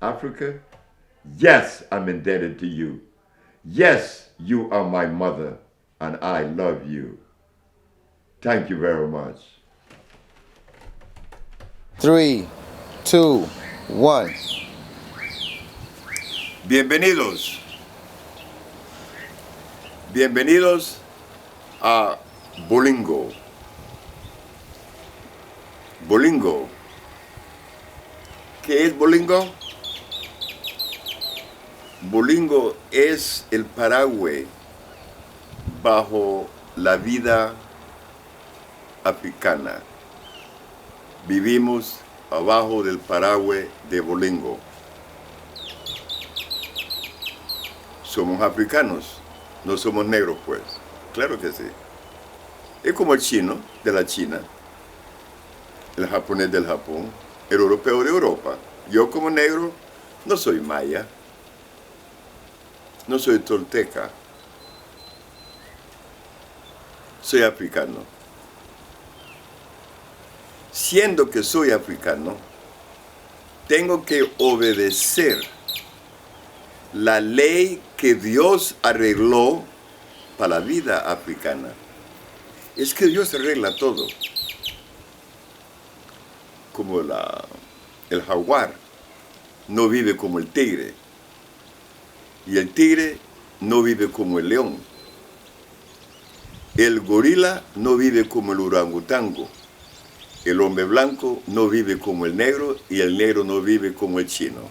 Speaker 2: Africa, yes, I'm indebted to you. Yes, you are my mother, and I love you. Thank you very much.
Speaker 3: 3, 2, 1.
Speaker 2: Bienvenidos. Bienvenidos a Bolingo. Bolingo. ¿Qué es Bolingo? Bolingo es el paraguas bajo la vida africana. Vivimos abajo del paraguas de Bolingo. Somos africanos, no somos negros, pues. Claro que sí. Es como el chino de la China, el japonés del Japón, el europeo de Europa. Yo como negro no soy maya, no soy tolteca, soy africano. Siendo que soy africano, tengo que obedecer la ley que Dios arregló para la vida africana. Es que Dios arregla todo. Como el jaguar no vive como el tigre, y el tigre no vive como el león. El gorila no vive como el orangutango. El hombre blanco no vive como el negro y el negro no vive como el chino.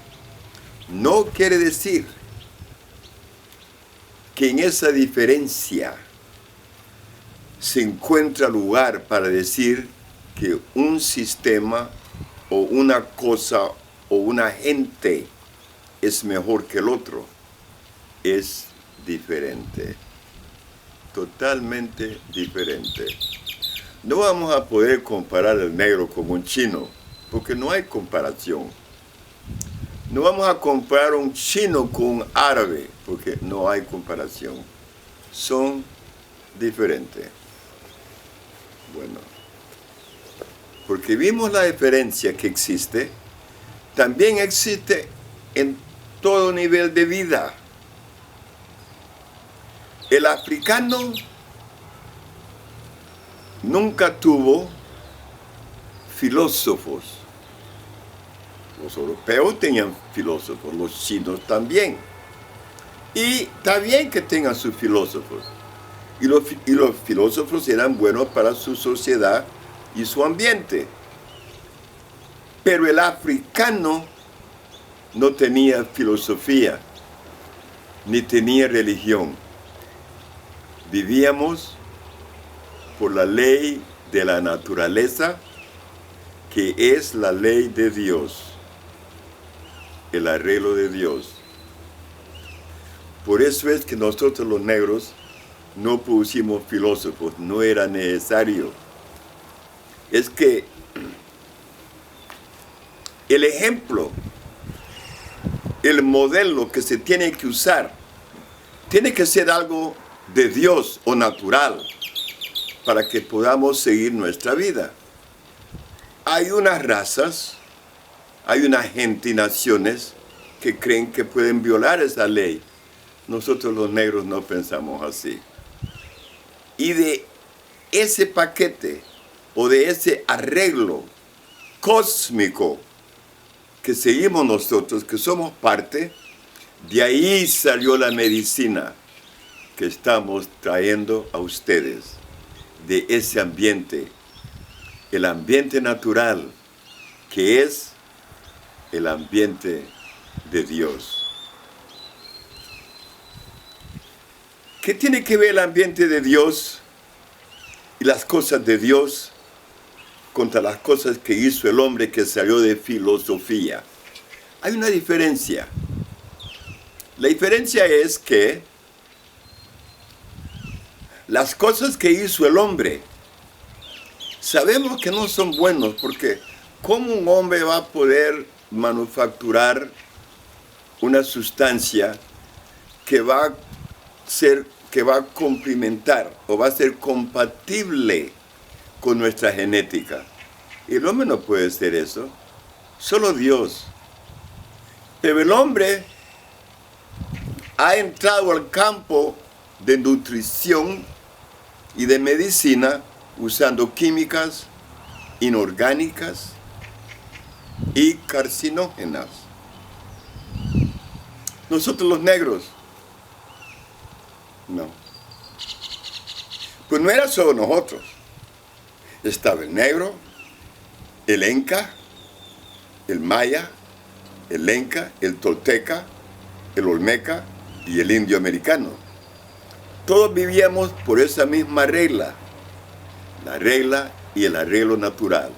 Speaker 2: No quiere decir que en esa diferencia se encuentra lugar para decir que un sistema o una cosa o una gente es mejor que el otro. Es diferente, totalmente diferente. No vamos a poder comparar el negro con un chino, porque no hay comparación. No vamos a comparar un chino con un árabe, porque no hay comparación. Son diferentes. Bueno, porque vimos la diferencia que existe, también existe en todo nivel de vida. El africano nunca tuvo filósofos. Los europeos tenían filósofos, los chinos también. Y está bien que tengan sus filósofos. Y los filósofos eran buenos para su sociedad y su ambiente. Pero el africano no tenía filosofía, ni tenía religión. Vivíamos por la ley de la naturaleza, que es la ley de Dios, el arreglo de Dios. Por eso es que nosotros los negros no pusimos filósofos, no era necesario. Es que el ejemplo, el modelo que se tiene que usar, tiene que ser algo de Dios o natural, para que podamos seguir nuestra vida. Hay unas razas, hay una gente y naciones que creen que pueden violar esa ley. Nosotros los negros no pensamos así. Y de ese paquete o de ese arreglo cósmico que seguimos nosotros, que somos parte, de ahí salió la medicina que estamos trayendo a ustedes, de ese ambiente, el ambiente natural, que es el ambiente de Dios. ¿Qué tiene que ver el ambiente de Dios y las cosas de Dios contra las cosas que hizo el hombre que salió de filosofía? Hay una diferencia. La diferencia es que las cosas que hizo el hombre, sabemos que no son buenos, porque ¿cómo un hombre va a poder manufacturar una sustancia que va a complementar o va a ser compatible con nuestra genética? Y el hombre no puede hacer eso, solo Dios. Pero el hombre ha entrado al campo de nutrición y de medicina usando químicas inorgánicas y carcinógenas. Nosotros los negros, no. Pues no era solo nosotros. Estaba el negro, el inca, el maya, el lenca, el tolteca, el olmeca y el indio americano. Todos vivíamos por esa misma regla, la regla y el arreglo natural.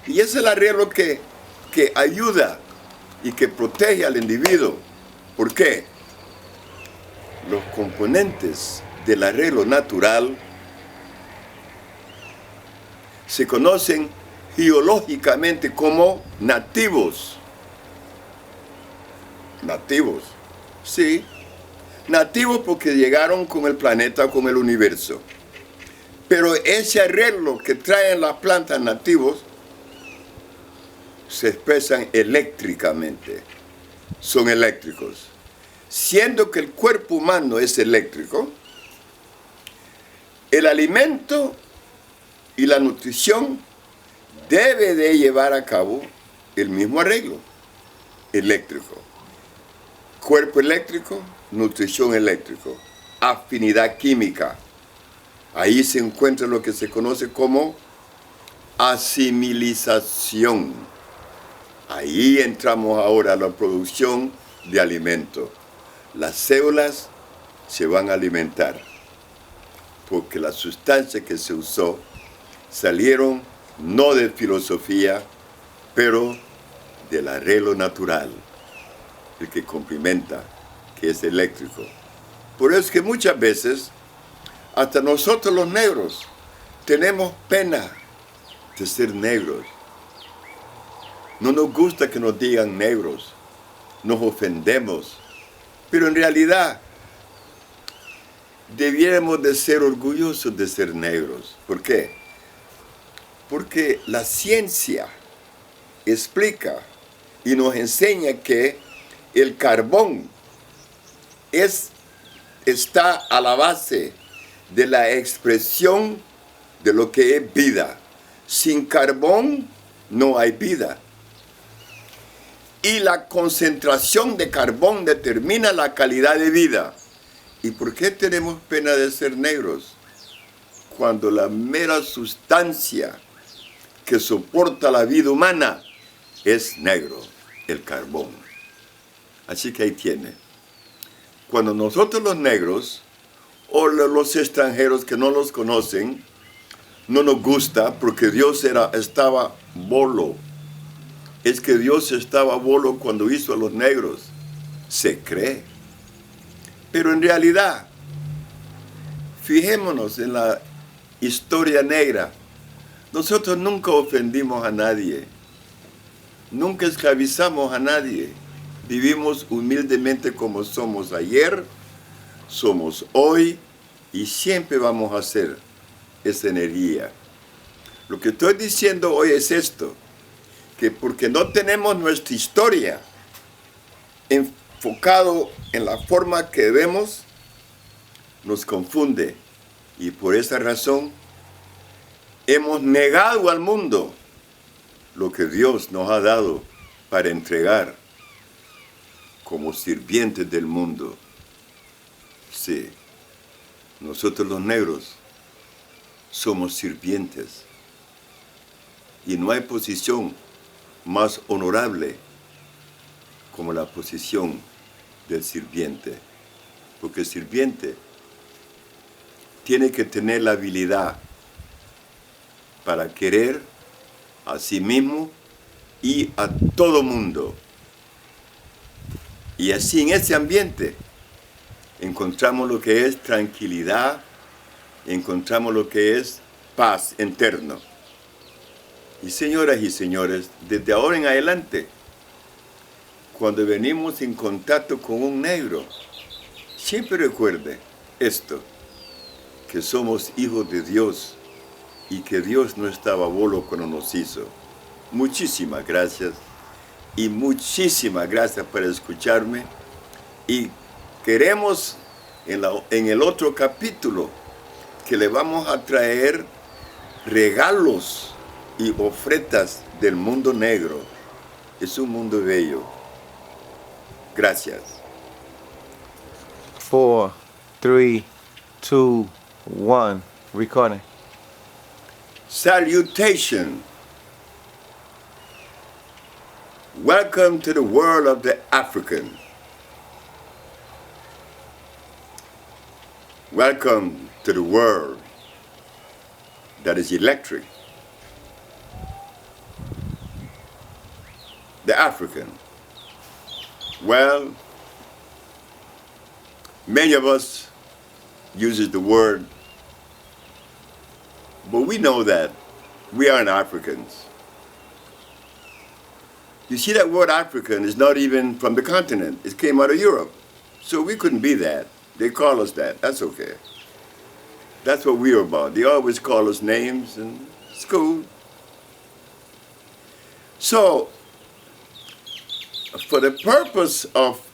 Speaker 2: Y es el arreglo que ayuda y que protege al individuo. ¿Por qué? Los componentes del arreglo natural se conocen geológicamente como nativos. Nativos, sí. Nativos porque llegaron con el planeta, con el universo. Pero ese arreglo que traen las plantas nativos se expresan eléctricamente. Son eléctricos. Siendo que el cuerpo humano es eléctrico, el alimento y la nutrición debe de llevar a cabo el mismo arreglo eléctrico. Cuerpo eléctrico, nutrición eléctrico, afinidad química. Ahí se encuentra lo que se conoce como asimilización. Ahí entramos ahora a la producción de alimentos. Las células se van a alimentar porque las sustancias que se usó salieron no de filosofía, pero del arreglo natural, el que complementa, que es eléctrico. Por eso es que muchas veces, hasta nosotros los negros, tenemos pena de ser negros. No nos gusta que nos digan negros, nos ofendemos, pero en realidad debiéramos de ser orgullosos de ser negros. ¿Por qué? Porque la ciencia explica y nos enseña que el carbón está a la base de la expresión de lo que es vida. Sin carbón no hay vida. Y la concentración de carbón determina la calidad de vida. ¿Y por qué tenemos pena de ser negros? Cuando la mera sustancia que soporta la vida humana es negro, el carbón. Así que ahí tiene. Cuando nosotros los negros, o los extranjeros que no los conocen, no nos gusta porque Dios estaba bolo. Es que Dios estaba bolo cuando hizo a los negros. Se cree. Pero en realidad, fijémonos en la historia negra. Nosotros nunca ofendimos a nadie. Nunca esclavizamos a nadie. Vivimos humildemente como somos ayer, somos hoy y siempre vamos a ser esa energía. Lo que estoy diciendo hoy es esto, que porque no tenemos nuestra historia enfocado en la forma que vemos, nos confunde. Y por esa razón hemos negado al mundo lo que Dios nos ha dado para entregar como sirvientes del mundo. Sí, nosotros los negros somos sirvientes. Y no hay posición más honorable como la posición del sirviente. Porque el sirviente tiene que tener la habilidad para querer a sí mismo y a todo mundo. Y así en ese ambiente encontramos lo que es tranquilidad, encontramos lo que es paz interno. Y señoras y señores, desde ahora en adelante, cuando venimos en contacto con un negro, siempre recuerde esto, que somos hijos de Dios y que Dios no estaba bolo cuando nos hizo. Muchísimas gracias y muchísimas gracias por escucharme. Y queremos en el otro capítulo que le vamos a traer regalos y ofrendas del mundo negro. Es un mundo bello. Gracias.
Speaker 3: 4, 3, 2, 1. Recording.
Speaker 2: Salutation. Welcome to the world of the African. Welcome to the world that is electric. The African. Well, many of us uses the word, but we know that we aren't Africans. You see, that word African is not even from the continent. It came out of Europe. So we couldn't be that. They call us that. That's okay. That's what we're about. They always call us names, and it's cool. So, for the purpose of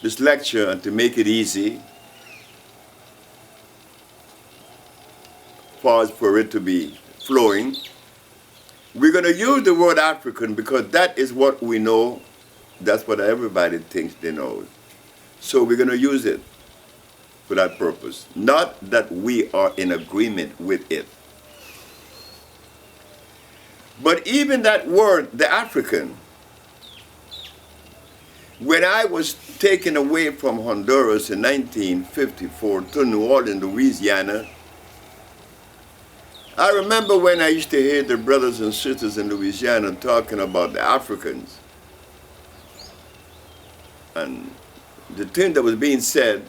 Speaker 2: this lecture, and to make it easy, for it to be flowing, we're going to use the word African because that is what we know. That's what everybody thinks they know. So we're going to use it. for that purpose. Not that we are in agreement with it. But even that word, the African, when I was taken away from Honduras in 1954 to New Orleans, Louisiana, I remember when I used to hear the brothers and sisters in Louisiana talking about the Africans. And the thing that was being said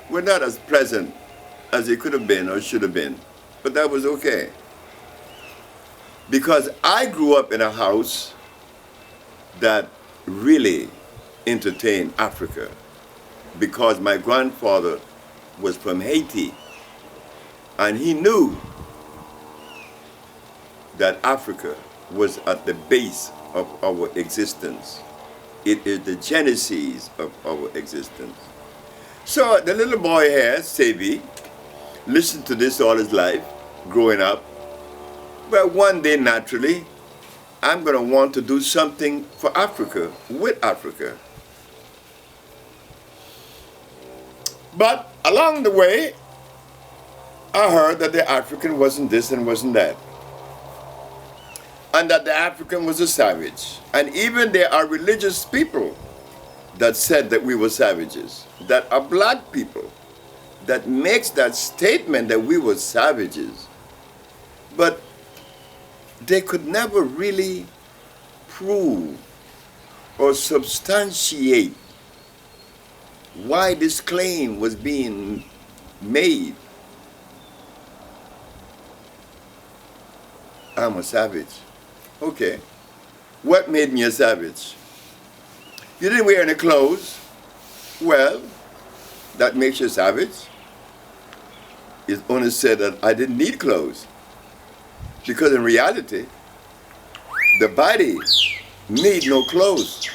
Speaker 2: were not as pleasant as it could have been or should have been. But that was okay. Because I grew up in a house that really entertained Africa. Because my grandfather was from Haiti. And he knew that Africa was at the base of our existence. It is the genesis of our existence. So the little boy here, Sebi, listened to this all his life, growing up. But one day, naturally, I'm going to want to do something for Africa, with Africa. But along the way, I heard that the African wasn't this and wasn't that. And that the African was a savage. And even there are religious people that said that we were savages, that are black people, that makes that statement that we were savages. But they could never really prove or substantiate why this claim was being made. I'm a savage. Okay. What made me a savage? You didn't wear any clothes. Well, that makes you a savage. It only said that I didn't need clothes. Because in reality, the body needs no clothes.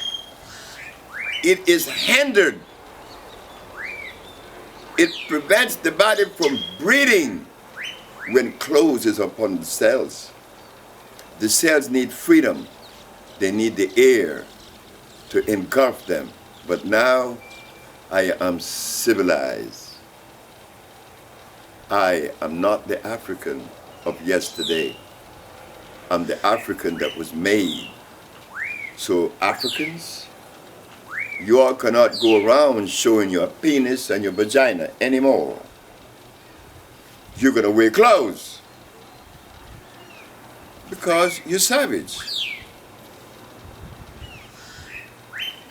Speaker 2: It is hindered. It prevents the body from breathing when clothes is upon the cells. The cells need freedom. They need the air to engulf them. But now I am civilized. I am not the African of yesterday. I'm the African that was made. So Africans, you all cannot go around showing your penis and your vagina anymore. You're gonna wear clothes because you're savage.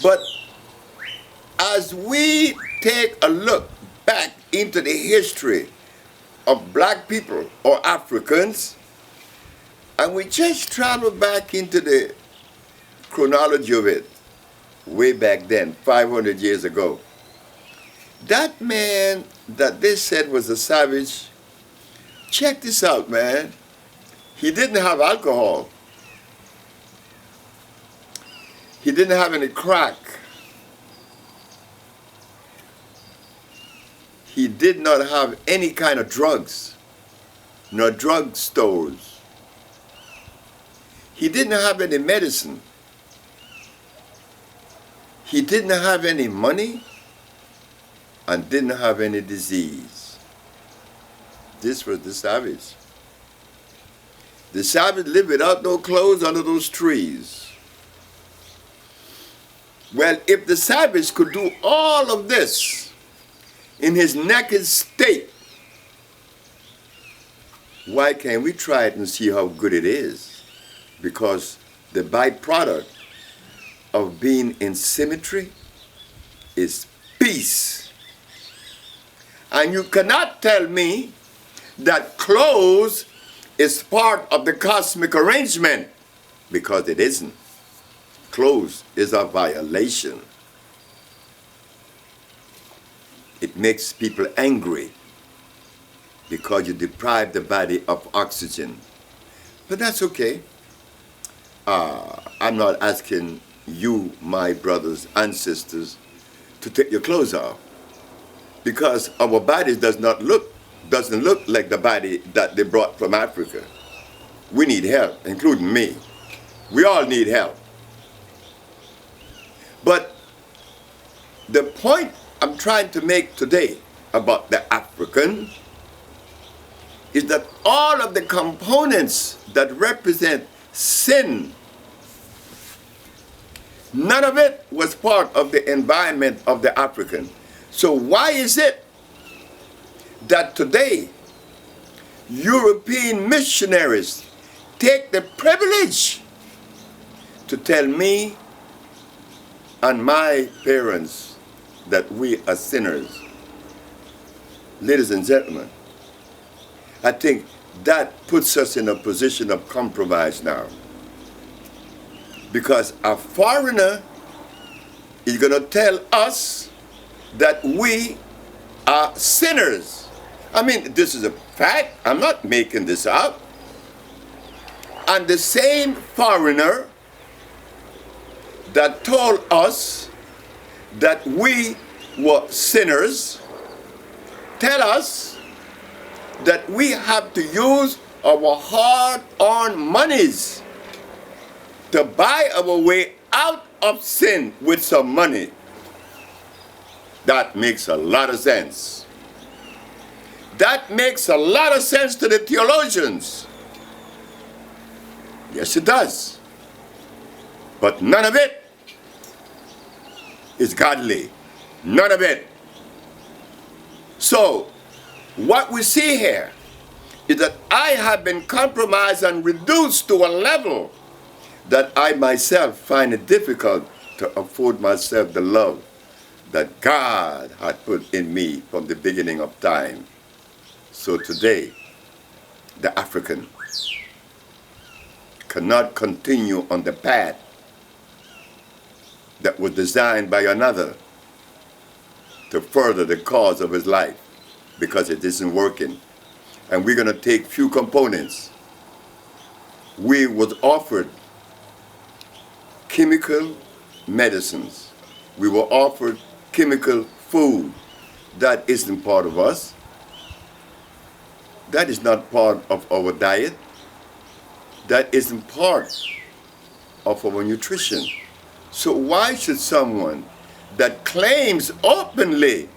Speaker 2: But as we take a look back into the history of black people or Africans, and we just travel back into the chronology of it, way back then, 500 years ago, that man that they said was a savage, check this out, man. He didn't have alcohol. He didn't have any crack. He did not have any kind of drugs, no drug stores. He didn't have any medicine. He didn't have any money and didn't have any disease. This was the savage. The savage lived without no clothes under those trees. Well, if the savage could do all of this in his naked state, why can't we try it and see how good it is? Because the byproduct of being in symmetry is peace. And you cannot tell me that clothes is part of the cosmic arrangement, because it isn't. Clothes is a violation. It makes people angry because you deprive the body of oxygen. But that's okay. I'm not asking you, my brothers and sisters, to take your clothes off, because our bodies doesn't look like the body that they brought from Africa. We need help, including me. We all need help. But the point I'm trying to make today about the African is that all of the components that represent sin, none of it was part of the environment of the African. So why is it that today European missionaries take the privilege to tell me and my parents that we are sinners? Ladies and gentlemen, I think that puts us in a position of compromise now. Because a foreigner is going to tell us that we are sinners. I mean, this is a fact. I'm not making this up. And the same foreigner that told us that we were sinners tell us that we have to use our hard-earned monies to buy our way out of sin with some money. That makes a lot of sense. That makes a lot of sense to the theologians. Yes, it does. But none of it is godly. None of it. So, what we see here is that I have been compromised and reduced to a level that I myself find it difficult to afford myself the love that God had put in me from the beginning of time. So today, the African cannot continue on the path that was designed by another to further the cause of his life, because it isn't working. And we're going to take few components. We was offered chemical medicines. We were offered chemical food. That isn't part of us. That is not part of our diet. That isn't part of our nutrition. So why should someone that claims openly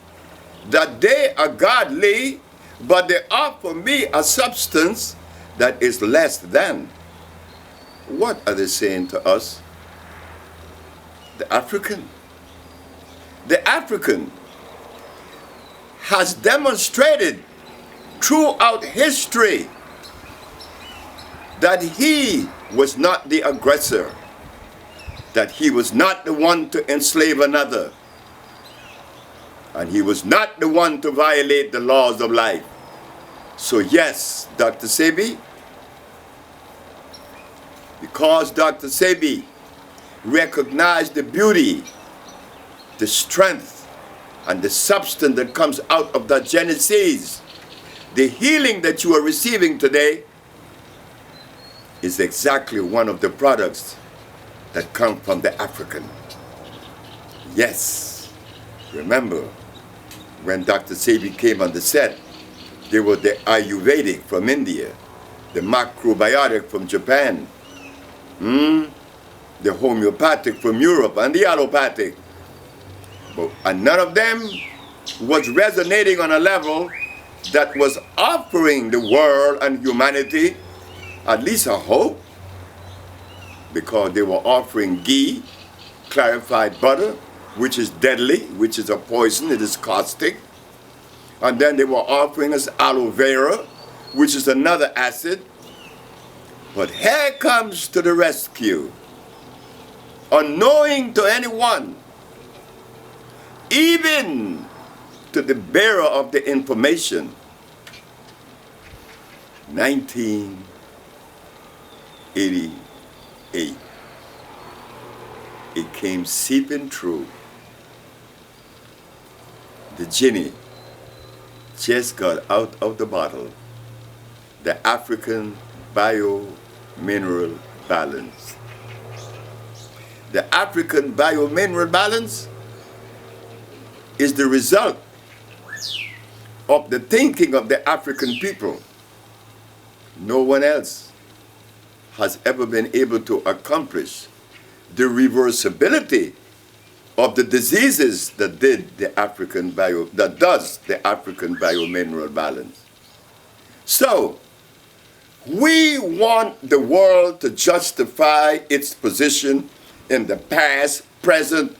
Speaker 2: that they are godly, but they offer me a substance that is less than? What are they saying to us? The African. The African has demonstrated throughout history that he was not the aggressor, that he was not the one to enslave another, and he was not the one to violate the laws of life. So yes, Dr. Sebi, because Dr. Sebi recognized the beauty, the strength, and the substance that comes out of that Genesis, the healing that you are receiving today is exactly one of the products that come from the African. Yes, remember when Dr. Sebi came on the set, there was the Ayurvedic from India, the macrobiotic from Japan, the homeopathic from Europe, and the allopathic. And none of them was resonating on a level that was offering the world and humanity at least a hope, because they were offering ghee, clarified butter, which is deadly, which is a poison, it is caustic. And then they were offering us aloe vera, which is another acid. But here comes to the rescue, unknowing to anyone, even to the bearer of the information, 1988. It came seeping through. The genie just got out of the bottle. The African bio-mineral balance. The African bio-mineral balance is the result of the thinking of the African people. No one else has ever been able to accomplish the reversibility of the diseases that does the African biomineral balance. So, we want the world to justify its position in the past, present,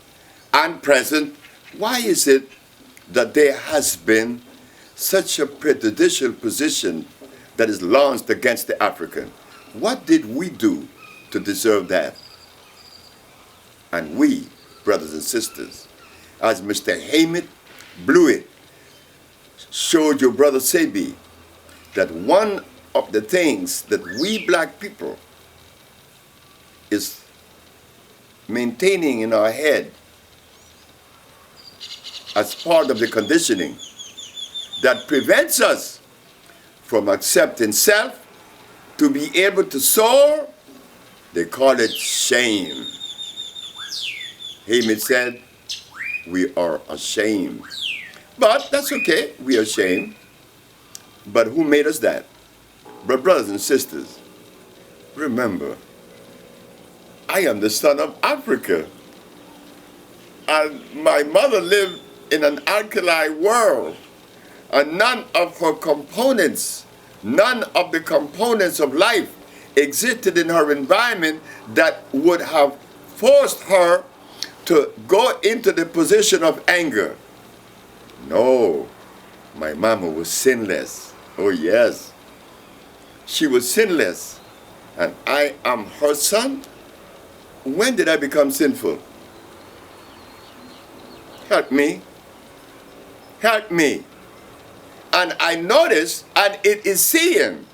Speaker 2: and present. Why is it that there has been such a prejudicial position that is launched against the African? What did we do to deserve that? And we, brothers and sisters, as Mr. Hamid Blewett showed your brother Sebi, that one of the things that we black people is maintaining in our head as part of the conditioning that prevents us from accepting self to be able to soar, they call it shame. Hamid said, we are ashamed. But that's okay, we are ashamed. But who made us that? But brothers and sisters, remember, I am the son of Africa. And my mother lived in an alkali world. And none of the components of life existed in her environment that would have forced her to go into the position of anger. No, my mama was sinless. Oh yes, she was sinless. And I am her son. When did I become sinful? Help me. Help me. And I notice, and it is seeing,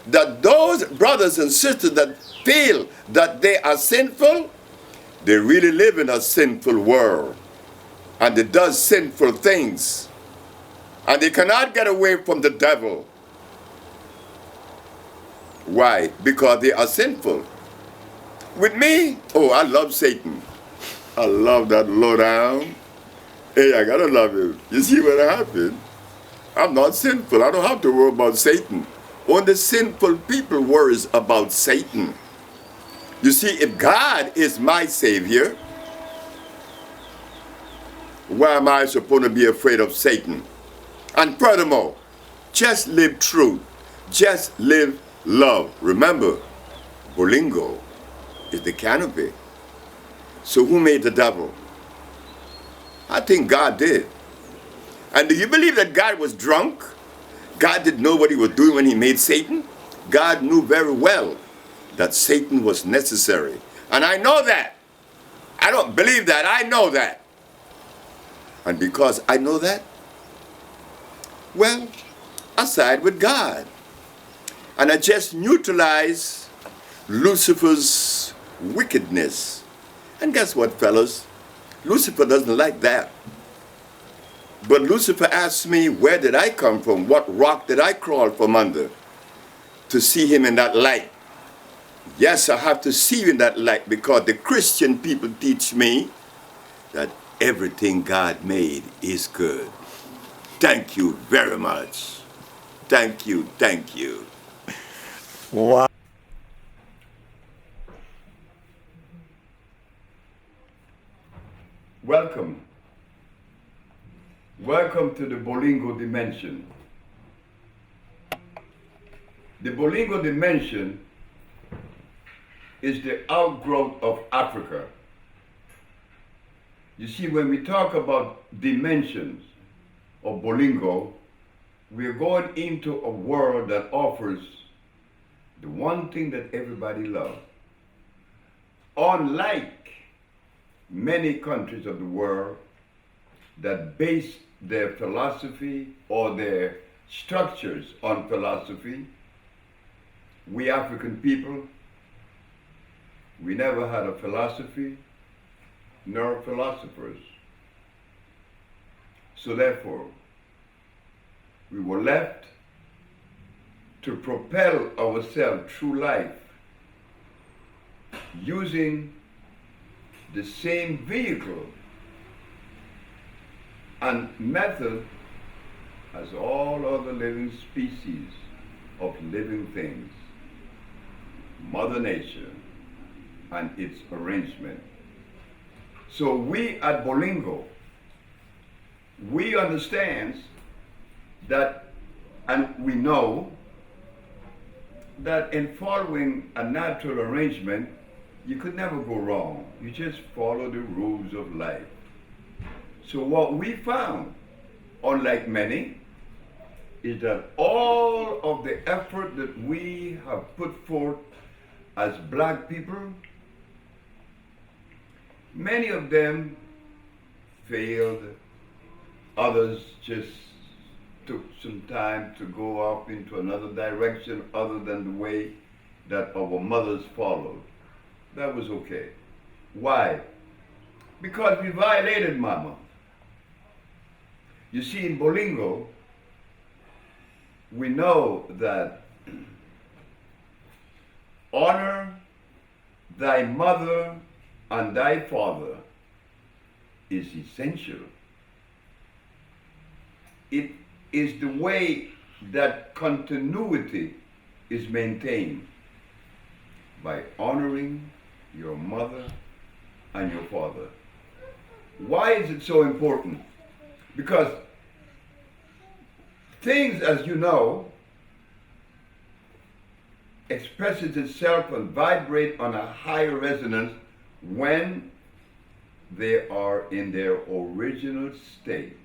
Speaker 2: that those brothers and sisters that feel that they are sinful, they really live in a sinful world. And they do sinful things. And they cannot get away from the devil. Why? Because they are sinful. With me, oh, I love Satan. I love that lowdown. Hey, I gotta love him. You see what happened? I'm not sinful. I don't have to worry about Satan. Only sinful people worries about Satan. You see, if God is my Savior, why am I supposed to be afraid of Satan? And furthermore, just live truth. Just live love. Remember, Bolingo is the canopy. So who made the devil? I think God did. And do you believe that God was drunk? God didn't know what he was doing when he made Satan? God knew very well that Satan was necessary. And I know that. I don't believe that. I know that. And because I know that, well, I side with God. And I just neutralize Lucifer's wickedness. And guess what, fellas? Lucifer doesn't like that. But Lucifer asked me, where did I come from? What rock did I crawl from under to see him in that light? Yes, I have to see you in that light because the Christian people teach me that everything God made is good. Thank you very much. Thank you, thank you.
Speaker 5: Wow.
Speaker 2: Welcome. Welcome to the Bolingo dimension. The Bolingo dimension is the outgrowth of Africa. You see, when we talk about dimensions of Bolingo, we're going into a world that offers the one thing that everybody loves. Unlike many countries of the world that base their philosophy or their structures on philosophy, we African people, we never had a philosophy nor philosophers. So therefore, we were left to propel ourselves through life using the same vehicle and method as all other living species of living things, Mother Nature and its arrangement. So we at Bolingo, we understand that, and we know that in following a natural arrangement, you could never go wrong. You just follow the rules of life. So what we found, unlike many, is that all of the effort that we have put forth as black people, many of them failed, others just took some time to go off into another direction other than the way that our mothers followed. That was okay. Why? Because we violated Mama. You see, in Bolingo, we know that honor thy mother and thy father is essential. It is the way that continuity is maintained, by honoring your mother and your father. Why is it so important? Because things, as you know, expresses itself and vibrate on a higher resonance when they are in their original state.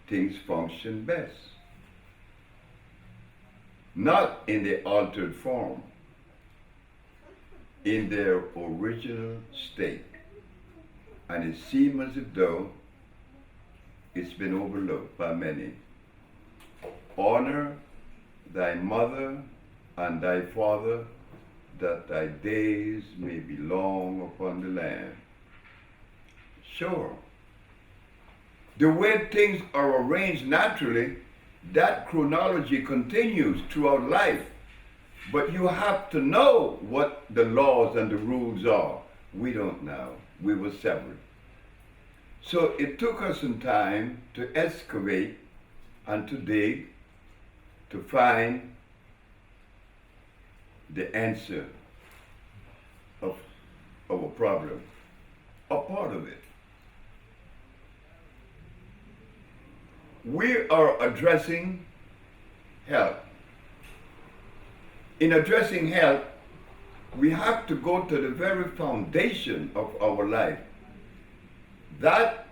Speaker 2: Things function best, not in the altered form, in their original state. And it seems as if though it's been overlooked by many. Honor thy mother and thy father, that thy days may be long upon the land. Sure, the way things are arranged naturally, that chronology continues throughout life. But you have to know what the laws and the rules are. We don't know. We were severed. So it took us some time to excavate and to dig to find the answer of our problem, a part of it. We are addressing health. In addressing health, we have to go to the very foundation of our life. That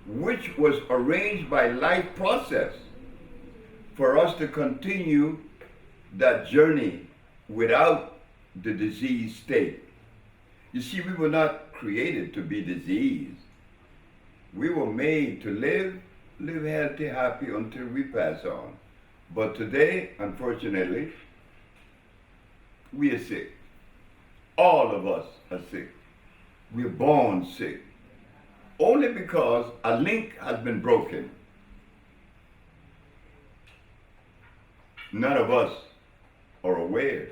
Speaker 2: which was arranged by life process for us to continue that journey without the disease state. You see, we were not created to be diseased. We were made to live healthy, happy until we pass on. But today, unfortunately, we are sick. All of us are sick. We're born sick. Only because a link has been broken. None of us are aware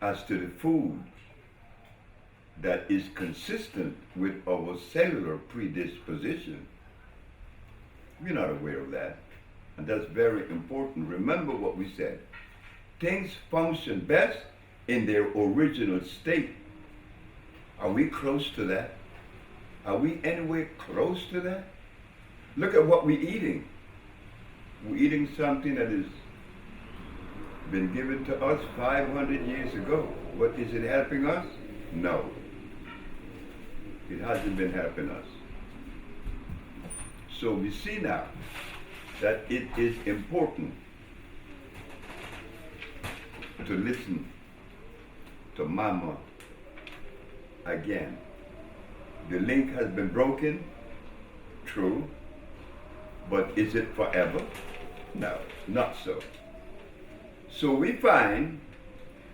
Speaker 2: as to the food that is consistent with our cellular predisposition. We're not aware of that. And that's very important. Remember what we said. Things function best in their original state. Are we close to that? Are we anywhere close to that? Look at what we're eating. We're eating something that has been given to us 500 years ago. What is it helping us? No. It hasn't been helping us. So we see now that it is important to listen to Mama again. The link has been broken, true, but is it forever? No, not so. So we find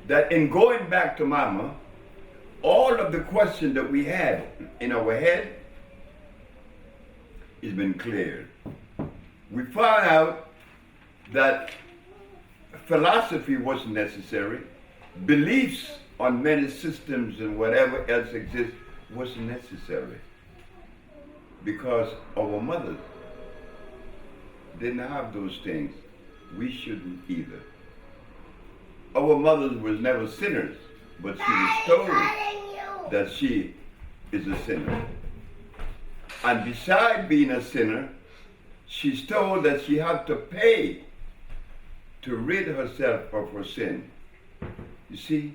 Speaker 2: that in going back to Mama, all of the questions that we had in our head has been cleared. We found out that philosophy wasn't necessary, beliefs on many systems and whatever else exists wasn't necessary, because our mothers didn't have those things. We shouldn't either. Our mothers was never sinners, but she was told that she is a sinner. And beside being a sinner, she's told that she had to pay to rid herself of her sin. You see,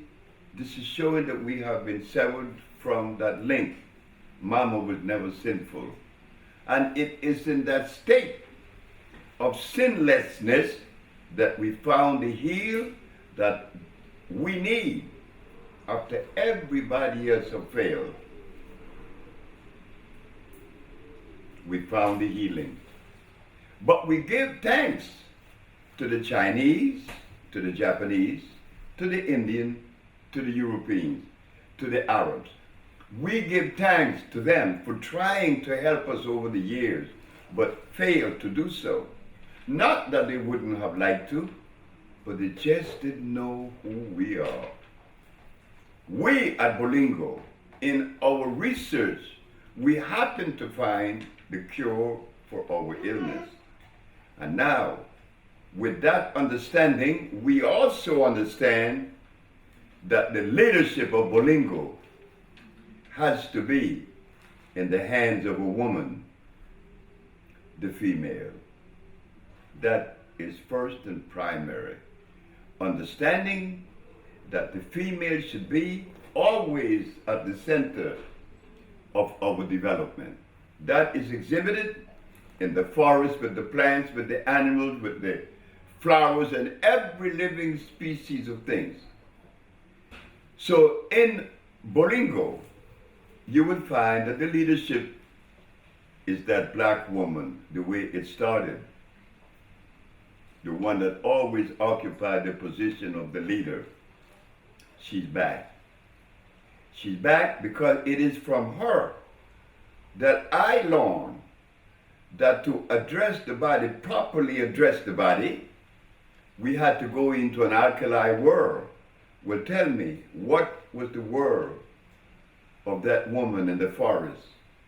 Speaker 2: this is showing that we have been severed from that link. Mama was never sinful. And it is in that state of sinlessness that we found the heal that we need after everybody else have failed. We found the healing. But we give thanks to the Chinese, to the Japanese, to the Indian, to the Europeans, to the Arabs. We give thanks to them for trying to help us over the years, but failed to do so. Not that they wouldn't have liked to, but they just didn't know who we are. We at Bolingo, in our research, we happened to find the cure for our illness. And now, with that understanding, we also understand that the leadership of Bolingo has to be in the hands of a woman, the female. That is first and primary. Understanding that the female should be always at the center of our development. That is exhibited in the forest with the plants, with the animals, with the flowers, and every living species of things. So in Bolingo, you will find that the leadership is that black woman, the way it started. The one that always occupied the position of the leader. She's back. She's back because it is from her that I learned that to address the body, properly address the body, we had to go into an alkali world. Well, tell me, what was the world of that woman in the forest?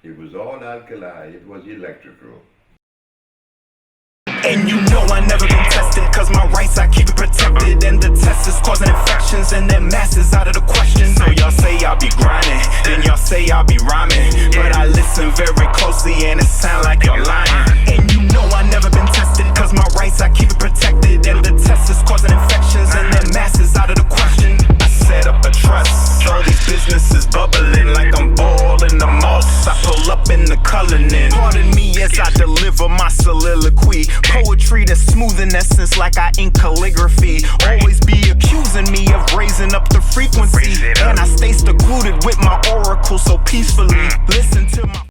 Speaker 2: It was all alkali, it was electrical.
Speaker 1: And you know I never been tested, cause my rights I keep it protected. And the test is causing infections and that mass is out of the question. So y'all say I'll be grinding, then y'all say I'll be rhyming, but I listen very closely and it sound like you're lying. And you know I never been tested, cause my rights I keep it protected. And the test is causing infections and that mass is out of the question. I set up a trust, all these businesses bubbling like I'm boiling the moss. I pull up in the coloring. Pardon me as I deliver my soliloquy. Poetry that's smooth in essence like I ink calligraphy. Always be accusing me of raising up the frequency. And I stay secluded with my oracle so peacefully. Listen to my